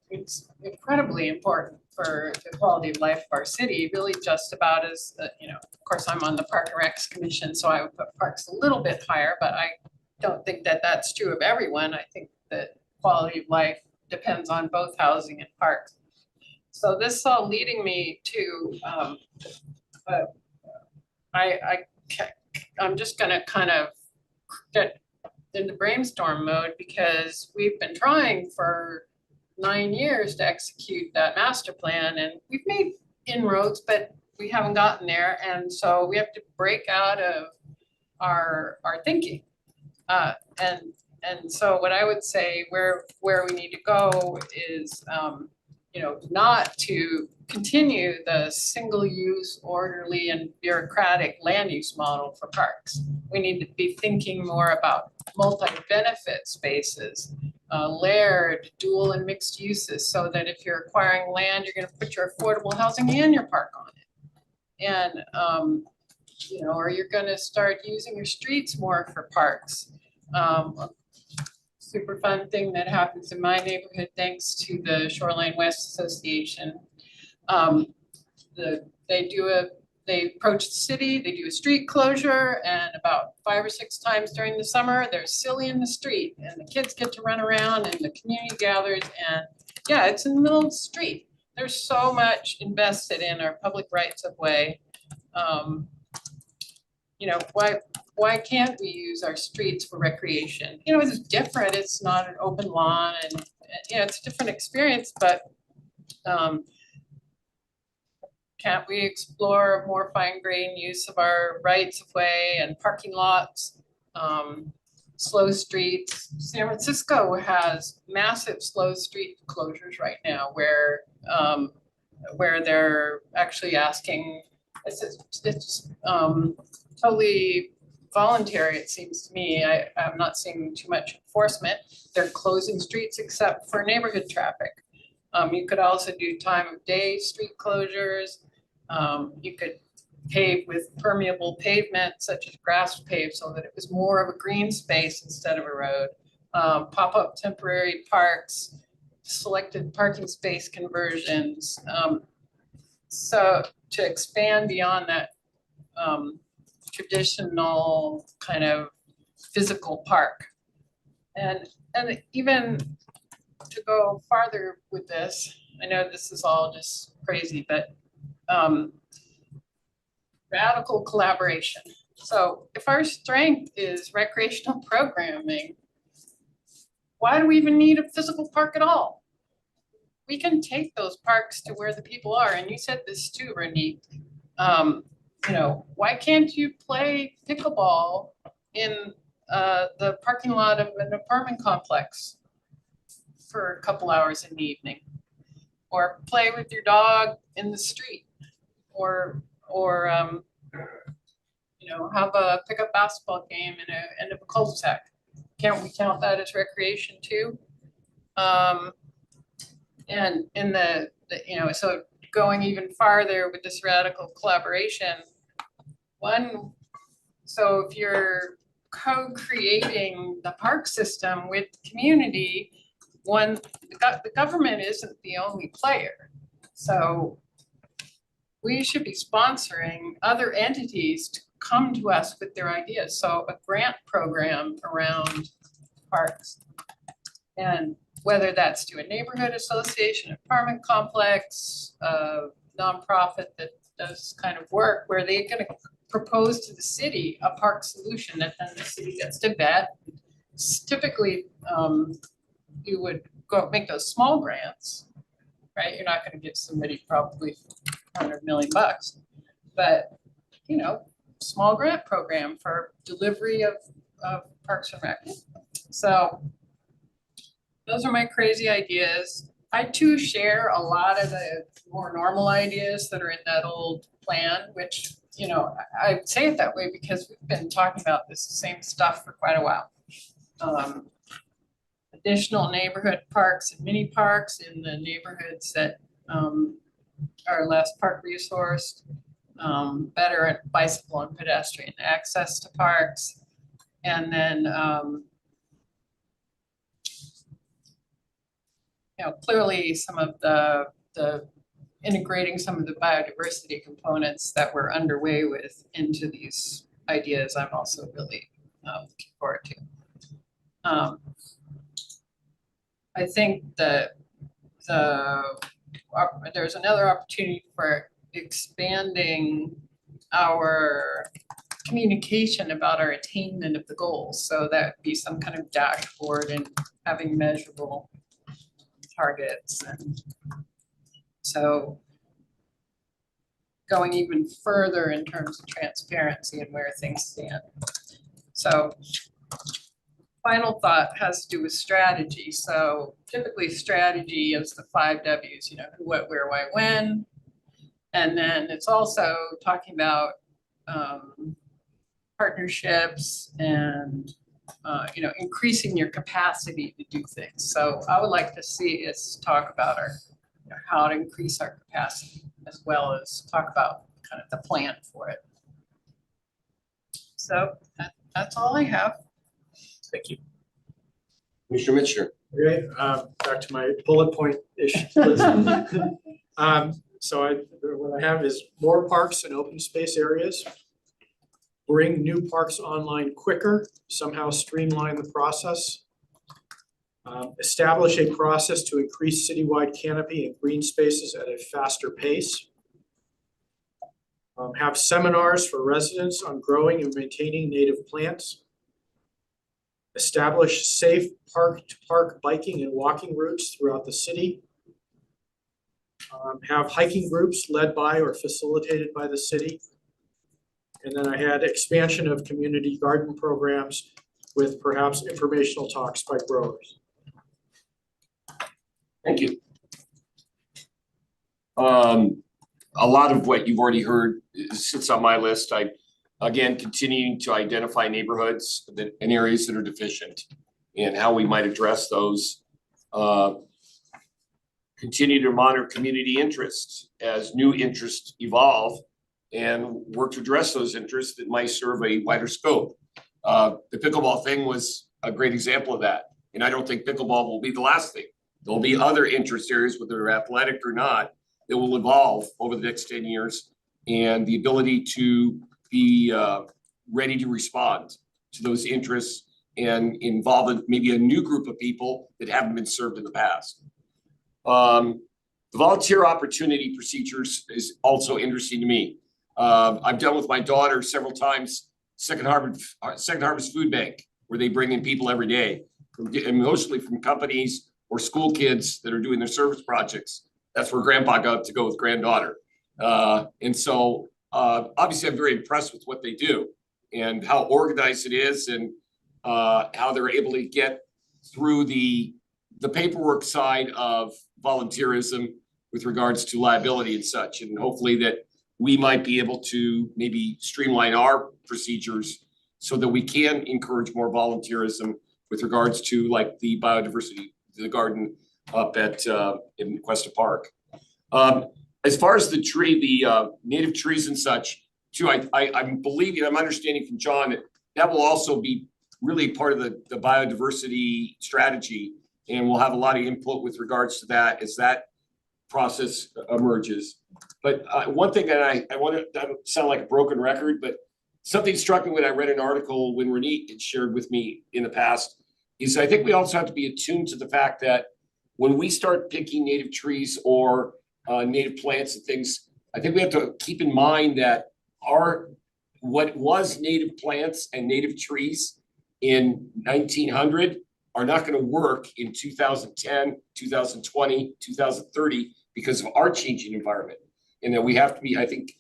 it's incredibly important for the quality of life of our city, really just about as, of course, I'm on the Park and Recs Commission, so I would put parks a little bit higher, but I don't think that that's true of everyone. I think that quality of life depends on both housing and parks. So this is all leading me to, I'm just gonna kind of get into brainstorm mode because we've been trying for 9 years to execute that master plan, and we've made inroads, but we haven't gotten there. And so we have to break out of our thinking. And so what I would say where we need to go is, not to continue the single-use, orderly, and bureaucratic land use model for parks. We need to be thinking more about multi-benefit spaces, layered, dual and mixed uses, so that if you're acquiring land, you're gonna put your affordable housing and your park on it. And, or you're gonna start using your streets more for parks. A super fun thing that happens in my neighborhood, thanks to the Shoreline West Association. They approach the city, they do a street closure, and about 5 or 6 times during the summer, they're silly in the street, and the kids get to run around, and the community gathers, and yeah, it's in the middle of the street. There's so much invested in our public rights of way. Why can't we use our streets for recreation? It's different. It's not an open lawn, and it's a different experience, but can't we explore a more fine-grained use of our rights of way and parking lots, slow streets? San Francisco has massive slow street closures right now where they're actually asking, it's totally voluntary, it seems to me. I'm not seeing too much enforcement. They're closing streets except for neighborhood traffic. You could also do time of day street closures. You could pave with permeable pavement, such as grass paved, so that it was more of a green space instead of a road. Pop-up temporary parks, selected parking space conversions. So to expand beyond that traditional kind of physical park. And even to go farther with this, I know this is all just crazy, but radical collaboration. So if our strength is recreational programming, why do we even need a physical park at all? We can take those parks to where the people are. And you said this too, Renee. Why can't you play pickleball in the parking lot of an apartment complex for a couple hours in the evening? Or play with your dog in the street? Or have a pickup basketball game in the end of a cul-de-sac? Can't we count that as recreation too? And in so going even farther with this radical collaboration, so if you're co-creating the park system with the community, the government isn't the only player. So we should be sponsoring other entities to come to us with their ideas. So a grant program around parks, and whether that's to a neighborhood association, apartment complex, a nonprofit that does kind of work where they're going to propose to the city a park solution that then the city gets to vet. Typically, you would go make those small grants, right? You're not going to give somebody probably $100 million, but small grant program for delivery of Parks and Rec. So those are my crazy ideas. I too share a lot of the more normal ideas that are in that old plan, which, I say it that way because we've been talking about this same stuff for quite a while. Additional neighborhood parks and mini parks in the neighborhoods that are less park resourced, better at bicycle and pedestrian access to parks, and then clearly some of the integrating some of the biodiversity components that we're underway with into these ideas. I'm also really looking forward to. I think that the there's another opportunity for expanding our communication about our attainment of the goals. So that'd be some kind of dashboard and having measurable targets. And so going even further in terms of transparency and where things stand. So final thought has to do with strategy. So typically strategy is the 5 W's, you know, who, what, where, why, when. And then it's also talking about partnerships and you know, increasing your capacity to do things. So I would like to see us talk about our, you know, how to increase our capacity, as well as talk about kind of the plan for it. So that's all I have. Thank you. Commissioner Mitchell. Okay, back to my bullet point-ish list. So what I have is more parks and open space areas. Bring new parks online quicker, somehow streamline the process. Establish a process to increase citywide canopy and green spaces at a faster pace. Have seminars for residents on growing and maintaining native plants. Establish safe park-to-park biking and walking routes throughout the city. Have hiking groups led by or facilitated by the city. And then I had expansion of community garden programs with perhaps informational talks by growers. Thank you. A lot of what you've already heard sits on my list. I, again, continuing to identify neighborhoods and areas that are deficient and how we might address those. Continue to monitor community interests as new interests evolve and work to address those interests that might serve a wider scope. The pickleball thing was a great example of that. And I don't think pickleball will be the last thing. There'll be other interest areas, whether they're athletic or not, that will evolve over the next 10 years. And the ability to be ready to respond to those interests and involve maybe a new group of people that haven't been served in the past. The volunteer opportunity procedures is also interesting to me. I've done with my daughter several times, Second Harvest Food Bank, where they bring in people every day, and mostly from companies or school kids that are doing their service projects. That's where grandpa got to go with granddaughter. And so obviously I'm very impressed with what they do and how organized it is and how they're able to get through the paperwork side of volunteerism with regards to liability and such. And hopefully that we might be able to maybe streamline our procedures so that we can encourage more volunteerism with regards to like the biodiversity, the garden up at in Cuesta Park. As far as the tree, the native trees and such too, I'm believing, I'm understanding from John that will also be really part of the biodiversity strategy. And we'll have a lot of input with regards to that as that process emerges. But one thing that I want to sound like a broken record, but something struck me when I read an article when Renee had shared with me in the past is I think we also have to be attuned to the fact that when we start picking native trees or native plants and things, I think we have to keep in mind that what was native plants and native trees in 1900 are not going to work in 2010, 2020, 2030 because of our changing environment. And that we have to be, I think,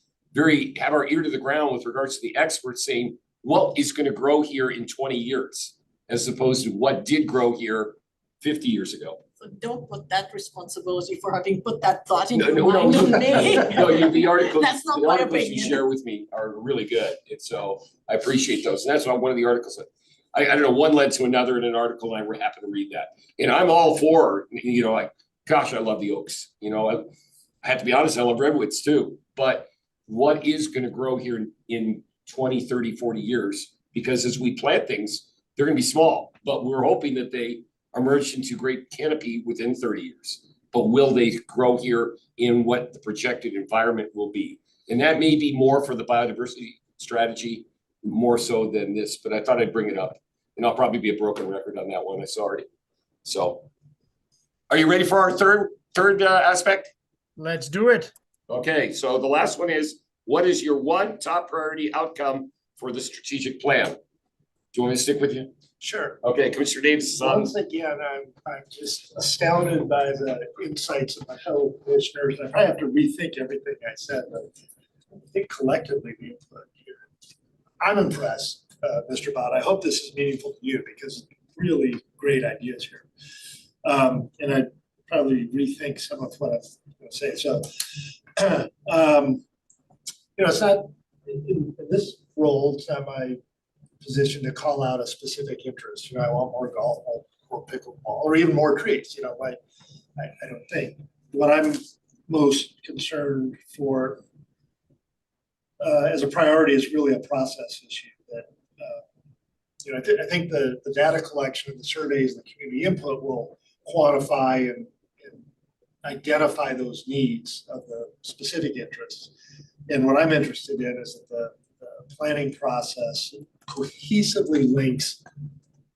have our ear to the ground with regards to the experts saying what is going to grow here in 20 years, as opposed to what did grow here 50 years ago. So don't put that responsibility for having put that thought in No, your mind on me. No, the articles, That's not the my articles you opinion. share with me are really good. And so I appreciate those. And that's why one of the articles that I don't know, one led to another in an article and I happened to read that. And I'm all for, you know, like, gosh, I love the oaks. You know, I have to be honest, I love redwoods too. But what is going to grow here in 20, 30, 40 years? Because as we plant things, they're going to be small, but we're hoping that they emerge into great canopy within 30 years. But will they grow here in what the projected environment will be? And that may be more for the biodiversity strategy, more so than this, but I thought I'd bring it up. And I'll probably be a broken record on that one, I'm sorry. So, are you ready for our third aspect? Let's do it. Okay, so the last one is, what is your one top priority outcome for the strategic plan? Do you want me to stick with you? Sure. Okay, Commissioner Davis is on. Once again, I'm just astounded by the insights of my fellow commissioners. I probably have to rethink everything I said, but I think collectively the input here. I'm impressed, Mr. Bott. I hope this is meaningful to you because really great ideas here. And I probably rethink some of what I'm going to say. So, it's not in this role, it's not my position to call out a specific interest. I want more golf or pickleball or even more trees. I don't think. What I'm most concerned for as a priority is really a process issue that I think the data collection and the surveys and the community input will quantify and identify those needs of the specific interests. And what I'm interested in is that the planning process cohesively links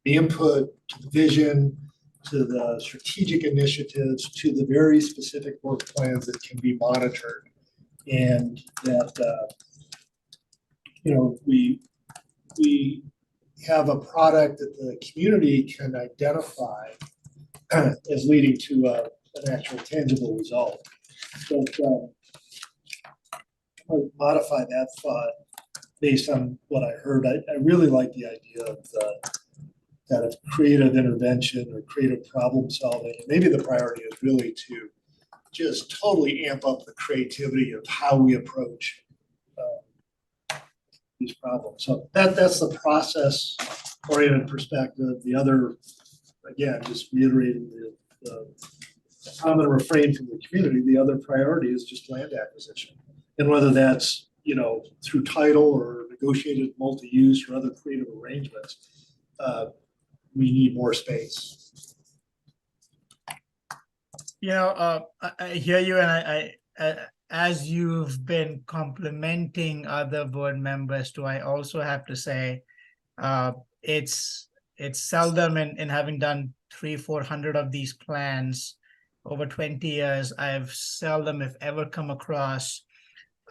the input to the vision, to the strategic initiatives, to the very specific work plans that can be monitored. And that, we have a product that the community can identify as leading to an actual tangible result. But I'll modify that thought based on what I heard. I really like the idea of kind of creative intervention or creative problem solving. And maybe the priority is really to just totally amp up the creativity of how we approach these problems. So that's the process oriented perspective. The other, again, just reiterating the common refrain from the community, the other priority is just land acquisition. And whether that's, through title or negotiated multi-use or other creative arrangements, we need more space. I hear you, and I as you've been complimenting other board members too, I also have to say, it's seldom in having done 300-400 of these plans over 20 years, I've seldom, if ever, come across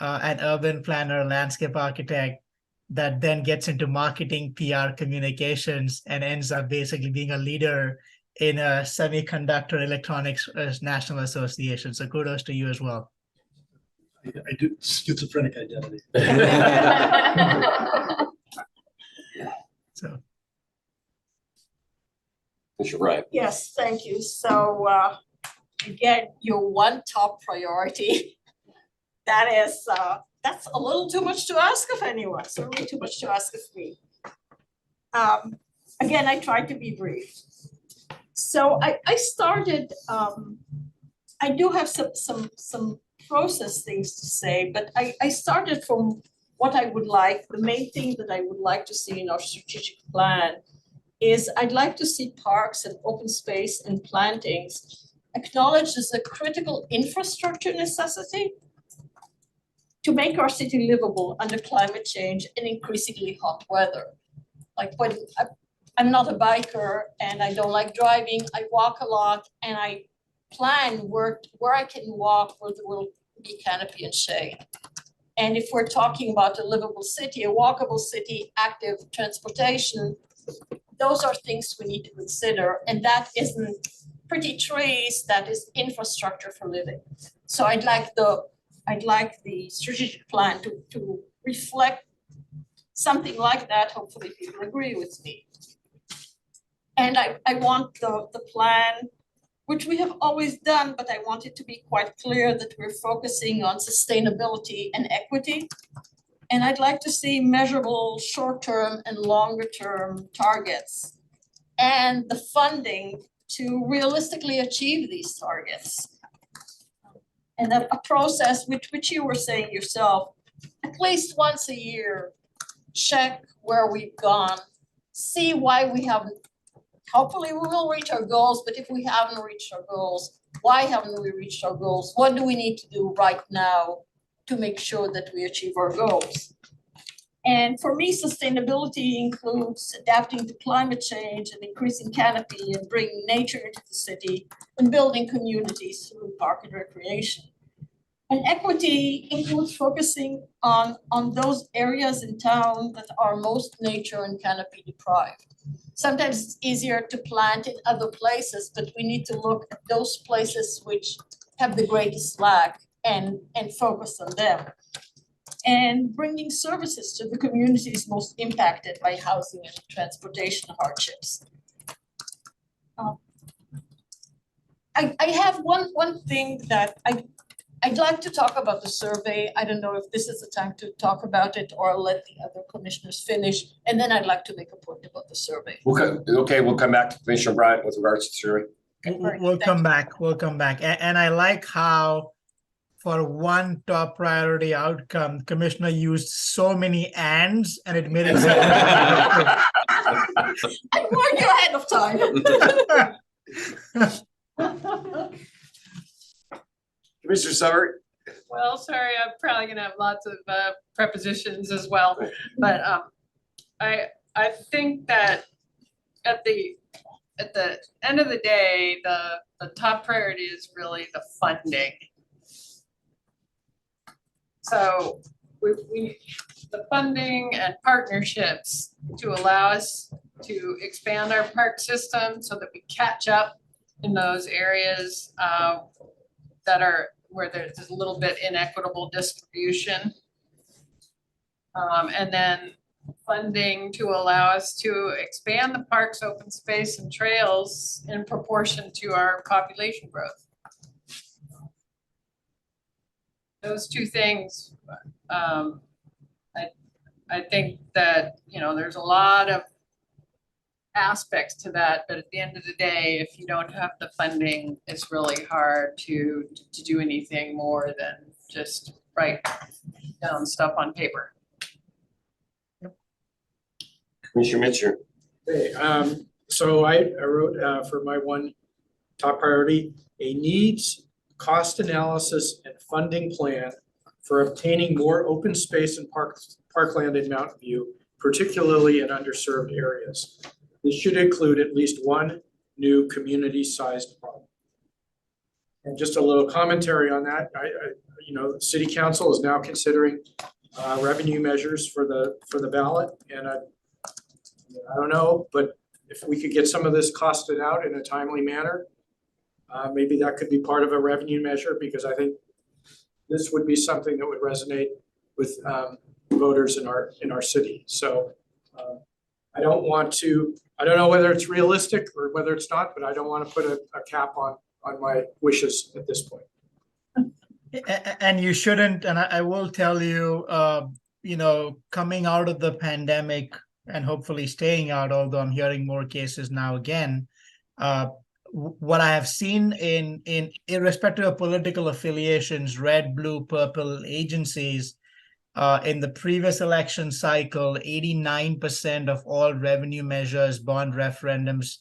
an urban planner, landscape architect that then gets into marketing, PR, communications, and ends up basically being a leader in a semiconductor electronics national association. So kudos to you as well. I do schizophrenic identity. So. You're right. Yes, thank you. So again, your one top priority, that's a little too much to ask of anyone, certainly too much to ask of me. Again, I tried to be brief. So I started, I do have some process things to say, but I started from what I would like, the main thing that I would like to see in our strategic plan is I'd like to see parks and open space and plantings acknowledged as a critical infrastructure necessity to make our city livable under climate change and increasingly hot weather. Like when I'm not a biker and I don't like driving, I walk a lot and I plan where I can walk where there will be canopy and shade. And if we're talking about a livable city, a walkable city, active transportation, those are things we need to consider. And that isn't pretty trees, that is infrastructure for living. So I'd like the strategic plan to reflect something like that. Hopefully people agree with me. And I want the plan, which we have always done, but I want it to be quite clear that we're focusing on sustainability and equity. And I'd like to see measurable short-term and longer-term targets and the funding to realistically achieve these targets. And a process which you were saying yourself, at least once a year, check where we've gone, see why we haven't. Hopefully we will reach our goals, but if we haven't reached our goals, why haven't we reached our goals? What do we need to do right now to make sure that we achieve our goals? And for me, sustainability includes adapting to climate change and increasing canopy and bringing nature into the city and building communities through park and recreation. And equity includes focusing on those areas in town that are most nature and canopy deprived. Sometimes it's easier to plant in other places, but we need to look at those places which have the greatest lack and focus on them. And bringing services to the communities most impacted by housing and transportation hardships. I have one thing that I'd like to talk about the survey. I don't know if this is the time to talk about it or let the other commissioners finish, and then I'd like to make a point about the survey. Okay, we'll come back to Commissioner Bryant with regards to survey. We'll come back. And I like how for one top priority outcome, Commissioner used so many ands and it made it sound I warned you ahead of time. Commissioner Summer? Well, sorry, I'm probably gonna have lots of prepositions as well, but I think that at the end of the day, the top priority is really the funding. So we the funding and partnerships to allow us to expand our park system so that we catch up in those areas that are where there's a little bit inequitable distribution. And then funding to allow us to expand the park's open space and trails in proportion to our population growth. Those two things, I think that, you know, there's a lot of aspects to that, but at the end of the day, if you don't have the funding, it's really hard to do anything more than just write down stuff on paper. Commissioner Mitchell. Okay, so I wrote for my one top priority, a needs, cost analysis and funding plan for obtaining more open space and parkland in Mountain View, particularly in underserved areas. This should include at least one new community-sized park. And just a little commentary on that, you know, the City Council is now considering revenue measures for the ballot, and I don't know, but if we could get some of this costed out in a timely manner, maybe that could be part of a revenue measure, because I think this would be something that would resonate with voters in our city. So I don't know whether it's realistic or whether it's not, but I don't want to put a cap on my wishes at this point. And you shouldn't, and I will tell you, you know, coming out of the pandemic and hopefully staying out, although I'm hearing more cases now again, what I have seen in irrespective of political affiliations, red, blue, purple agencies, in the previous election cycle, 89% of all revenue measures, bond referendums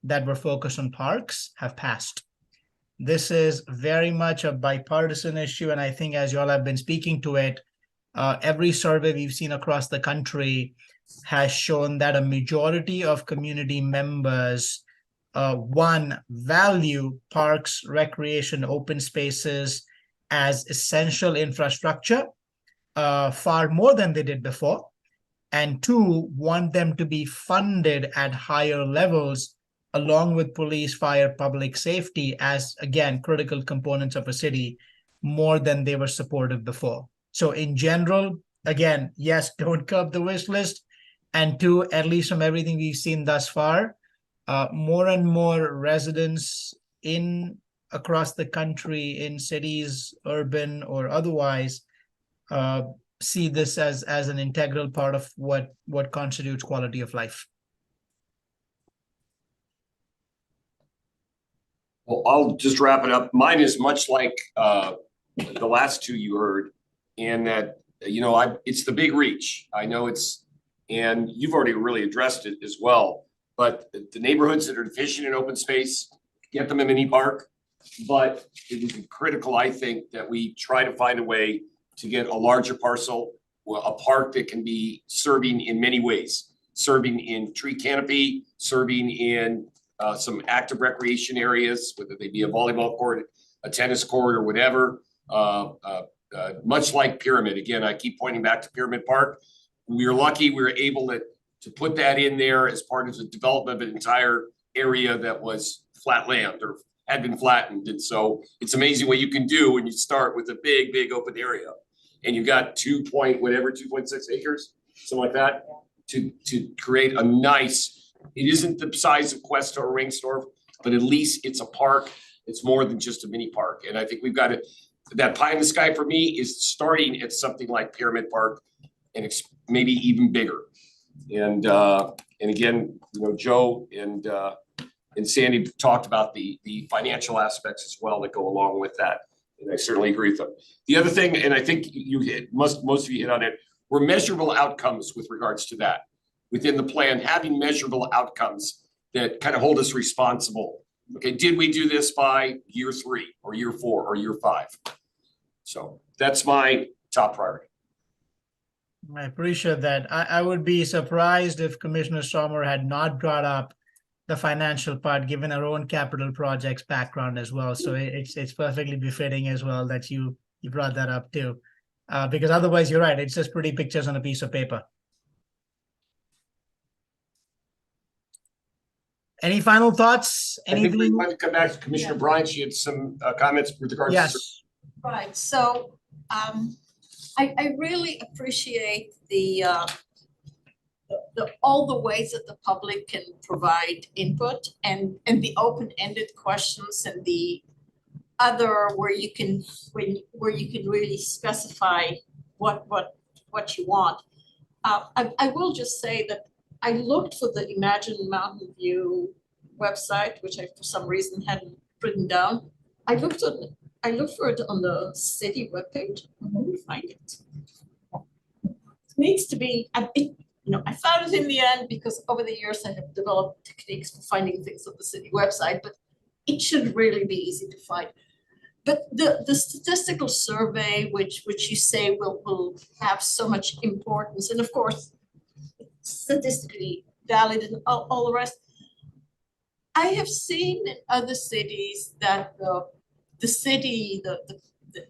that were focused on parks have passed. This is very much a bipartisan issue, and I think as you all have been speaking to it, every survey we've seen across the country has shown that a majority of community members value parks, recreation, open spaces as essential infrastructure far more than they did before, and two, want them to be funded at higher levels along with police, fire, public safety as, again, critical components of a city more than they were supported before. So in general, again, yes, don't curb the wish list, and two, at least from everything we've seen thus far, more and more residents across the country, in cities, urban or otherwise, see this as an integral part of what constitutes quality of life. Well, I'll just wrap it up. Mine is much like the last two you heard, and that, you know, it's the big reach. I know and you've already really addressed it as well, but the neighborhoods that are deficient in open space, get them a mini park. But it is critical, I think, that we try to find a way to get a larger parcel, a park that can be serving in many ways, serving in tree canopy, serving in some active recreation areas, whether they be a volleyball court, a tennis court, or whatever. much like Pyramid. Again, I keep pointing back to Pyramid Park. We were lucky we were able to put that in there as part of the development of an entire area that was flat land or had been flattened. And so it's amazing what you can do when you start with a big open area. And you've got 2.6 acres, something like that, to create a nice, it isn't the size of Cuesta or Ringstorf, but at least it's a park. It's more than just a mini park. And I think we've got it, that pie in the sky for me is starting at something like Pyramid Park and it's maybe even bigger. And again, you know, Joe and Sandy talked about the financial aspects as well that go along with that. And I certainly agree with them. The other thing, and I think you hit, most of you hit on it, were measurable outcomes with regards to that. Within the plan, having measurable outcomes that kind of hold us responsible. Okay, did we do this by year 3 or year 4 or year 5? So that's my top priority. I appreciate that. I would be surprised if Commissioner Sommer had not brought up the financial part, given our own capital projects background as well. So it's perfectly befitting as well that you brought that up too. Because otherwise, you're right, it's just pretty pictures on a piece of paper. Any final thoughts? I think we Anything? might come back to Commissioner Bryant. She had some comments with regards to. Yes. Right, so I really appreciate the all the ways that the public can provide input and the open-ended questions and the other where you can really specify what you want. I will just say that I looked for the Imagine Mountain View website, which I for some reason hadn't written down. I looked for it on the city webpage. I couldn't find it. It needs to be, I found it in the end because over the years I have developed techniques for finding things on the city website, but it should really be easy to find. But the statistical survey, which you say will have so much importance, and of course, statistically valid and all the rest. I have seen in other cities that the city,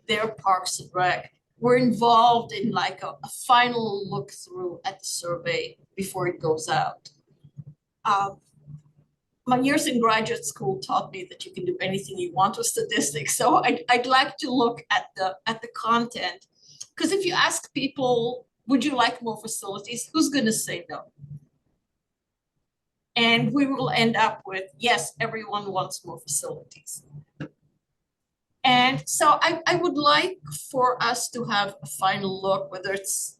their parks and rec were involved in like a final look through at the survey before it goes out. My years in graduate school taught me that you can do anything you want with statistics. So I'd like to look at the content, because if you ask people, would you like more facilities? Who's going to say no? And we will end up with, yes, everyone wants more facilities. And so I would like for us to have a final look, whether it's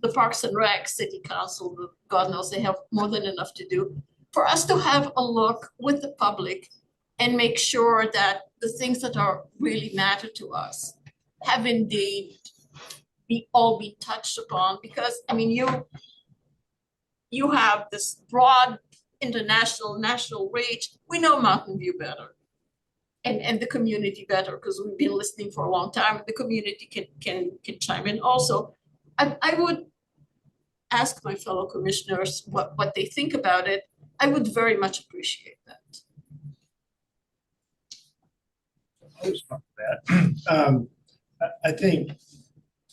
the Parks and Rec, City Council, God knows they have more than enough to do, for us to have a look with the public and make sure that the things that are really matter to us have indeed all been touched upon. Because I mean, you have this broad international, national reach. We know Mountain View better. And the community better, because we've been listening for a long time. The community can chime in also. I would ask my fellow commissioners what they think about it. I would very much appreciate that. I think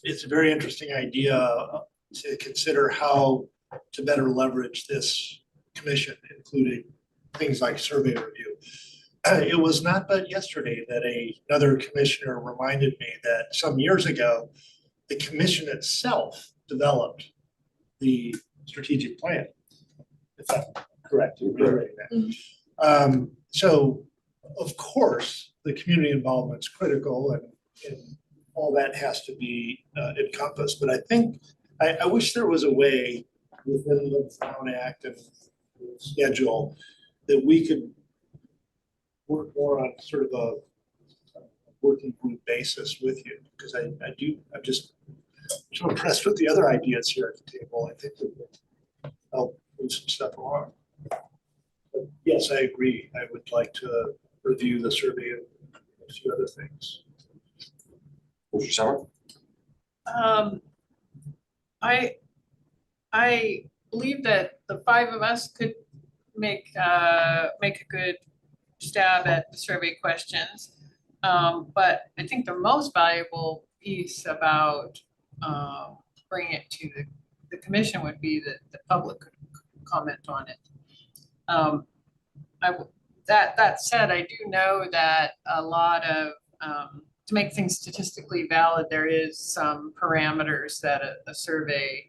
it's a very interesting idea to consider how to better leverage this commission, including things like survey review. It was not but yesterday that another commissioner reminded me that some years ago, the commission itself developed the strategic plan. If I'm correct, you're reiterating that. So of course, the community involvement is critical and all that has to be encompassed. But I think, I wish there was a way within the Town Act and the schedule that we could work more on sort of a working group basis with you, because I'm just so impressed with the other ideas here at the table. I think that will help move some stuff along. But yes, I agree. I would like to review the survey and a few other things. I believe that the 5 of us could make a good stab at the survey questions. But I think the most valuable piece about bringing it to the commission would be that the public could comment on it. That said, I do know that a lot of, to make things statistically valid, there is some parameters that a survey,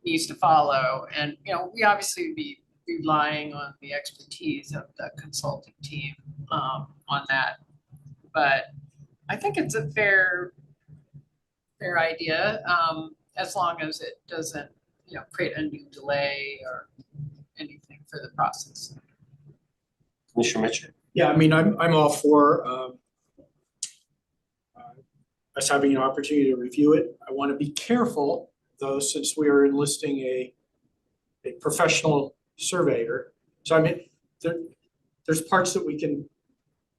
needs to follow. And, we obviously would be relying on the expertise of the consulting team on that. But I think it's a fair idea, as long as it doesn't, create undue delay or anything for the process. Commissioner Mitchell? Yeah, I mean, I'm all for us having an opportunity to review it. I want to be careful, though, since we are enlisting a professional surveyor. So I mean, there's parts that we can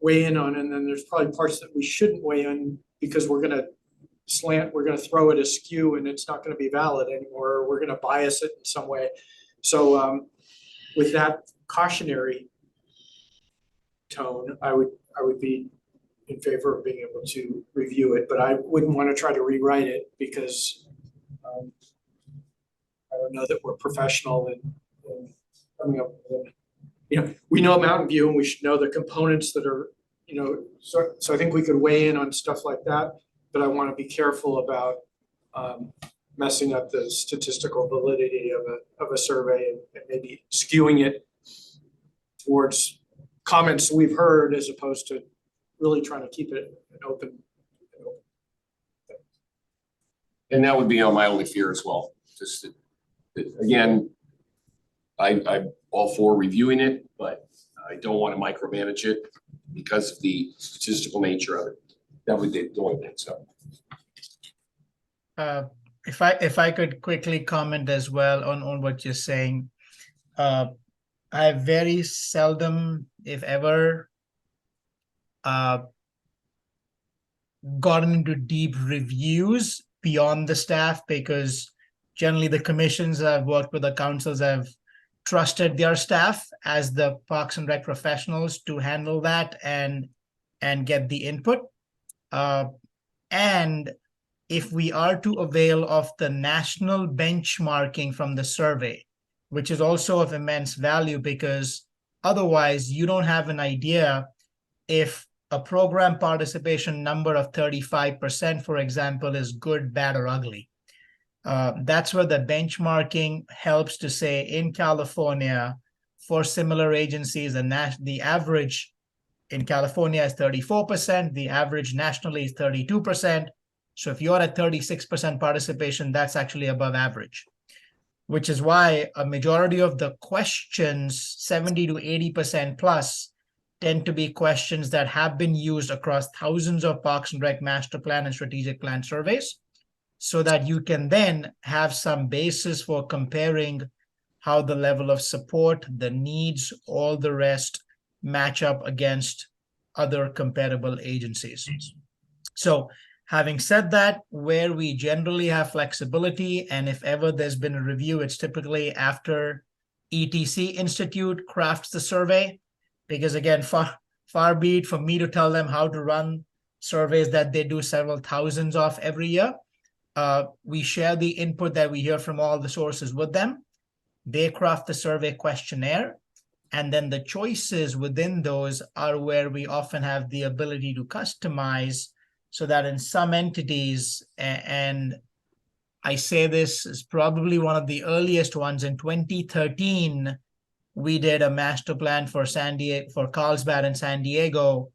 weigh in on, and then there's probably parts that we shouldn't weigh in because we're gonna throw it askew and it's not gonna be valid anymore, or we're gonna bias it in some way. So with that cautionary tone, I would be in favor of being able to review it, but I wouldn't want to try to rewrite it because I don't know that we're professional in coming up with it. We know Mountain View and we should know the components that are, so I think we could weigh in on stuff like that, but I want to be careful about messing up the statistical validity of a survey and maybe skewing it towards comments we've heard as opposed to really trying to keep it an open. And that would be my only fear as well. Just that, again, I'm all for reviewing it, but I don't want to micromanage it because of the statistical nature of it. That would be the only thing, so. If I could quickly comment as well on what you're saying. I very seldom, if ever, gotten into deep reviews beyond the staff, because generally the commissions I've worked with, the councils have trusted their staff as the Parks and Rec professionals to handle that and get the input. And if we are to avail of the national benchmarking from the survey, which is also of immense value, because otherwise you don't have an idea if a program participation number of 35%, for example, is good, bad, or ugly. That's where the benchmarking helps to say in California, for similar agencies, the average in California is 34%, the average nationally is 32%. So if you're at 36% participation, that's actually above average, which is why a majority of the questions, 70 to 80% plus, tend to be questions that have been used across thousands of Parks and Rec master plan and strategic plan surveys, so that you can then have some basis for comparing how the level of support, the needs, all the rest match up against other comparable agencies. So having said that, where we generally have flexibility, and if ever there's been a review, it's typically after ETC Institute crafts the survey, because again, far be it for me to tell them how to run surveys that they do several thousands of every year. We share the input that we hear from all the sources with them. They craft the survey questionnaire, and then the choices within those are where we often have the ability to customize, so that in some entities, and I say this is probably one of the earliest ones, in 2013, we did a master plan for Carlsbad and San Diego,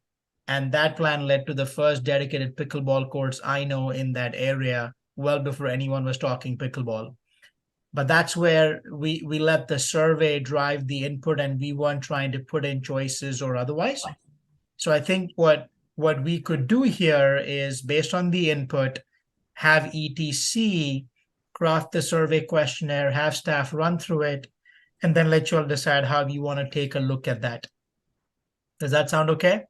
and that plan led to the first dedicated pickleball courts I know in that area, well before anyone was talking pickleball. But that's where we let the survey drive the input, and we weren't trying to put in choices or otherwise. So I think what we could do here is, based on the input, have ETC craft the survey questionnaire, have staff run through it, and then let you all decide how you want to take a look at that. Does that sound okay?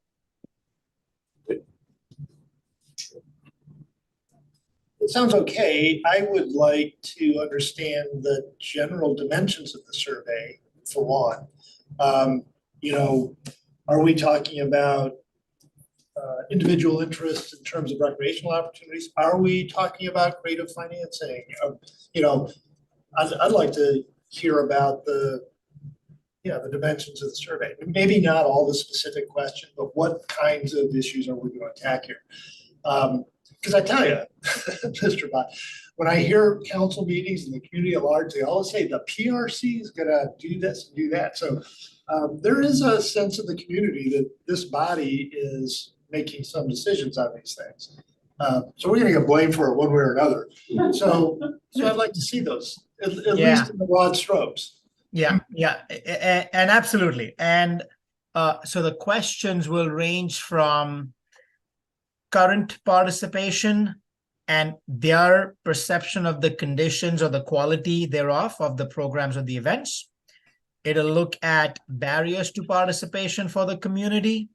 It sounds okay. I would like to understand the general dimensions of the survey, for one. Are we talking about individual interests in terms of recreational opportunities? Are we talking about creative financing? You know, I'd like to hear about the dimensions of the survey. Maybe not all the specific questions, but what kinds of issues are we going to attack here? Because I tell you, Mr. Bott, when I hear council meetings in the community at large, they always say the PRC is going to do this and do that. So there is a sense of the community that this body is making some decisions on these things. So we're going to get blamed for it one way or another. So I'd like to see those, at least in the broad strokes. Yeah, and absolutely. And so the questions will range from current participation and their perception of the conditions or the quality thereof of the programs or the events. It'll look at barriers to participation for the community,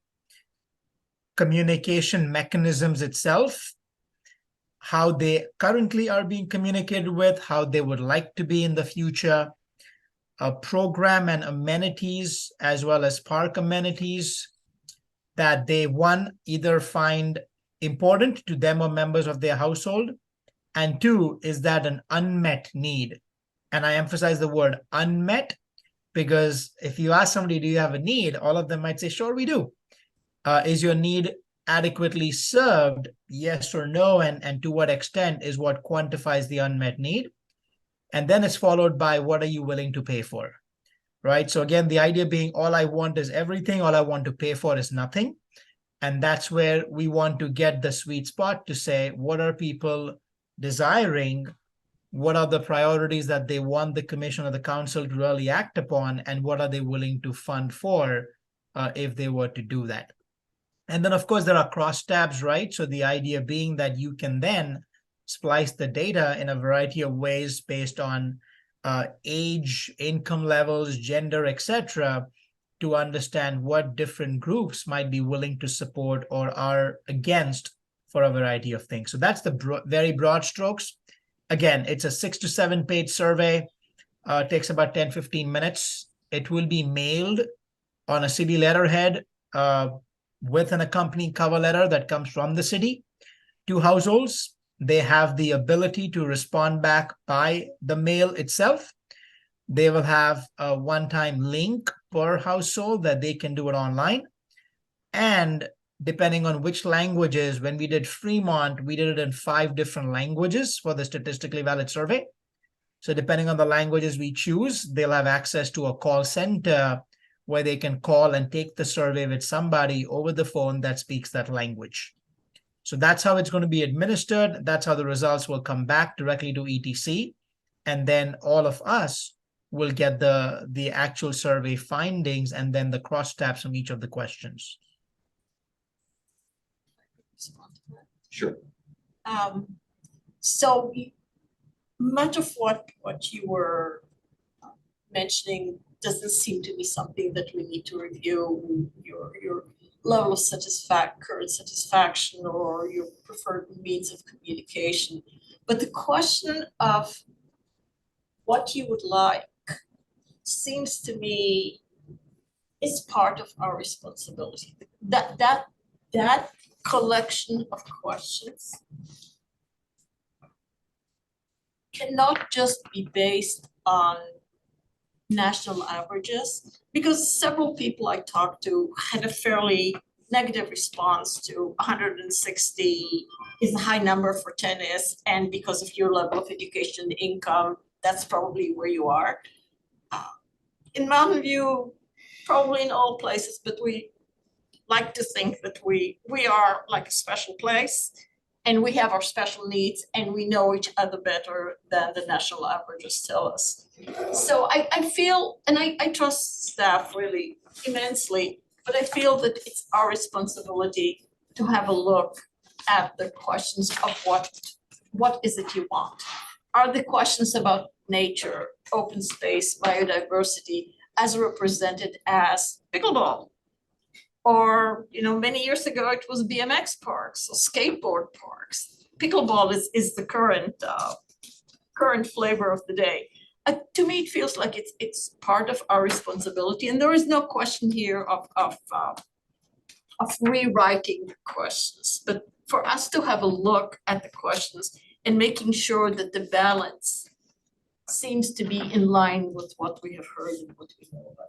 communication mechanisms itself, how they currently are being communicated with, how they would like to be in the future, program and amenities, as well as park amenities that they, one, either find important to them or members of their household, and two, is that an unmet need? And I emphasize the word unmet, because if you ask somebody, do you have a need? All of them might say, sure, we do. Is your need adequately served? Yes or no, and to what extent is what quantifies the unmet need. And then it's followed by, what are you willing to pay for, right? So again, the idea being, all I want is everything, all I want to pay for is nothing. And that's where we want to get the sweet spot to say, what are people desiring? What are the priorities that they want the commission or the council to really act upon? And what are they willing to fund for if they were to do that? And then, of course, there are crosstabs, right? So the idea being that you can then splice the data in a variety of ways based on age, income levels, gender, etc., to understand what different groups might be willing to support or are against for a variety of things. So that's the very broad strokes. Again, it's a 6 to 7 page survey. It takes about 10-15 minutes. It will be mailed on a city letterhead with an accompanying cover letter that comes from the city to households. They have the ability to respond back by the mail itself. They will have a one-time link per household that they can do it online. And depending on which languages, when we did Fremont, we did it in 5 different languages for the statistically valid survey. So depending on the languages we choose, they'll have access to a call center where they can call and take the survey with somebody over the phone that speaks that language. So that's how it's going to be administered. That's how the results will come back directly to ETC. And then all of us will get the actual survey findings and then the crosstabs from each of the questions. Sure. So much of what you were mentioning doesn't seem to be something that we need to review. Your level of current satisfaction or your preferred means of communication. But the question of what you would like seems to me is part of our responsibility. That collection of questions cannot just be based on national averages, because several people I talked to had a fairly negative response to 160 is a high number for tennis, and because of your level of education and income, that's probably where you are. In Mountain View, probably in all places, but we like to think that we are like a special place, and we have our special needs, and we know each other better than the national averages tell us. So I feel, and I trust staff really immensely, but I feel that it's our responsibility to have a look at the questions of what is it you want? Are the questions about nature, open space, biodiversity, as represented as pickleball? Or, many years ago, it was BMX parks or skateboard parks. Pickleball is the current flavor of the day. to me, it feels like it's part of our responsibility, and there is no question here of rewriting the questions, but for us to have a look at the questions and making sure that the balance seems to be in line with what we have heard and what we know about.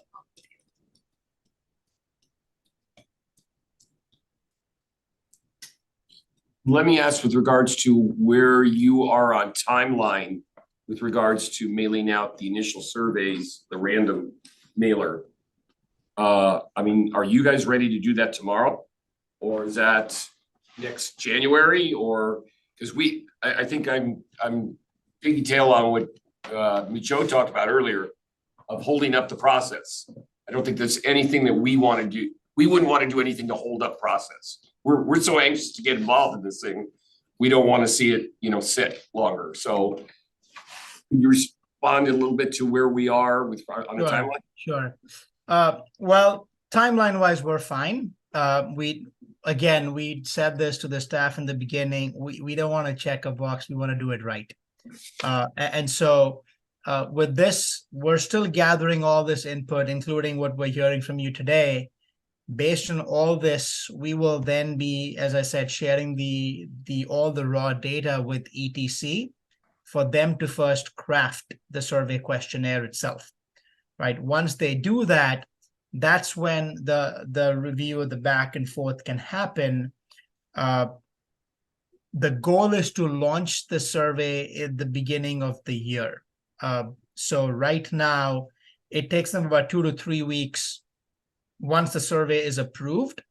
Let me ask with regards to where you are on timeline with regards to mailing out the initial surveys, the random mailer. I mean, are you guys ready to do that tomorrow? Or is that next January? Or, because I think I'm pigtail on what Micho talked about earlier of holding up the process. I don't think there's anything that we want to do. We wouldn't want to do anything to hold up process. We're so anxious to get involved in this thing. We don't want to see it, sit longer. So can you respond a little bit to where we are with on the timeline? Sure. Well, timeline wise, we're fine. We said this to the staff in the beginning. We don't want to check a box. We want to do it right. And so with this, we're still gathering all this input, including what we're hearing from you today. Based on all this, we will then be, as I said, sharing all the raw data with ETC for them to first craft the survey questionnaire itself, right? Once they do that, that's when the review of the back and forth can happen. The goal is to launch the survey at the beginning of the year. So right now, it takes them about 2 to 3 weeks once the survey is approved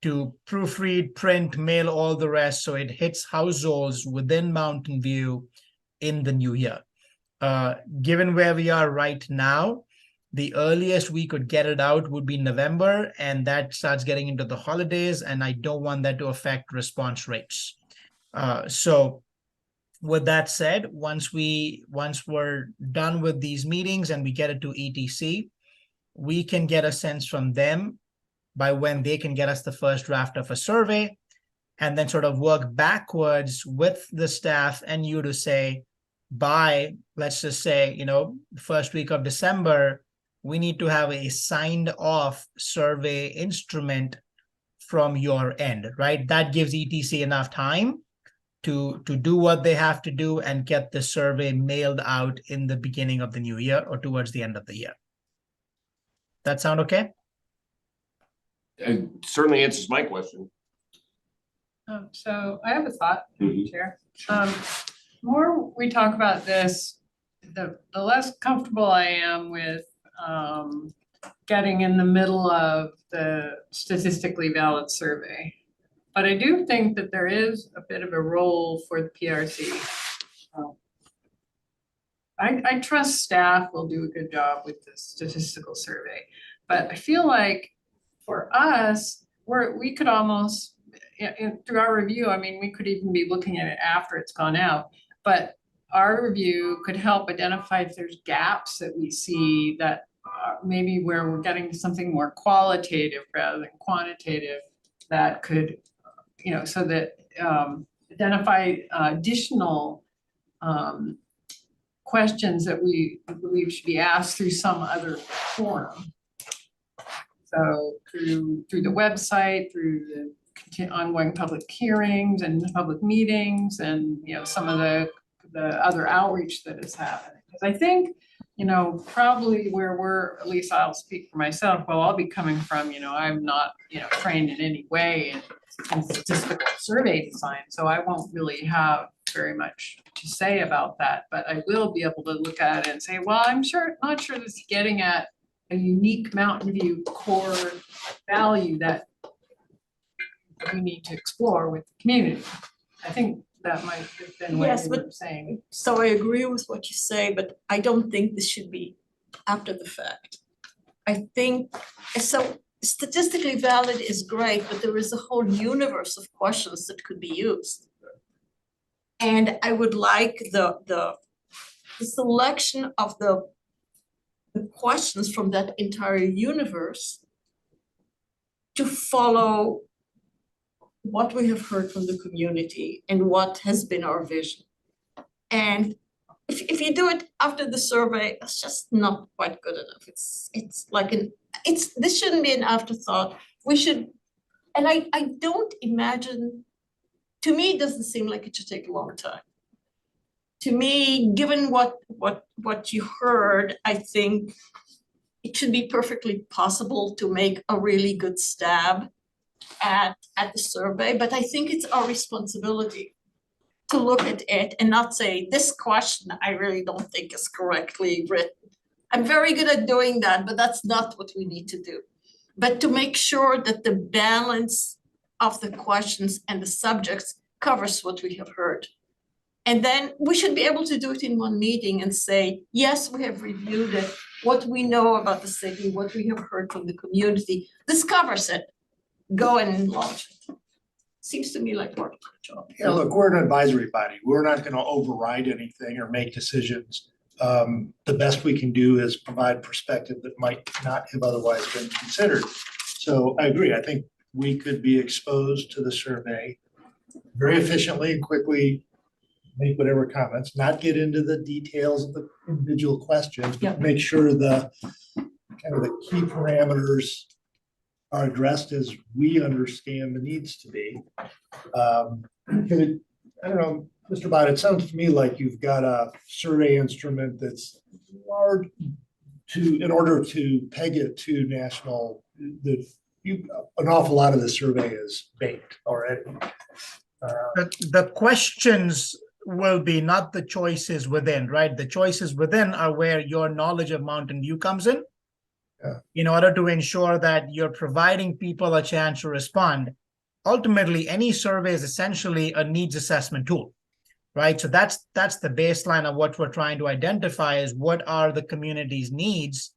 to proofread, print, mail, all the rest, so it hits households within Mountain View in the new year. Given where we are right now, the earliest we could get it out would be November, and that starts getting into the holidays, and I don't want that to affect response rates. So with that said, once we're done with these meetings and we get it to ETC, we can get a sense from them by when they can get us the first draft of a survey, and then sort of work backwards with the staff and you to say, by, let's just say, the first week of December, we need to have a signed off survey instrument from your end, right? That gives ETC enough time to do what they have to do and get the survey mailed out in the beginning of the new year or towards the end of the year. That sound okay? It certainly answers my question. So I have a thought, Chair. The more we talk about this, the less comfortable I am with getting in the middle of the statistically valid survey. But I do think that there is a bit of a role for the PRC. I trust staff will do a good job with the statistical survey, but I feel like for us, we could almost, through our review, I mean, we could even be looking at it after it's gone out, but our review could help identify if there's gaps that we see that maybe where we're getting something more qualitative rather than quantitative that could, so that identify additional questions that we believe should be asked through some other forum. So through the website, through the ongoing public hearings and public meetings, and some of the other outreach that is happening. Because I think, probably where we're, at least I'll speak for myself, well, I'll be coming from, I'm not, trained in any way in statistical survey design, so I won't really have very much to say about that, but I will be able to look at it and say, well, not sure this is getting at a unique Mountain View core value that we need to explore with the community. I think that might have been what you were saying. So I agree with what you say, but I don't think this should be after the fact. I think, so statistically valid is great, but there is a whole universe of questions that could be used. And I would like the selection of the questions from that entire universe to follow what we have heard from the community and what has been our vision. And if you do it after the survey, it's just not quite good enough. It's like this shouldn't be an afterthought. We should, and I don't imagine, to me, it doesn't seem like it should take a long time. To me, given what you heard, I think it should be perfectly possible to make a really good stab at the survey, but I think it's our responsibility to look at it and not say, this question I really don't think is correctly written. I'm very good at doing that, but that's not what we need to do. But to make sure that the balance of the questions and the subjects covers what we have heard. And then we should be able to do it in one meeting and say, yes, we have reviewed it, what we know about the city, what we have heard from the community, this covers it. Go and launch it. Seems to me like part of the job. Yeah, look, we're an advisory body. We're not gonna override anything or make decisions. The best we can do is provide perspective that might not have otherwise been considered. So I agree. I think we could be exposed to the survey very efficiently and quickly, make whatever comments, not get into the details of the individual questions, but make sure the kind of the key parameters are addressed as we understand the needs to be. I don't know, Mr. Bott, it sounds to me like you've got a survey instrument that's large in order to peg it to national, an awful lot of the survey is baked already. The questions will be not the choices within, right? The choices within are where your knowledge of Mountain View comes in. In order to ensure that you're providing people a chance to respond. Ultimately, any survey is essentially a needs assessment tool, right? So that's the baseline of what we're trying to identify is what are the community's needs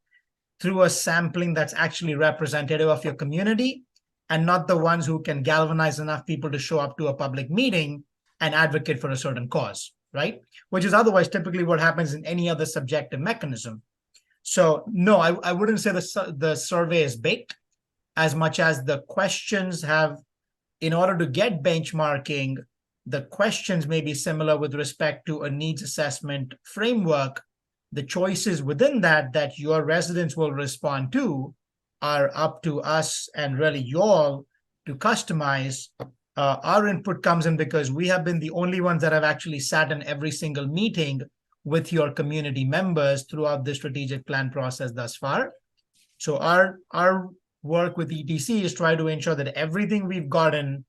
through a sampling that's actually representative of your community and not the ones who can galvanize enough people to show up to a public meeting and advocate for a certain cause, right? Which is otherwise typically what happens in any other subjective mechanism. So no, I wouldn't say the survey is baked as much as the questions have, in order to get benchmarking, the questions may be similar with respect to a needs assessment framework. The choices within that your residents will respond to are up to us and really you all to customize. Our input comes in because we have been the only ones that have actually sat in every single meeting with your community members throughout the strategic plan process thus far. So our work with ETC is try to ensure that everything we've gotten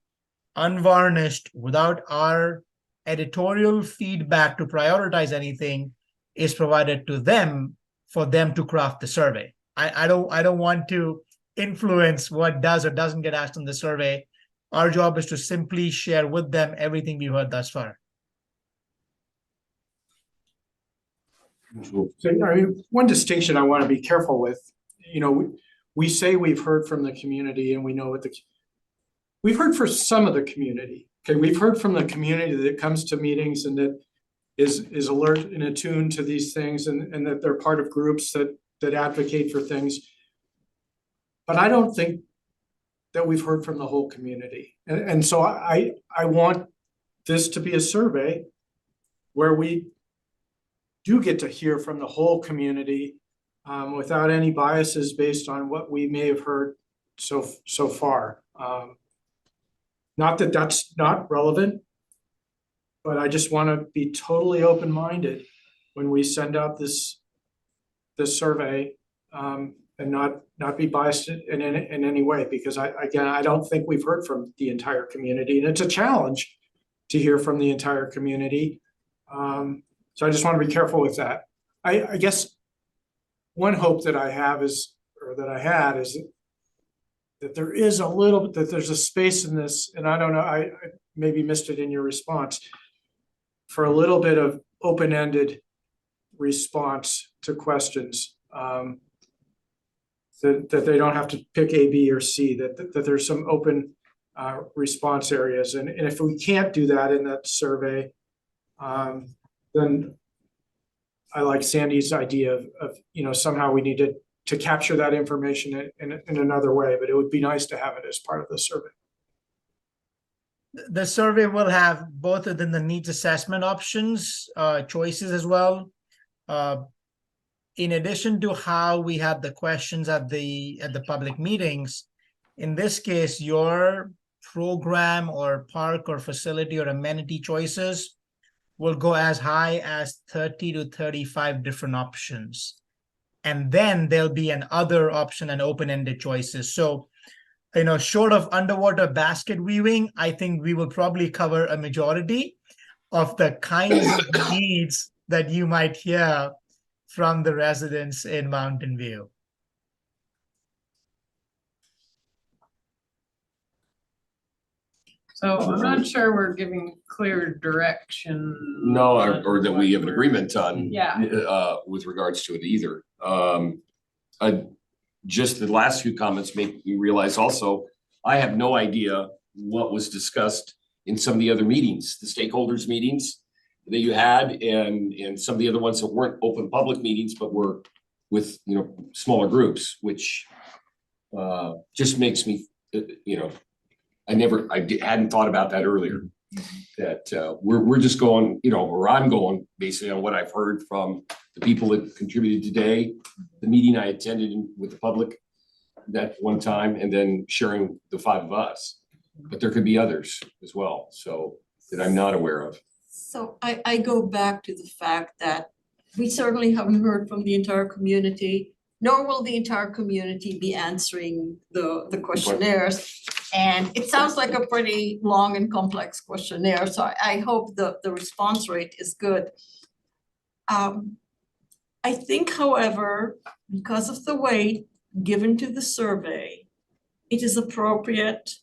unvarnished without our editorial feedback to prioritize anything is provided to them for them to craft the survey. I don't want to influence what does or doesn't get asked in the survey. Our job is to simply share with them everything we've heard thus far. So, I mean, one distinction I want to be careful with, we say we've heard from the community and we know what we've heard from some of the community. Okay, we've heard from the community that comes to meetings and that is alert and attuned to these things and that they're part of groups that advocate for things. But I don't think that we've heard from the whole community. And so I want this to be a survey where we do get to hear from the whole community without any biases based on what we may have heard so far. Not that that's not relevant, but I just want to be totally open-minded when we send out this survey and not be biased in any way, because I don't think we've heard from the entire community, and it's a challenge to hear from the entire community. So I just want to be careful with that. I guess one hope that I have is, or that I had, is that there is a little, that there's a space in this, and I don't know, I maybe missed it in your response, for a little bit of open-ended response to questions. That they don't have to pick A, B, or C, that there's some open response areas. And if we can't do that in that survey, then I like Sandy's idea of somehow we need to capture that information in another way, but it would be nice to have it as part of the survey. The survey will have both within the needs assessment options, choices as well. In addition to how we had the questions at the public meetings, in this case, your program or park or facility or amenity choices will go as high as 30 to 35 different options. And then there'll be an other option and open-ended choices. So, short of underwater basket weaving, I think we will probably cover a majority of the kinds of needs that you might hear from the residents in Mountain View. So I'm not sure we're giving clear direction. No, on or that we what have an we're- agreement on. Yeah. With regards to it either. Just the last few comments make me realize also, I have no idea what was discussed in some of the other meetings, the stakeholders meetings that you had, and some of the other ones that weren't open public meetings, but were with, smaller groups, which just makes me, I hadn't thought about that earlier. That we're just going, or I'm going basically on what I've heard from the people that contributed today, the meeting I attended with the public that one time, and then sharing the five of us. But there could be others as well, so that I'm not aware of. So I go back to the fact that we certainly haven't heard from the entire community, nor will the entire community be answering the questionnaires. And it sounds like a pretty long and complex questionnaire, so I hope the response rate is good. I think, however, because of the weight given to the survey, it is appropriate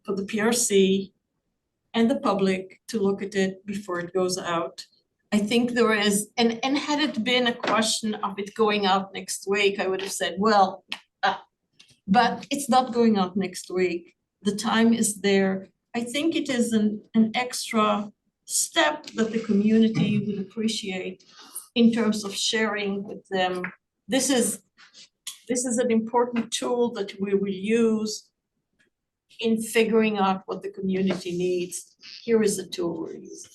for the PRC and the public to look at it before it goes out. I think there is, and had it been a question of it going out next week, I would have said, well, but it's not going out next week. The time is there. I think it is an extra step that the community would appreciate in terms of sharing with them. This is an important tool that we will use in figuring out what the community needs. Here is a tool we're using.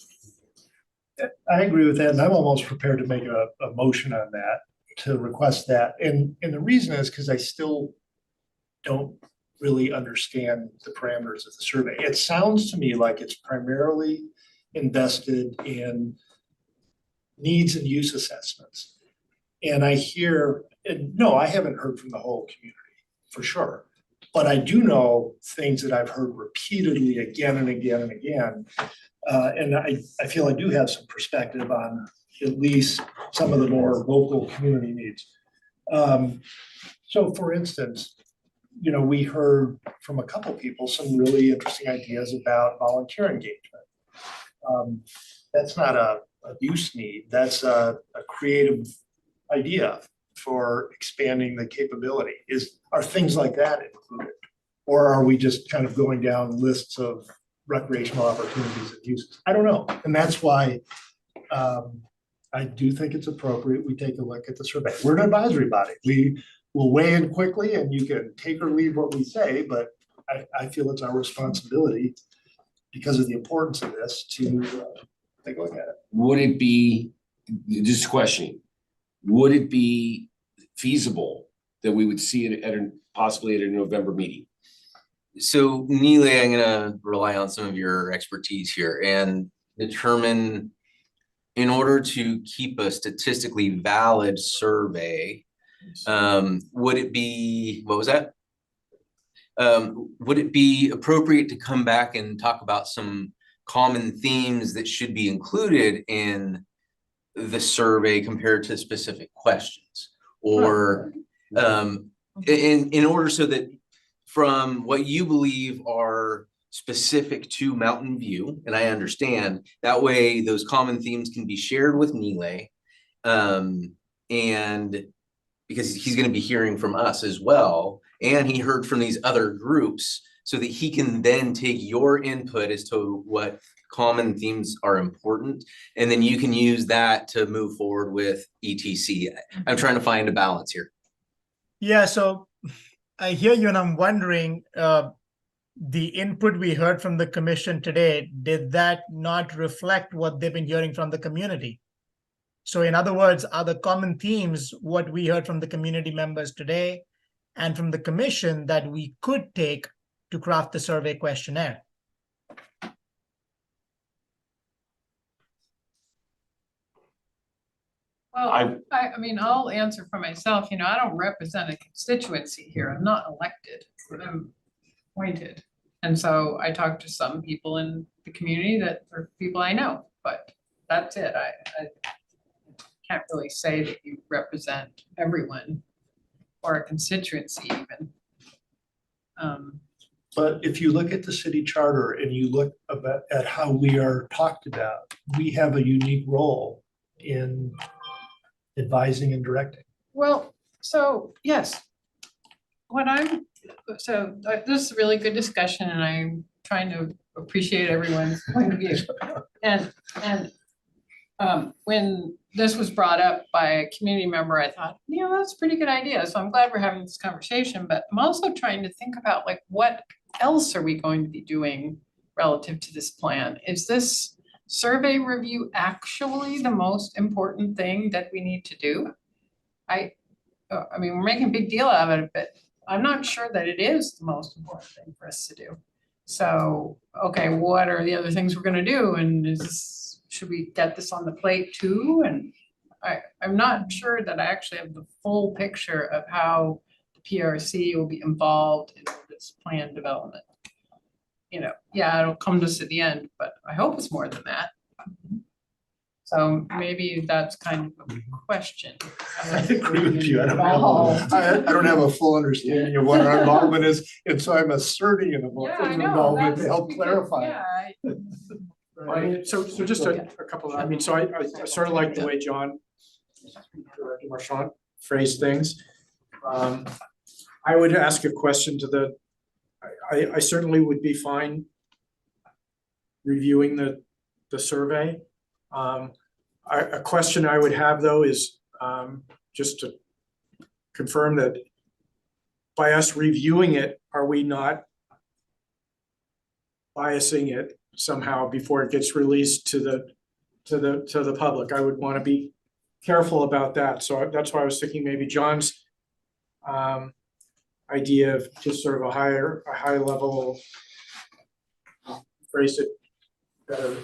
I agree with that, and I'm almost prepared to make a motion on that, to request that. And the reason is because I still don't really understand the parameters of the survey. It sounds to me like it's primarily invested in needs and use assessments. And I hear, and no, I haven't heard from the whole community, for sure. But I do know things that I've heard repeatedly again and again and again. And I feel I do have some perspective on at least some of the more local community needs. So for instance, we heard from a couple people some really interesting ideas about volunteer engagement. That's not a use need, that's a creative idea for expanding the capability. Are things like that included? Or are we just kind of going down lists of recreational opportunities and uses? I don't know. And that's why I do think it's appropriate we take a look at the survey. We're an advisory body. We will weigh in quickly and you can take or leave what we say, but I feel it's our responsibility because of the importance of this to take a look at it. Would it be, just questioning, would it be feasible that we would see it possibly at a November meeting? So Neely, I'm gonna rely on some of your expertise here and determine, in order to keep a statistically valid survey, would it be, what was that? Would it be appropriate to come back and talk about some common themes that should be included in the survey compared to specific questions? Or in order so that from what you believe are specific to Mountain View, and I understand, that way those common themes can be shared with Nile, and because he's gonna be hearing from us as well, and he heard from these other groups, so that he can then take your input as to what common themes are important, and then you can use that to move forward with ETC. I'm trying to find a balance here. Yeah, so I hear you and I'm wondering, the input we heard from the commission today, did that not reflect what they've been hearing from the community? So in other words, are the common themes what we heard from the community members today and from the commission that we could take to craft the survey questionnaire? Well, I mean, I'll answer for myself, you know, I don't represent a constituency here, I'm not elected, I'm appointed. And so I talk to some people in the community that are people I know, but that's it, I can't really say that you represent everyone or a constituency even. But if you look at the city charter and you look at how we are talked about, we have a unique role in advising and directing. Well, so, yes. This is a really good discussion and I'm trying to appreciate everyone's point of view. And when this was brought up by a community member, I thought, you know, that's a pretty good idea. So I'm glad we're having this conversation, but I'm also trying to think about like, what else are we going to be doing relative to this plan? Is this survey review actually the most important thing that we need to do? I mean, we're making a big deal out of it, but I'm not sure that it is the most important thing for us to do. So, okay, what are the other things we're gonna do? And should we get this on the plate too? And I'm not sure that I actually have the full picture of how the PRC will be involved in this plan development. You know, yeah, it'll come to us at the end, but I hope it's more than that. So maybe that's kind of a question. I agree with you. I don't have a full understanding of what our involvement is, and so I'm asserting an involvement to help clarify. So just a couple, I mean, so I sort of like the way John Marchant phrased things. I would ask a question to I certainly would be fine reviewing the survey. A question I would have though is just to confirm that by us reviewing it, are we not biasing it somehow before it gets released to the public? I would want to be careful about that. So that's why I was thinking maybe John's idea of just sort of a high level, phrase it better.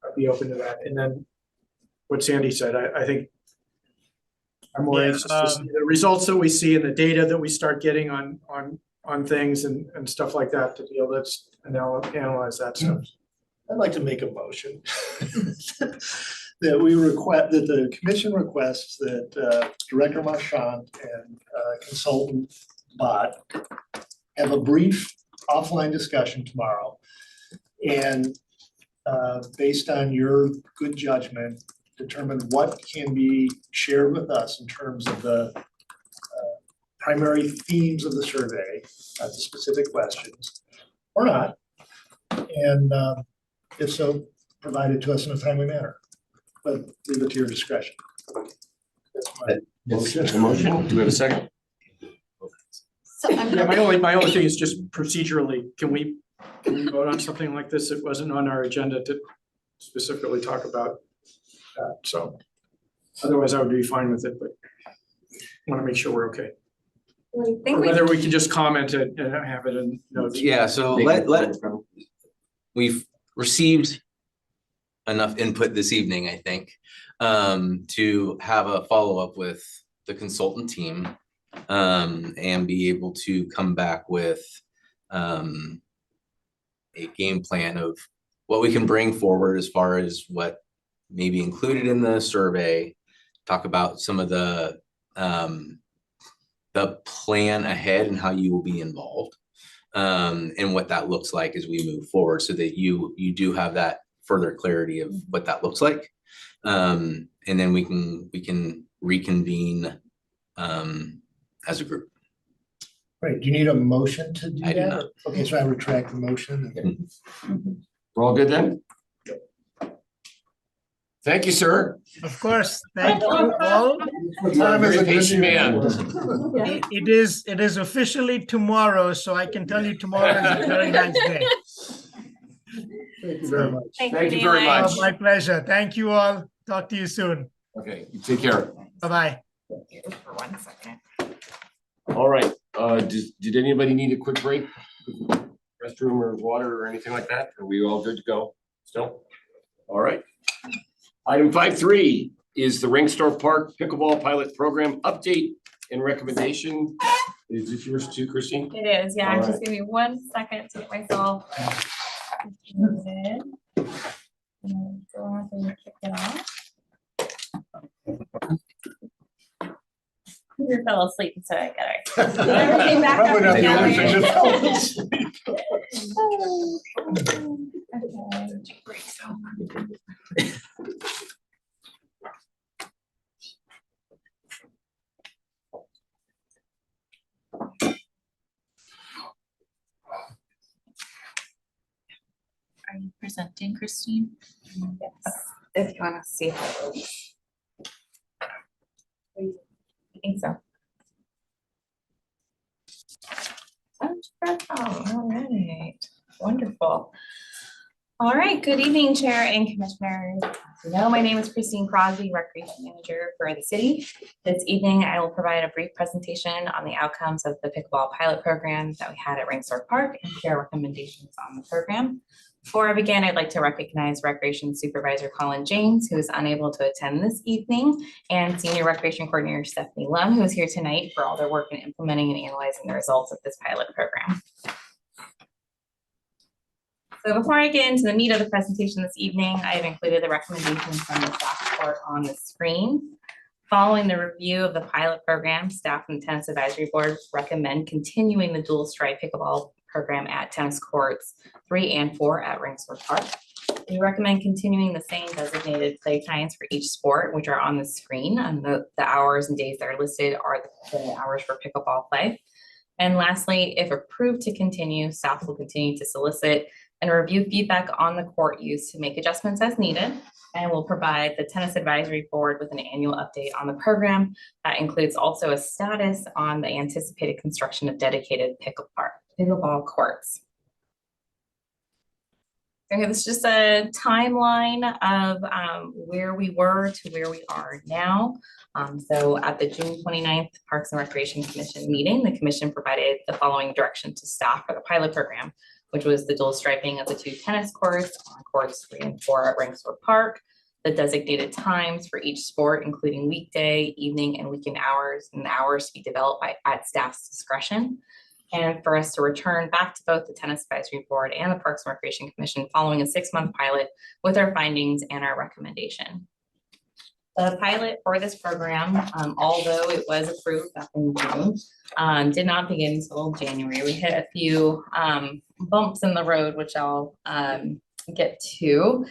I'd be open to that. And then what Sandy said, I think I'm more interested to see the results that we see and the data that we start getting on things and stuff like that to be able to analyze that stuff. I'd like to make a motion that the commission requests that Director Marchant and consultant Bott have a brief offline discussion tomorrow. And based on your good judgment, determine what can be shared with us in terms of the primary themes of the survey, the specific questions, or not. And if so, provide it to us in a timely manner, but leave it to your discretion. That's my motion. Do we have a second? So my only thing is just procedurally, can we vote on something like this? It wasn't on our agenda to specifically talk about that. So otherwise I would be fine with it, but I want to make sure we're okay. Or whether we can just comment it and have it in notes. Yeah, so we've received enough input this evening, I think, to have a follow-up with the consultant team and be able to come back with a game plan of what we can bring forward as far as what may be included in the survey, talk about some of the plan ahead and how you will be involved, and what that looks like as we move forward, so that you do have that further clarity of what that looks like, and then we can reconvene as a group. Right. Do you need a motion to do I do that? not. Okay, so I retract the motion. We're all good then? Thank you, sir. Of course, thank you all. You're a very patient man. It is officially tomorrow, so I can tell you tomorrow is a very nice day. Thank you very much. Thank you very much. My pleasure. Thank you all. Talk to you soon. Okay, you take care. Bye-bye. For 1 second. All right, did anybody need a quick break? Restroom or water or anything like that? Are we all good to go still? All right. Item 5.3 is the Ringstorf Park Pickleball Pilot Program update and recommendation. Is this yours too, Christine? It is, yeah, All just right. give me 1 second to get myself muted. And go ahead and kick it off. You fell asleep, so I got it. Everything back up Probably not the only thing together. that fell asleep. Are you presenting, Christine? Yes, if you wanna see how. I think so. All right, wonderful. All right, good evening, Chair and Commissioners. As you know, my name is Christine Crosby, Recreation Manager for the city. This evening, I will provide a brief presentation on the outcomes of the pickleball pilot program that we had at Ringstorf Park and share recommendations on the program. Before I begin, I'd like to recognize Recreation Supervisor Colin James, who is unable to attend this evening, and Senior Recreation Coordinator Stephanie Lum, who is here tonight for all their work in implementing and analyzing the results of this pilot program. So before I get into the meat of the presentation this evening, I've included the recommendations from the staff report on the screen. Following the review of the pilot program, staff and the Tennis Advisory Board recommend continuing the dual stripe pickleball program at tennis courts 3 and 4 at Ringstorf Park. We recommend continuing the same designated play times for each sport, which are on the screen, and the hours and days that are listed are the hours for pickleball play. And lastly, if approved to continue, staff will continue to solicit and review feedback on the court use to make adjustments as needed, and will provide the Tennis Advisory Board with an annual update on the program. That includes also a status on the anticipated construction of dedicated pickleball courts. Okay, this is just a timeline of where we were to where we are now. So at the June 29th Parks and Recreation Commission meeting, the commission provided the following direction to staff for the pilot program, which was the dual striping of the 2 tennis courts on courts 3 and 4 at Ringstorf Park, the designated times for each sport, including weekday, evening, and weekend hours, and the hours to be developed at staff's discretion. And for us to return back to both the Tennis Advisory Board and the Parks and Recreation Commission following a 6-month pilot with our findings and our recommendation. The pilot for this program, although it was approved back in June, did not begin until January. We hit a few bumps in the road, which I'll get to.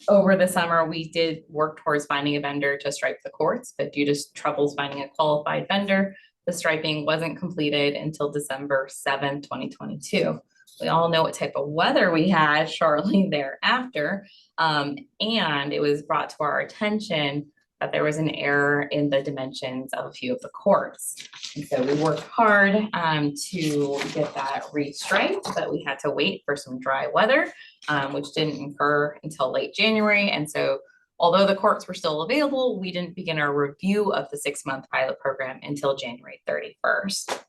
Over the summer, we did work towards finding a vendor to stripe the courts, but due to troubles finding a qualified vendor, the striping wasn't completed until December 7th, 2022. We all know what type of weather we had shortly thereafter. And it was brought to our attention that there was an error in the dimensions of a few of the courts. And so we worked hard to get that restriped, but we had to wait for some dry weather, which didn't occur until late January. And so although the courts were still available, we didn't begin our review of the 6-month pilot program until January 31st.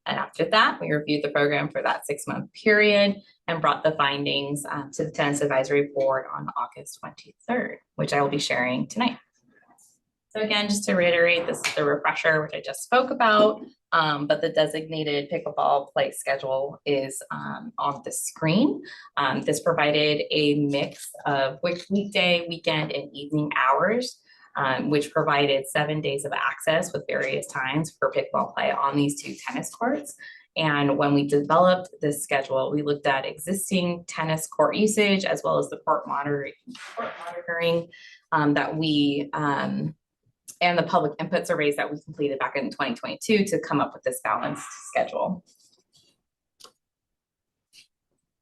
And after that, we reviewed the program for that 6-month period and brought the findings to the Tennis Advisory Board on August 23rd, which I will be sharing tonight. So again, just to reiterate, this is the refresher, which I just spoke about, but the designated pickleball play schedule is on the screen. This provided a mix of weekday, weekend, and evening hours, which provided 7 days of access with various times for pickleball play on these 2 tennis courts. And when we developed this schedule, we looked at existing tennis court usage as well as the court monitoring that we and the public input surveys that we completed back in 2022 to come up with this balanced schedule.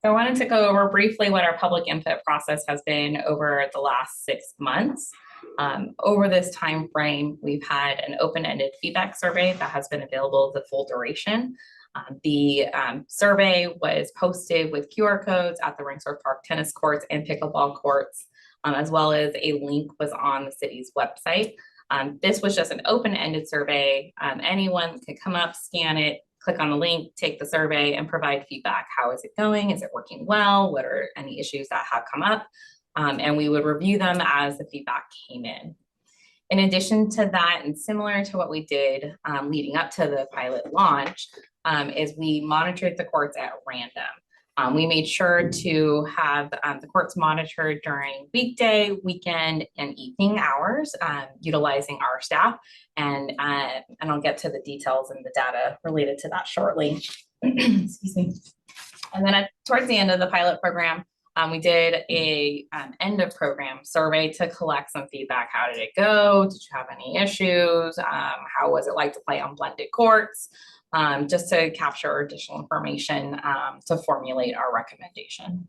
So I wanted to go over briefly what our public input process has been over the last 6 months. Over this time frame, we've had an open-ended feedback survey that has been available the full duration. The survey was posted with QR codes at the Ringsworth Park tennis courts and pickleball courts, as well as a link was on the city's website. This was just an open-ended survey. Anyone could come up, scan it, click on the link, take the survey, and provide feedback. How is it going? Is it working well? What are any issues that have come up? And we would review them as the feedback came in. In addition to that, and similar to what we did leading up to the pilot launch, is we monitored the courts at random. We made sure to have the courts monitored during weekday, weekend, and evening hours, utilizing our staff. And I'll get to the details and the data related to that shortly. Excuse me. And then towards the end of the pilot program, we did a end of program survey to collect some feedback. How did it go? Did you have any issues? How was it like to play on blended courts? Just to capture additional information to formulate our recommendation.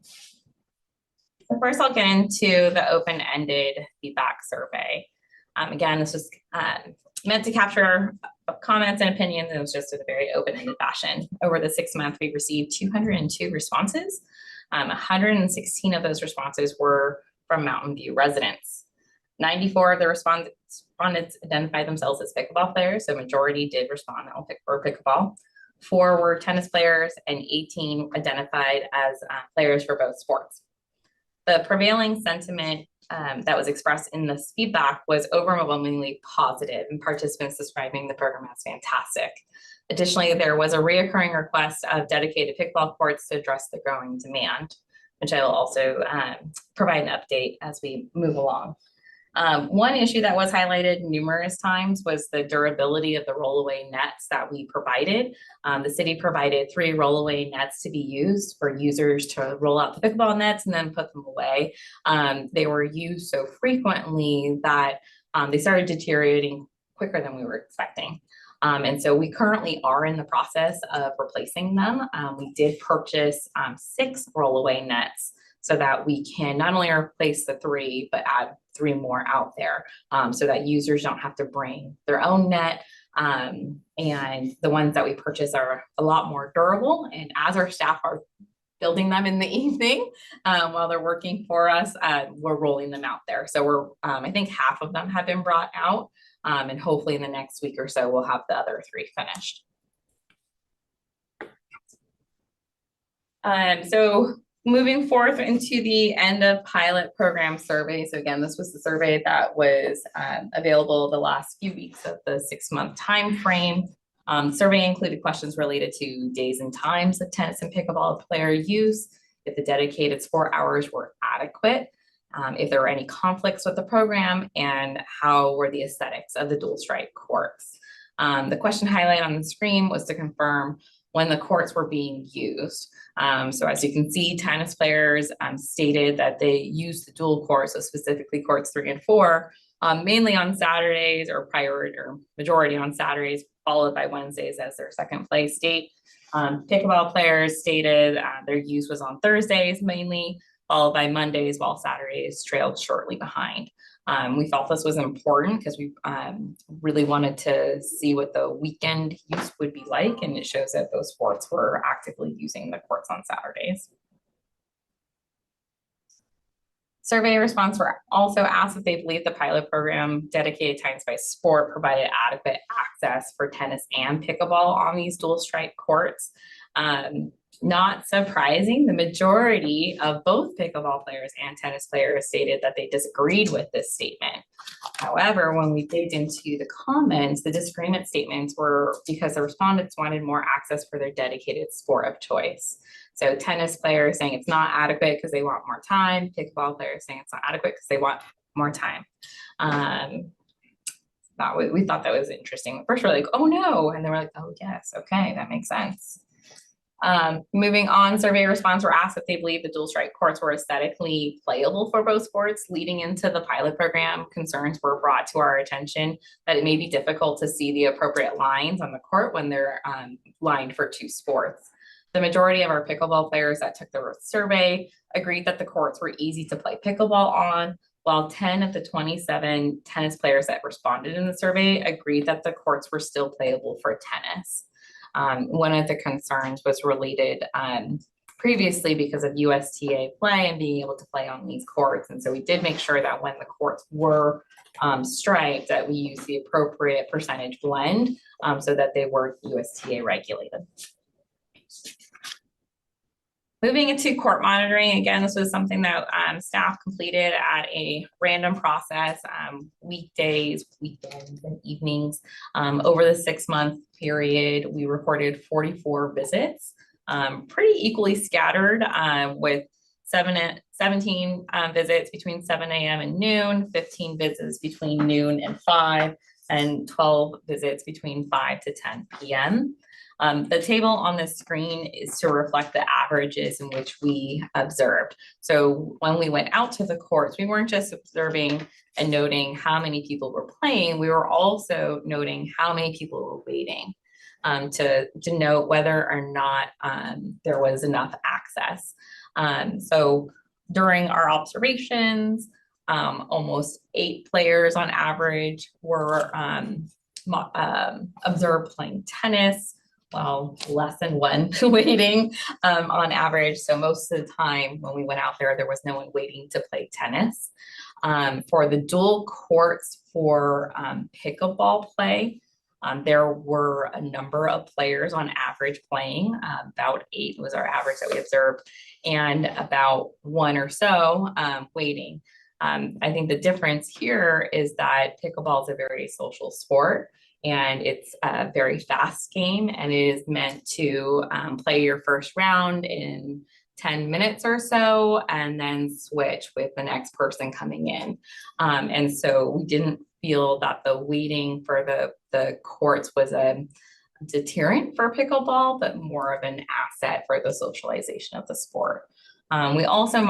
So first, I'll get into the open-ended feedback survey. Again, this was meant to capture comments and opinions, and it was just in a very open-ended fashion. Over the 6 months, we received 202 responses. 116 of those responses were from Mountain View residents. 94 of the respondents identified themselves as pickleball players, so majority did respond for pickleball. 4 were tennis players, and 18 identified as players for both sports. The prevailing sentiment that was expressed in this feedback was overwhelmingly positive, and participants describing the program as fantastic. Additionally, there was a reoccurring request of dedicated pickleball courts to address the growing demand, which I will also provide an update as we move along. One issue that was highlighted numerous times was the durability of the rollaway nets that we provided. The city provided 3 rollaway nets to be used for users to roll out the pickleball nets and then put them away. They were used so frequently that they started deteriorating quicker than we were expecting. And so we currently are in the process of replacing them. We did purchase 6 rollaway nets so that we can not only replace the 3, but add 3 more out there, so that users don't have to bring their own net. And the ones that we purchase are a lot more durable. And as our staff are building them in the evening while they're working for us, we're rolling them out there. So we're, I think half of them have been brought out, and hopefully in the next week or so, we'll have the other 3 finished. So moving forth into the end of pilot program survey. So again, this was the survey that was available the last few weeks of the 6-month time frame. Survey included questions related to days and times of tennis and pickleball player use, if the dedicated sport hours were adequate, if there were any conflicts with the program, and how were the aesthetics of the dual strike courts. The question highlighted on the screen was to confirm when the courts were being used. So as you can see, tennis players stated that they used the dual courts, so specifically courts 3 and 4, mainly on Saturdays or majority on Saturdays, followed by Wednesdays as their second play state. Pickleball players stated their use was on Thursdays mainly, followed by Mondays, while Saturdays trailed shortly behind. We felt this was important because we really wanted to see what the weekend use would be like, and it shows that those sports were actively using the courts on Saturdays. Survey response were also asked if they believe the pilot program dedicated times by sport provided adequate access for tennis and pickleball on these dual strike courts. Not surprising, the majority of both pickleball players and tennis players stated that they disagreed with this statement. However, when we digged into the comments, the disagreement statements were because the respondents wanted more access for their dedicated sport of choice. So tennis players saying it's not adequate because they want more time, pickleball players saying it's not adequate because they want more time. We thought that was interesting. At first we're like, oh no, and they were like, oh yes, okay, that makes sense. Moving on, survey response were asked if they believe the dual strike courts were aesthetically playable for both sports. Leading into the pilot program, concerns were brought to our attention that it may be difficult to see the appropriate lines on the court when they're lined for 2 sports. The majority of our pickleball players that took the survey agreed that the courts were easy to play pickleball on, while 10 of the 27 tennis players that responded in the survey agreed that the courts were still playable for tennis. One of the concerns was related previously because of USTA play and being able to play on these courts. And so we did make sure that when the courts were striped, that we use the appropriate percentage blend so that they were USTA regulated. Moving into court monitoring, again, this was something that staff completed at a random process, weekdays, weekends, and evenings. Over the 6-month period, we reported 44 visits, pretty equally scattered with 17 visits between 7 a.m. and noon, 15 visits between noon and 5, and 12 visits between 5 to 10 p.m. The table on the screen is to reflect the averages in which we observed. So when we went out to the courts, we weren't just observing and noting how many people were playing, we were also noting how many people were waiting to note whether or not there was enough access. So during our observations, almost 8 players on average were observed playing tennis, well, less than 1 waiting on average. So most of the time when we went out there, there was no one waiting to play tennis. For the dual courts for pickleball play, there were a number of players on average playing, about 8 was our average that we observed, and about 1 or so waiting. I think the difference here is that pickleball is a very social sport, and it's a very fast game, and it is meant to play your first round in 10 minutes or so, and then switch with the next person coming in. And so we didn't feel that the waiting for the courts was a deterrent for pickleball, but more of an asset for the socialization of the sport. We also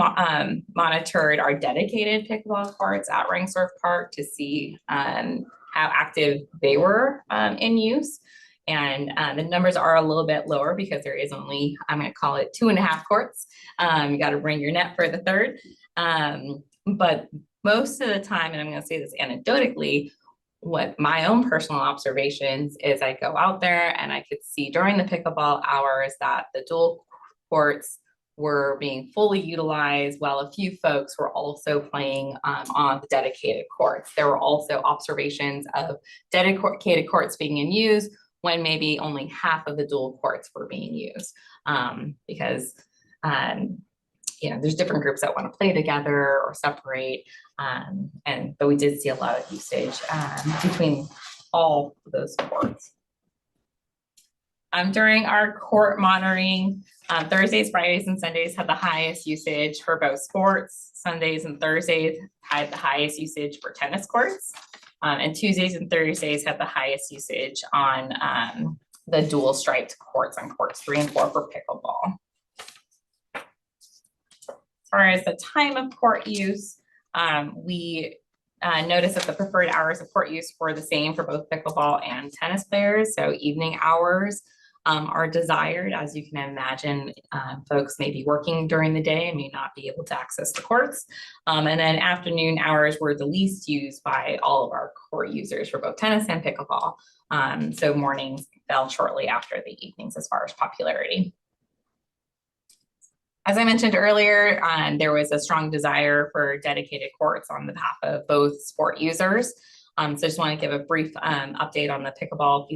monitored our dedicated pickleball courts at Ringsworth Park to see how active they were in use. And the numbers are a little bit lower because there is only, I'm going to call it 2.5 courts. You got to bring your net for the third. But most of the time, and I'm going to say this anecdotally, what my own personal observations is I go out there and I could see during the pickleball hours that the dual courts were being fully utilized, while a few folks were also playing on the dedicated courts. There were also observations of dedicated courts being in use when maybe only half of the dual courts were being used, because you know, there's different groups that want to play together or separate, but we did see a lot of usage between all of those courts. During our court monitoring, Thursdays, Fridays, and Sundays had the highest usage for both sports. Sundays and Thursdays had the highest usage for tennis courts. And Tuesdays and Thursdays had the highest usage on the dual striped courts on courts 3 and 4 for pickleball. As far as the time of court use, we noticed that the preferred hours of court use were the same for both pickleball and tennis players. So evening hours are desired. As you can imagine, folks may be working during the day and may not be able to access the courts. And then afternoon hours were the least used by all of our court users for both tennis and pickleball. So mornings fell shortly after the evenings as far as popularity. As I mentioned earlier, there was a strong desire for dedicated courts on the behalf of both sport users. So I just want to give a brief update on the pickleball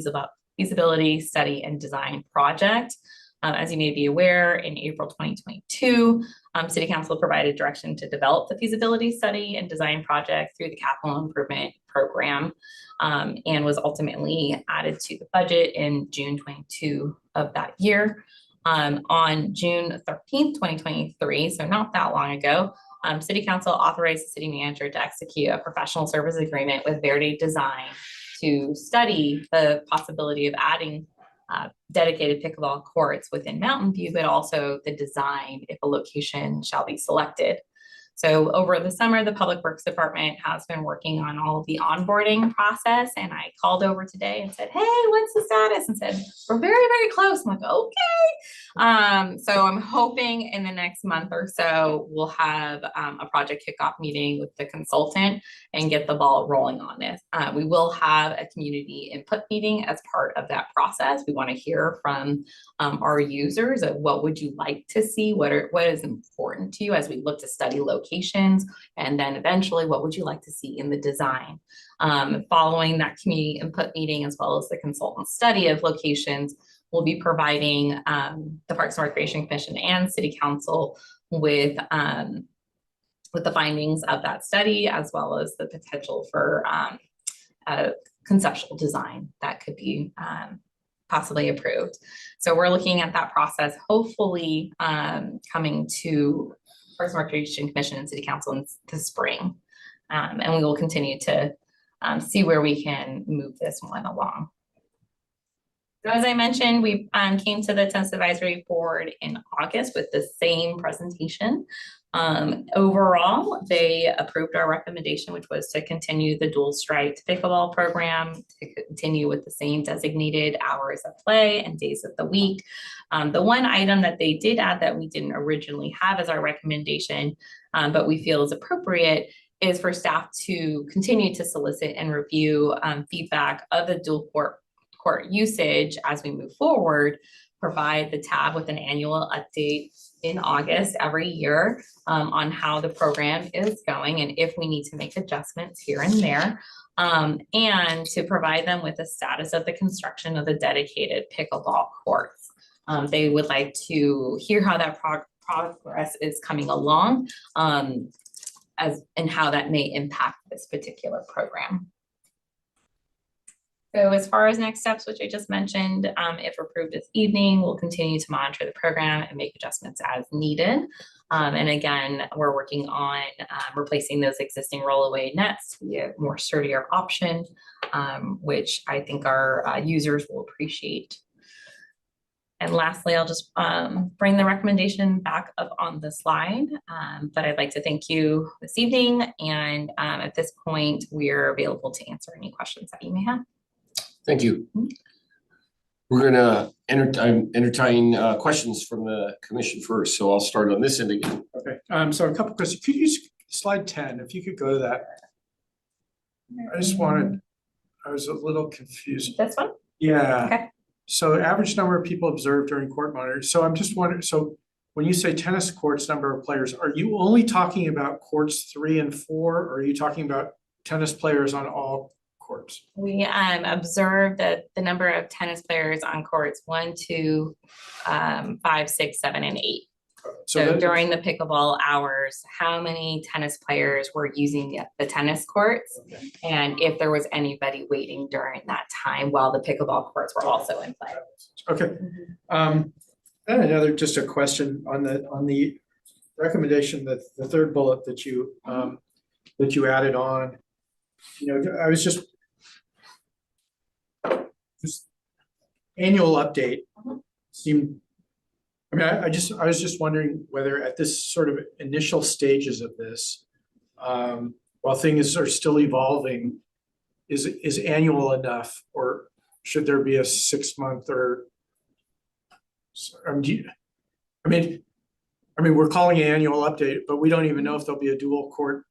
feasibility study and design project. As you may be aware, in April 2022, City Council provided direction to develop the feasibility study and design project through the capital improvement program, and was ultimately added to the budget in June 22 of that year. On June 13th, 2023, so not that long ago, City Council authorized the city manager to execute a professional service agreement with Verde Design to study the possibility of adding dedicated pickleball courts within Mountain View, but also the design if a location shall be selected. So over the summer, the Public Works Department has been working on all of the onboarding process, and I called over today and said, hey, what's the status? And said, we're very, very close. I'm like, okay. So I'm hoping in the next month or so, we'll have a project kickoff meeting with the consultant and get the ball rolling on this. We will have a community input meeting as part of that process. We want to hear from our users of what would you like to see, what is important to you as we look to study locations, and then eventually what would you like to see in the design. Following that community input meeting, as well as the consultant study of locations, we'll be providing the Parks and Recreation Commission and City Council with the findings of that study, as well as the potential for conceptual design that could be possibly approved. So we're looking at that process, hopefully coming to Parks and Recreation Commission and City Council in the spring. And we will continue to see where we can move this one along. So as I mentioned, we came to the Tennis Advisory Board in August with the same presentation. Overall, they approved our recommendation, which was to continue the dual striped pickleball program, to continue with the same designated hours of play and days of the week. The one item that they did add that we didn't originally have as our recommendation, but we feel is appropriate, is for staff to continue to solicit and review feedback of the dual court usage as we move forward, provide the tab with an annual update in August every year on how the program is going and if we need to make adjustments here and there, and to provide them with the status of the construction of the dedicated pickleball courts. They would like to hear how that progress is coming along and how that may impact this particular program. So as far as next steps, which I just mentioned, if approved this evening, we'll continue to monitor the program and make adjustments as needed. And again, we're working on replacing those existing rollaway nets to be a more sturdier option, which I think our users will appreciate. And lastly, I'll just bring the recommendation back up on the slide, but I'd like to thank you this evening. And at this point, we're available to answer any questions that you may have. Thank you. We're gonna entertain questions from the commission first, so I'll start on this end again. Okay, so a couple questions. Could you use slide 10, if you could go to that? I was a little confused. This one? Yeah. Okay. So average number of people observed during court monitoring. So I'm just wondering, so when you say tennis courts, number of players, are you only talking about courts 3 and 4, or are you talking about tennis players on all courts? We observed that the number of tennis players on courts 1, 2, 5, 6, 7, and 8. So during the pickleball hours, how many tennis players were using the tennis courts? Okay. And if there was anybody waiting during that time while the pickleball courts were also in play. Okay. Then another, just a question on the recommendation, that the third bullet that you added on. You know, I was just annual update seemed, I mean, I was just wondering whether at this sort of initial stages of this, while things are still evolving, is annual enough, or should there be a 6-month or, I mean, we're calling it annual update, but we don't even know if there'll be a dual court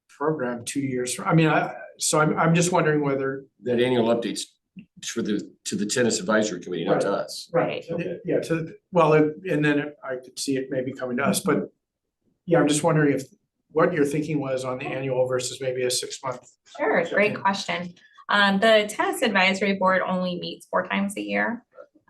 program 2 years from, I mean, so I'm just wondering whether that annual updates to the tennis advisory committee, not to us. Right. Okay. Yeah, and then I could see it maybe coming to us, but yeah, I'm just wondering if what your thinking was on the annual versus maybe a 6-month. Sure, great question. The tennis advisory board only meets 4 times a year.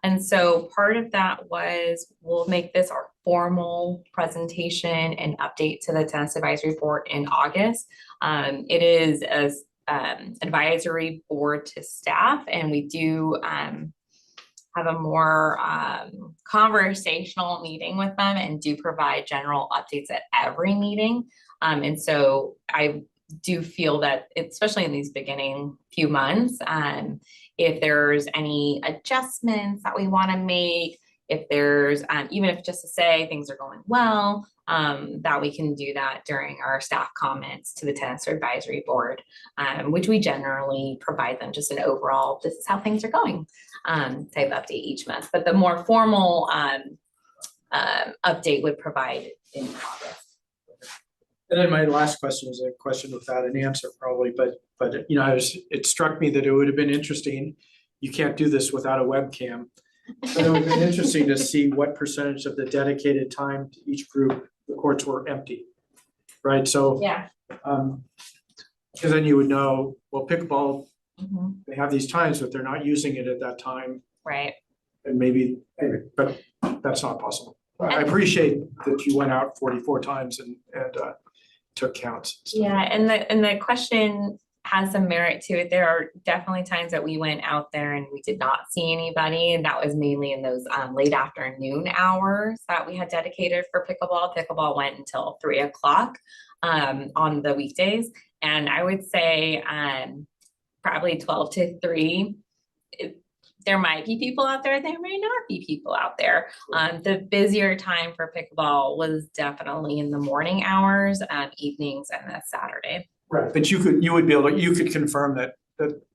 And so part of that was, we'll make this our formal presentation and update to the tennis advisory board in August. It is as advisory board to staff, and we do have a more conversational meeting with them and do provide general updates at every meeting. And so I do feel that, especially in these beginning few months, if there's any adjustments that we want to make, if there's, even if just to say things are going well, that we can do that during our staff comments to the tennis advisory board, which we generally provide them just an overall, this is how things are going, type update each month. But the more formal update would provide in August. And then my last question is a question without an answer probably, but you know, it struck me that it would have been interesting. You can't do this without a webcam. But it would have been interesting to see what percentage of the dedicated time to each group, the courts were empty. Right, so. Yeah. Because then you would know, well, pickleball, Mhm. they have these times, but they're not using it at that time. Right. And maybe, anyway, but that's not possible. I appreciate that you went out 44 times and took counts. Yeah, and the question has some merit to it. There are definitely times that we went out there and we did not see anybody, and that was mainly in those late afternoon hours that we had dedicated for pickleball. Pickleball went until 3 o'clock on the weekdays, and I would say probably 12 to 3. There might be people out there, there may not be people out there. The busier time for pickleball was definitely in the morning hours, evenings, and the Saturday. Right, but you could confirm that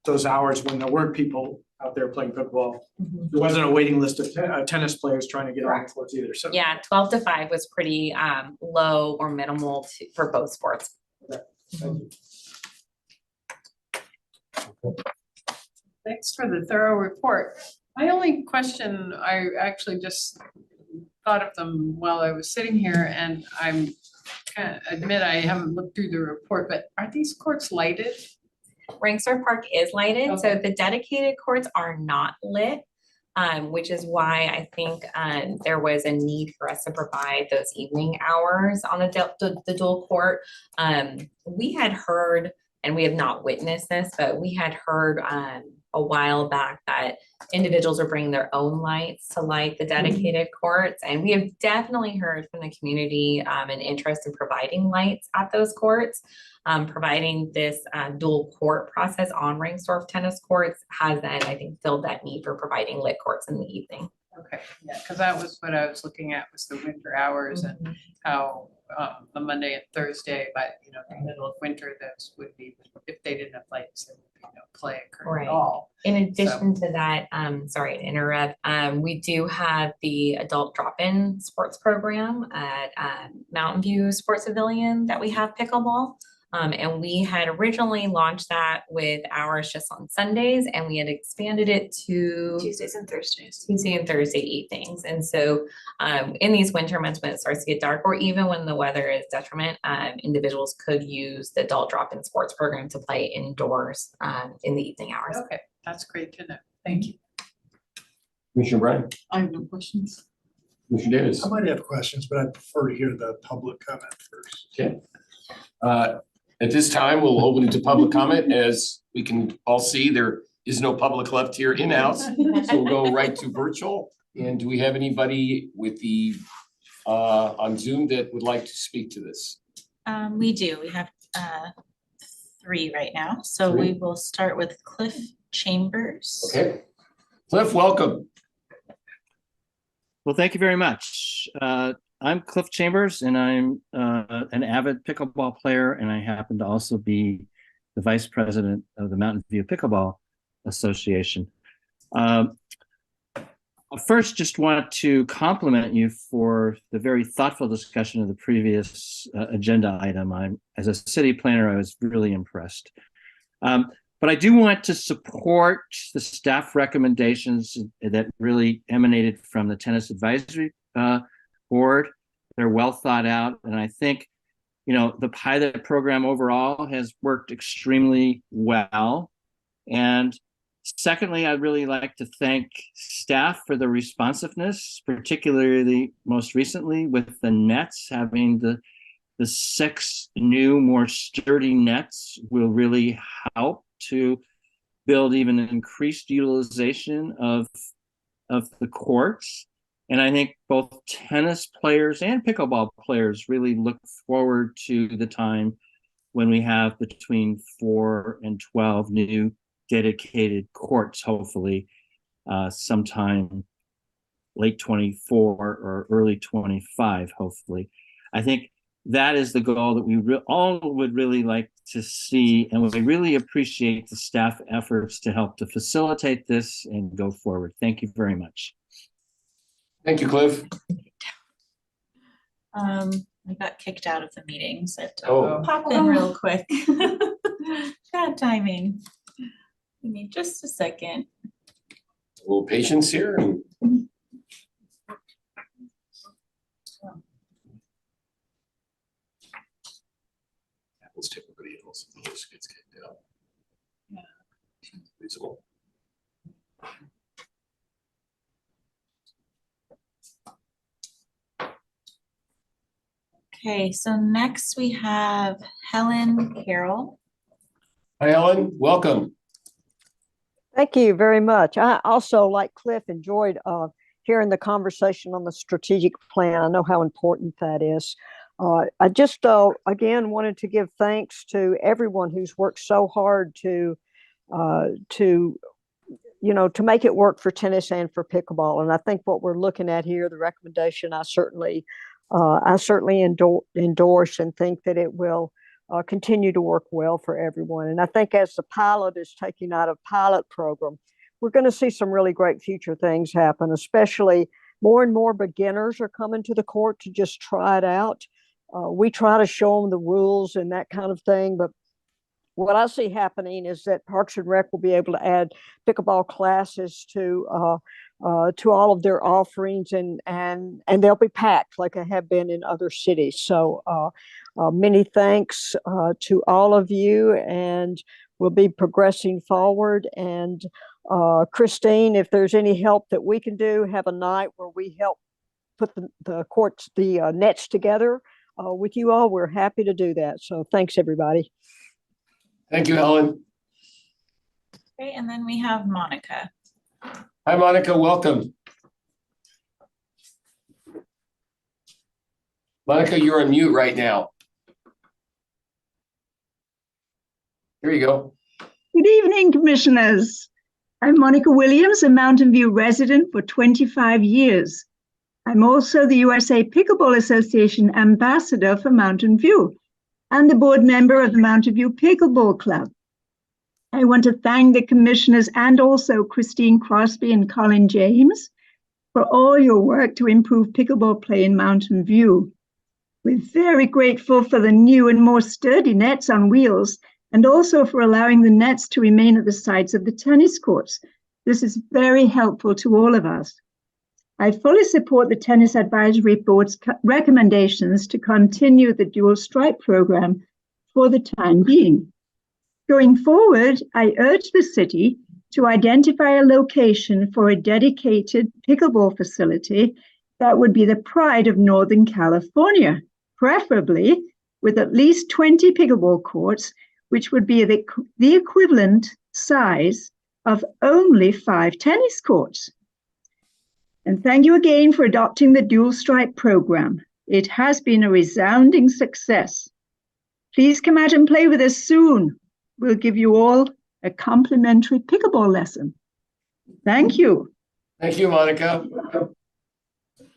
those hours when there weren't people out there playing pickleball, there wasn't a waiting list of tennis players trying to get on the courts either, so. Yeah, 12 to 5 was pretty low or minimal for both sports. Okay, thank you. Thanks for the thorough report. My only question, I actually just thought of them while I was sitting here, and I'm kind of admit I haven't looked through the report, but are these courts lighted? Ringstar Park is lighted, so the dedicated courts are not lit, which is why I think there was a need for us to provide those evening hours on the dual court. We had heard, and we have not witnessed this, but we had heard a while back that individuals are bringing their own lights to light the dedicated courts. And we have definitely heard from the community an interest in providing lights at those courts. Providing this dual court process on Ringsdorf tennis courts has then, I think, filled that need for providing lit courts in the evening. Okay, yeah, because that was what I was looking at, was the winter hours and how the Monday and Thursday, but you know, in the middle of winter, those would be, if they didn't have lights, there would be no play occurring at all. In addition to that, sorry to interrupt, we do have the adult drop-in sports program at Mountain View Sports Pavilion that we have pickleball. And we had originally launched that with hours just on Sundays, and we had expanded it to Tuesdays and Thursdays. Tuesday and Thursday evenings. And so in these winter months when it starts to get dark, or even when the weather is detriment, individuals could use the adult drop-in sports program to play indoors in the evening hours. Okay, that's great to know. Thank you. Commissioner Bryan, I have no questions. Commissioner Davis. I might have questions, but I prefer to hear the public comment first. Okay. At this time, we'll open it to public comment. As we can all see, there is no public left here in-house. So we'll go right to virtual. And do we have anybody with the on Zoom that would like to speak to this? We do. We have 3 right now. So 3. we will start with Cliff Chambers. Okay. Cliff, welcome. Well, thank you very much. I'm Cliff Chambers, and I'm an avid pickleball player, and I happen to also be the vice president of the Mountain View Pickleball Association. First, just want to compliment you for the very thoughtful discussion of the previous agenda item. As a city planner, I was really impressed. But I do want to support the staff recommendations that really emanated from the Tennis Advisory Board. They're well thought out, and I think, you know, the pilot program overall has worked extremely well. And secondly, I'd really like to thank staff for the responsiveness, particularly most recently with the nets. Having the 6 new, more sturdy nets will really help to build even an increased utilization of the courts. And I think both tennis players and pickleball players really look forward to the time when we have between 4 and 12 new dedicated courts, hopefully sometime late 24 or early 25, hopefully. I think that is the goal that we all would really like to see, and we really appreciate the staff efforts to help to facilitate this and go forward. Thank you very much. Thank you, Cliff. We got kicked out of the meeting, so Oh. pop in real quick. Bad timing. Give me just a second. A little patience here. Happens to everybody else. Just gets kicked out. Yeah. Reasonable. Okay, so next we have Helen Carroll. Hi, Ellen. Welcome. Thank you very much. I also, like Cliff, enjoyed hearing the conversation on the strategic plan. I know how important that is. I just, again, wanted to give thanks to everyone who's worked so hard to make it work for tennis and for pickleball. And I think what we're looking at here, the recommendation, I certainly endorse and think that it will continue to work well for everyone. And I think as the pilot is taking out a pilot program, we're going to see some really great future things happen, especially more and more beginners are coming to the court to just try it out. We try to show them the rules and that kind of thing, but what I see happening is that Parks and Rec will be able to add pickleball classes to all of their offerings, and they'll be packed like they have been in other cities. So many thanks to all of you, and we'll be progressing forward. And Christine, if there's any help that we can do, have a night where we help put the nets together with you all. We're happy to do that. So thanks, everybody. Thank you, Helen. Okay, and then we have Monica. Hi, Monica. Welcome. Monica, you're on mute right now. Here you go. Good evening, commissioners. I'm Monica Williams, a Mountain View resident for 25 years. I'm also the USA Pickleball Association ambassador for Mountain View and the board member of the Mountain View Pickleball Club. I want to thank the commissioners and also Christine Crosby and Colin James for all your work to improve pickleball play in Mountain View. We're very grateful for the new and more sturdy nets on wheels, and also for allowing the nets to remain at the sides of the tennis courts. This is very helpful to all of us. I fully support the Tennis Advisory Board's recommendations to continue the dual stripe program for the time being. Going forward, I urge the city to identify a location for a dedicated pickleball facility that would be the pride of Northern California, preferably with at least 20 pickleball courts, which would be the equivalent size of only 5 tennis courts. And thank you again for adopting the dual stripe program. It has been a resounding success. Please come out and play with us soon. We'll give you all a complimentary pickleball lesson. Thank you. Thank you, Monica. And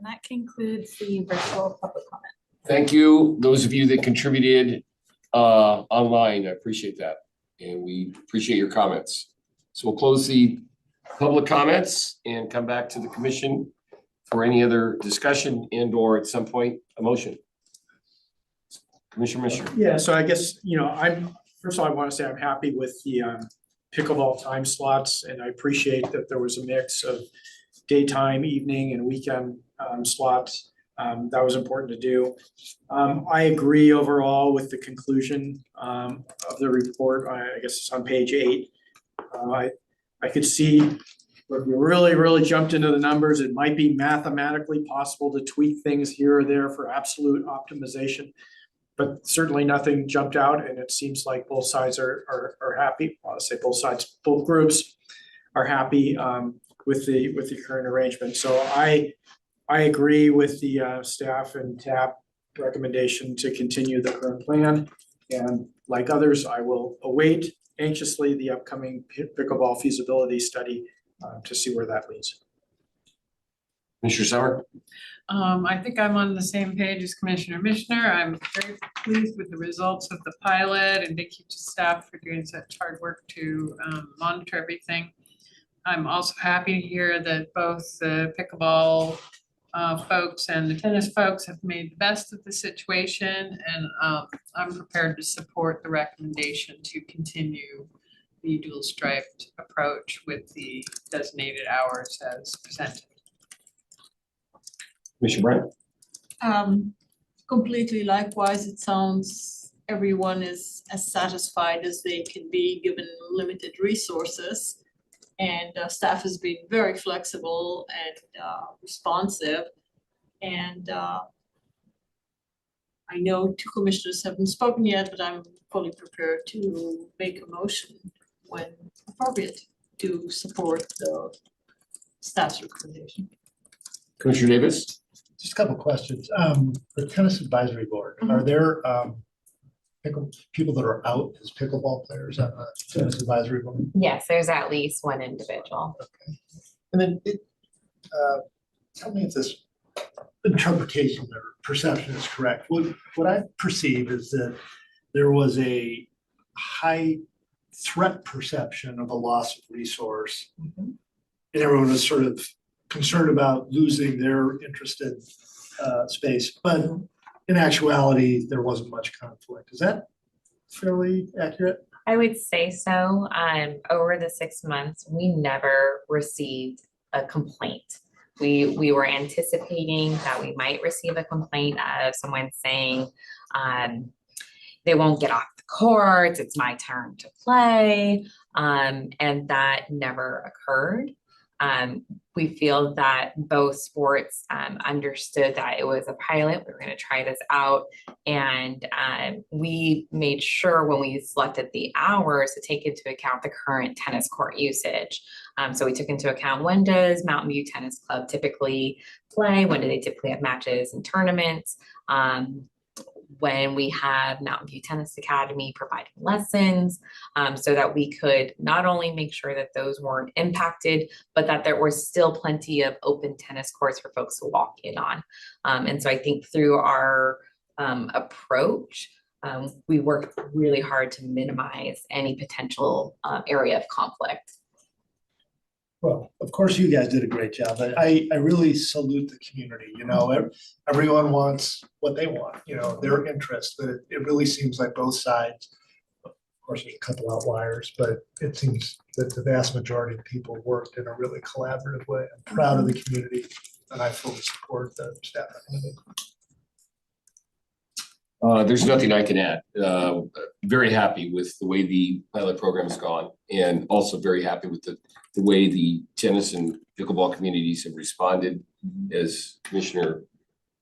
that concludes the virtual public comment. Thank you, those of you that contributed online. I appreciate that. And we appreciate your comments. So we'll close the public comments and come back to the commission for any other discussion and or at some point a motion. Commissioner Misher. Yeah, so I guess, first of all, I want to say I'm happy with the pickleball time slots, and I appreciate that there was a mix of daytime, evening, and weekend slots. That was important to do. I agree overall with the conclusion of the report. I guess it's on page 8. I could see if you really jumped into the numbers, it might be mathematically possible to tweak things here or there for absolute optimization. But certainly nothing jumped out, and it seems like both sides are happy. Well, I say both sides, both groups are happy with the current arrangement. So I agree with the staff and TAP recommendation to continue the current plan. And like others, I will await anxiously the upcoming pickleball feasibility study to see where that leads. Commissioner Summer? I think I'm on the same page as Commissioner Mishner. I'm very pleased with the results of the pilot, and thank you to staff for doing such hard work to monitor everything. I'm also happy to hear that both the pickleball folks and the tennis folks have made the best of the situation, and I'm prepared to support the recommendation to continue the dual striped approach with the designated hours as presented. Commissioner Bryant? Completely likewise, it sounds everyone is as satisfied as they can be given limited resources. And staff has been very flexible and responsive. And I know two commissioners haven't spoken yet, but I'm fully prepared to make a motion when appropriate to support the staff's recommendation. Commissioner Davis? Just a couple of questions. The tennis advisory board, are there people that are out as pickleball players on the tennis advisory board? Yes, there's at least one individual. Okay. And then tell me if this interpretation or perception is correct. What I perceive is that there was a high threat perception of a loss of resource. And everyone was sort of concerned about losing their interested space, but in actuality, there wasn't much conflict. Is that fairly accurate? I would say so. Over the 6 months, we never received a complaint. We were anticipating that we might receive a complaint of someone saying, they won't get off the court, it's my turn to play, and that never occurred. We feel that both sports understood that it was a pilot, we were going to try this out, and we made sure when we selected the hours to take into account the current tennis court usage. So we took into account, when does Mountain View Tennis Club typically play, when do they typically have matches and tournaments, when we have Mountain View Tennis Academy providing lessons, so that we could not only make sure that those weren't impacted, but that there was still plenty of open tennis courts for folks to walk in on. And so I think through our approach, we worked really hard to minimize any potential area of conflict. Well, of course, you guys did a great job, but I really salute the community. You know, everyone wants what they want, you know, their interest, but it really seems like both sides, of course, there's a couple outliers, but it seems that the vast majority of people worked in a really collaborative way. I'm proud of the community, and I fully support the staff recommendation. There's nothing I can add. Very happy with the way the pilot program has gone, and also very happy with the way the tennis and pickleball communities have responded. As Commissioner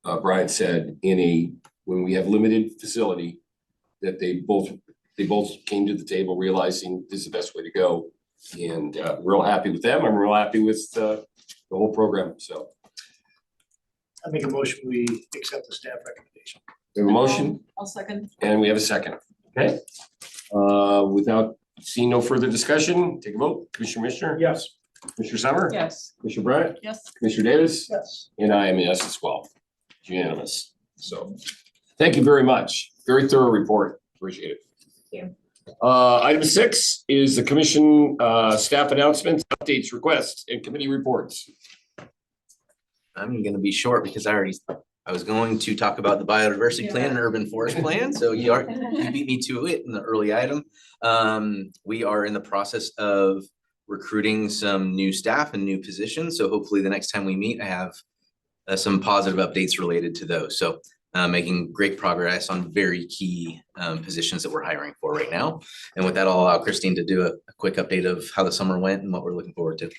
Bryant said, when we have limited facility, that they both came to the table realizing this is the best way to go. And we're all happy with them. I'm real happy with the whole program. So I make a motion, we accept the staff recommendation. we have a motion I'll second. and we have a second. Okay. Without seeing no further discussion, take a vote. Commissioner Mishner? Yes. Commissioner Summer? Yes. Commissioner Bryant? Yes. Commissioner Davis? Yes. And I am a yes as well. It's unanimous. So thank you very much. Very thorough report. Appreciate it. Thank you. Item 6 is the commission staff announcements, updates, requests, and committee reports. I'm gonna be short because I was going to talk about the biodiversity plan and urban forest plan, so you beat me to it in the early item. We are in the process of recruiting some new staff and new positions, so hopefully the next time we meet, I have some positive updates related to those. So making great progress on very key positions that we're hiring for right now. And with that, I'll allow Christine to do a quick update of how the summer went and what we're looking forward to.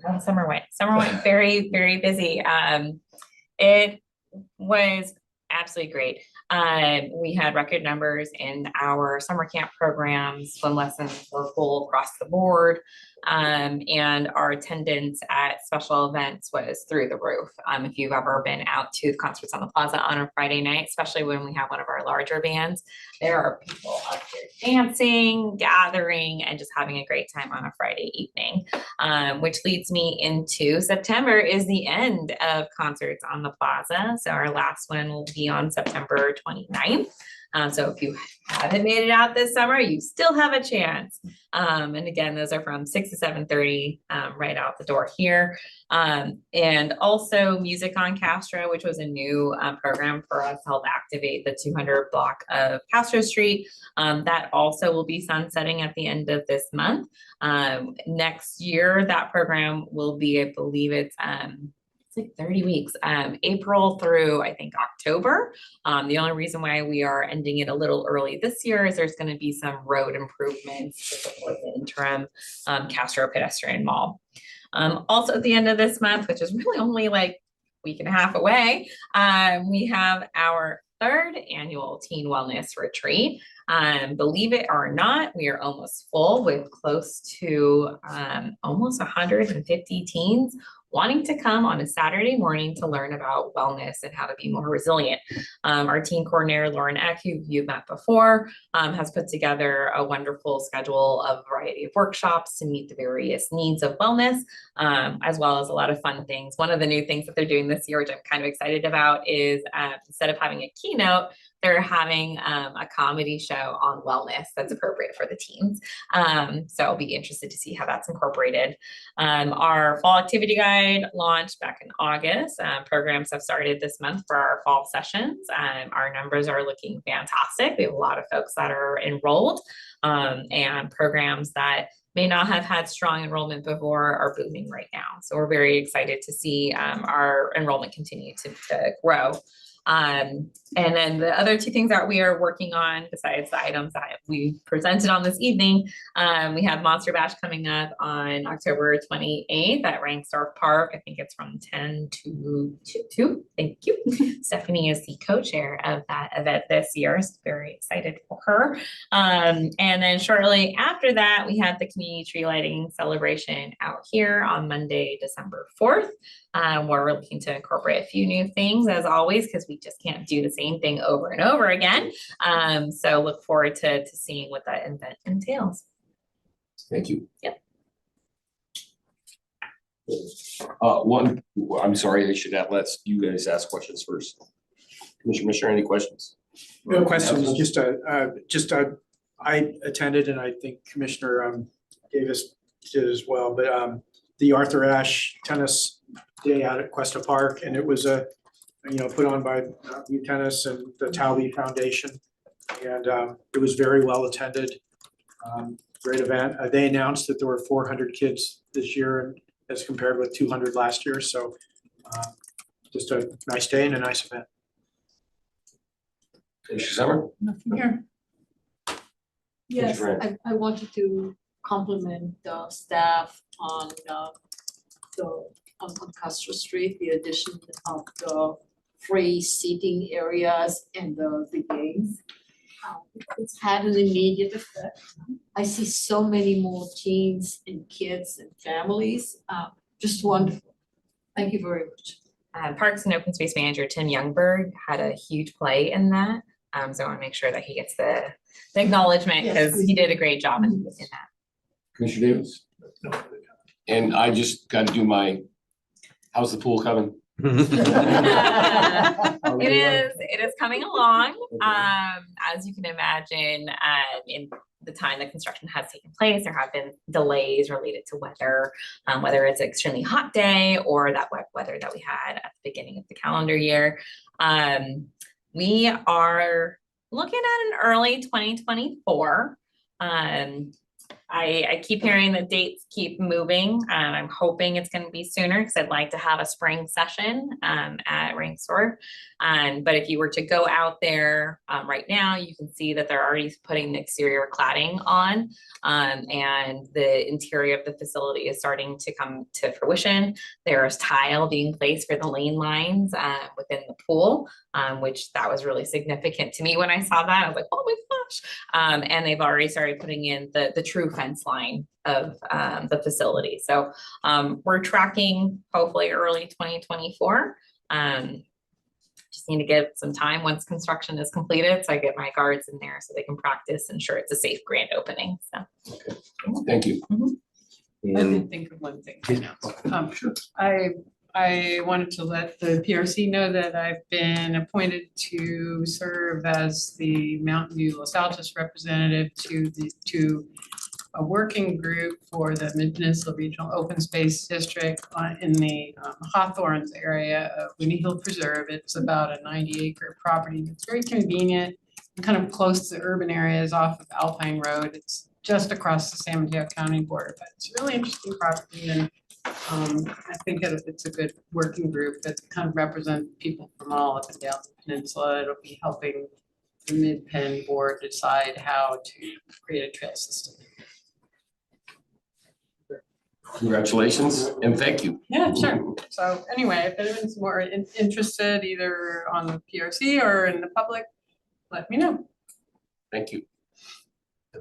How the summer went. Summer went very, very busy. It was absolutely great. We had record numbers in our summer camp programs. Swim lessons were full across the board. And our attendance at special events was through the roof. If you've ever been out to the concerts on the plaza on a Friday night, especially when we have one of our larger bands, there are people out there dancing, gathering, and just having a great time on a Friday evening. Which leads me into September is the end of concerts on the plaza. So our last one will be on September 29th. So if you haven't made it out this summer, you still have a chance. And again, those are from 6 to 7:30, right out the door here. And also Music on Castro, which was a new program for us to help activate the 200 block of Castro Street. That also will be sunsetting at the end of this month. Next year, that program will be, I believe it's like 30 weeks, April through I think October. The only reason why we are ending it a little early this year is there's going to be some road improvements to support the interim Castro pedestrian mall. Also at the end of this month, which is really only like a week and a half away, we have our 3rd annual Teen Wellness Retreat. Believe it or not, we are almost full with close to almost 150 teens wanting to come on a Saturday morning to learn about wellness and how to be more resilient. Our teen coordinator, Lauren Eck, who you've met before, has put together a wonderful schedule of a variety of workshops to meet the various needs of wellness, as well as a lot of fun things. One of the new things that they're doing this year, which I'm kind of excited about, is instead of having a keynote, they're having a comedy show on wellness that's appropriate for the teens. So I'll be interested to see how that's incorporated. Our fall activity guide launched back in August. Programs have started this month for our fall sessions. Our numbers are looking fantastic. We have a lot of folks that are enrolled, and programs that may not have had strong enrollment before are booming right now. So we're very excited to see our enrollment continue to grow. And then the other 2 things that we are working on, besides the items that we presented on this evening, we have Monster Bash coming up on October 28th at Rangsdorf Park. I think it's from 10 to 2. Thank you. Stephanie is the co-chair of that event this year. So very excited for her. And then shortly after that, we have the community tree lighting celebration out here on Monday, December 4th. Where we're looking to incorporate a few new things as always, because we just can't do the same thing over and over again. So look forward to seeing what that event entails. Thank you. Yep. I'm sorry, I should have let you guys ask questions first. Commissioner, any questions? No questions, I attended, and I think Commissioner Davis did as well, but the Arthur Ashe Tennis Day out at Cuesta Park, and it was put on by U Tennis and the Talby Foundation, and it was very well attended. Great event. They announced that there were 400 kids this year as compared with 200 last year, so just a nice day and a nice event. Commissioner Summer? Nothing here. Yes, Commissioner I wanted to compliment the staff on on Castro Street, the addition of the free seating areas and the games. It's had an immediate effect. I see so many more teens and kids and families, just wonderful. Thank you very much. Parks and Open Space Manager Tim Youngberg had a huge play in that. So I want to make sure that he gets the acknowledgement, because he did a great job in that. Commissioner Davis? No. And I just got to do my, how's the pool coming? It is coming along. As you can imagine, in the time that construction has taken place, there have been delays related to weather, whether it's an extremely hot day or that wet weather that we had at the beginning of the calendar year. We are looking at an early 2024. I keep hearing the dates keep moving. I'm hoping it's going to be sooner, because I'd like to have a spring session at Rangsdorf. But if you were to go out there right now, you can see that they're already putting the exterior cladding on, and the interior of the facility is starting to come to fruition. There's tile being placed for the lane lines within the pool, which that was really significant to me when I saw that. I was like, oh my gosh. And they've already started putting in the true fence line of the facility. So we're tracking hopefully early 2024. Just need to give some time once construction is completed, so I get my guards in there so they can practice, ensure it's a safe grand opening. So Thank you. I did think of one thing. Sure. I wanted to let the PRC know that I've been appointed to serve as the Mountain View Los Altos representative to a working group for the Mid-Peninsula Regional Open Space District in the Hawthorns area of Winnie Hill Preserve. It's about a 90-acre property. It's very convenient and kind of close to urban areas off of Alpine Road. It's just across the San Mateo County border, but it's a really interesting property, and I think it's a good working group that kind of represents people from all up and down the peninsula. It'll be helping the Mid-Pen board decide how to create a trail system. Congratulations and thank you. Yeah, sure. So anyway, if anyone's more interested either on the PRC or in the public, let me know. Thank you.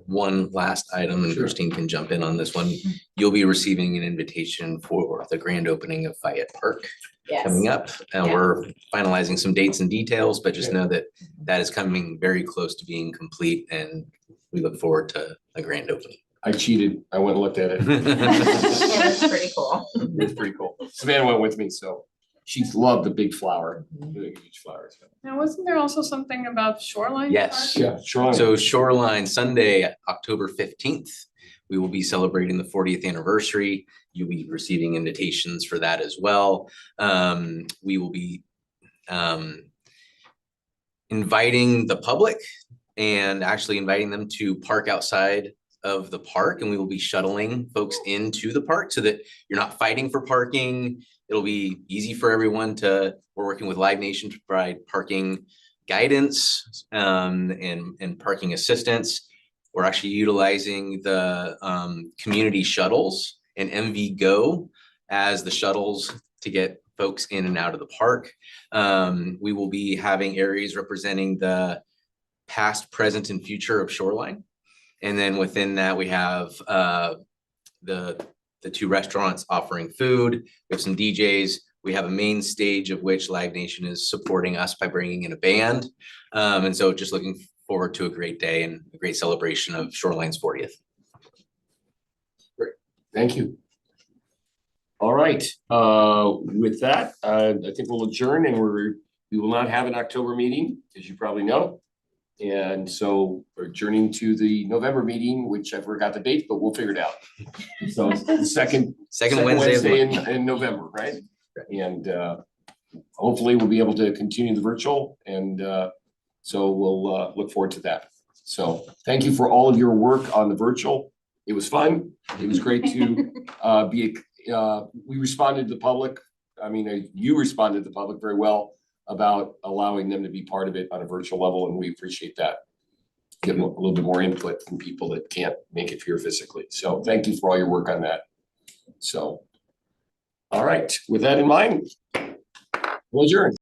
One last item, and Christine can jump in on this one. You'll be receiving an invitation for the grand opening of Fayette Park coming up. And we're finalizing some dates and details, but just know that that is coming very close to being complete, and we look forward to a grand opening. I cheated. I went and looked at it. yeah, that's pretty cool. It's pretty cool. Savannah went with me, so she loved the big flower, the huge flowers. Now, wasn't there also something about shoreline? Yes. Park? Yeah, Shoreline. So Shoreline, Sunday, October 15th, we will be celebrating the 40th anniversary. You'll be receiving invitations for that as well. We will be inviting the public and actually inviting them to park outside of the park, and we will be shuttling folks into the park so that you're not fighting for parking. It'll be easy for everyone we're working with Live Nation to provide parking guidance and parking assistance. We're actually utilizing the community shuttles and MV Go as the shuttles to get folks in and out of the park. We will be having areas representing the past, present, and future of Shoreline. And then within that, we have the two restaurants offering food. We have some DJs. We have a main stage of which Live Nation is supporting us by bringing in a band. And so just looking forward to a great day and a great celebration of Shoreline's 40th. Great, thank you. All right, with that, I think we'll adjourn, and we will not have an October meeting, as you probably know. And so we're adjourning to the November meeting, which I forgot the date, but we'll figure it out. So it's the second Wednesday in November, right? And hopefully we'll be able to continue the virtual, and so we'll look forward to that. So thank you for all of your work on the virtual. It was fun. It was great to we responded to the public. I mean, you responded to the public very well about allowing them to be part of it on a virtual level, and we appreciate that. Get a little bit more input from people that can't make it here physically. So thank you for all your work on that. So, all right, with that in mind, we'll adjourn.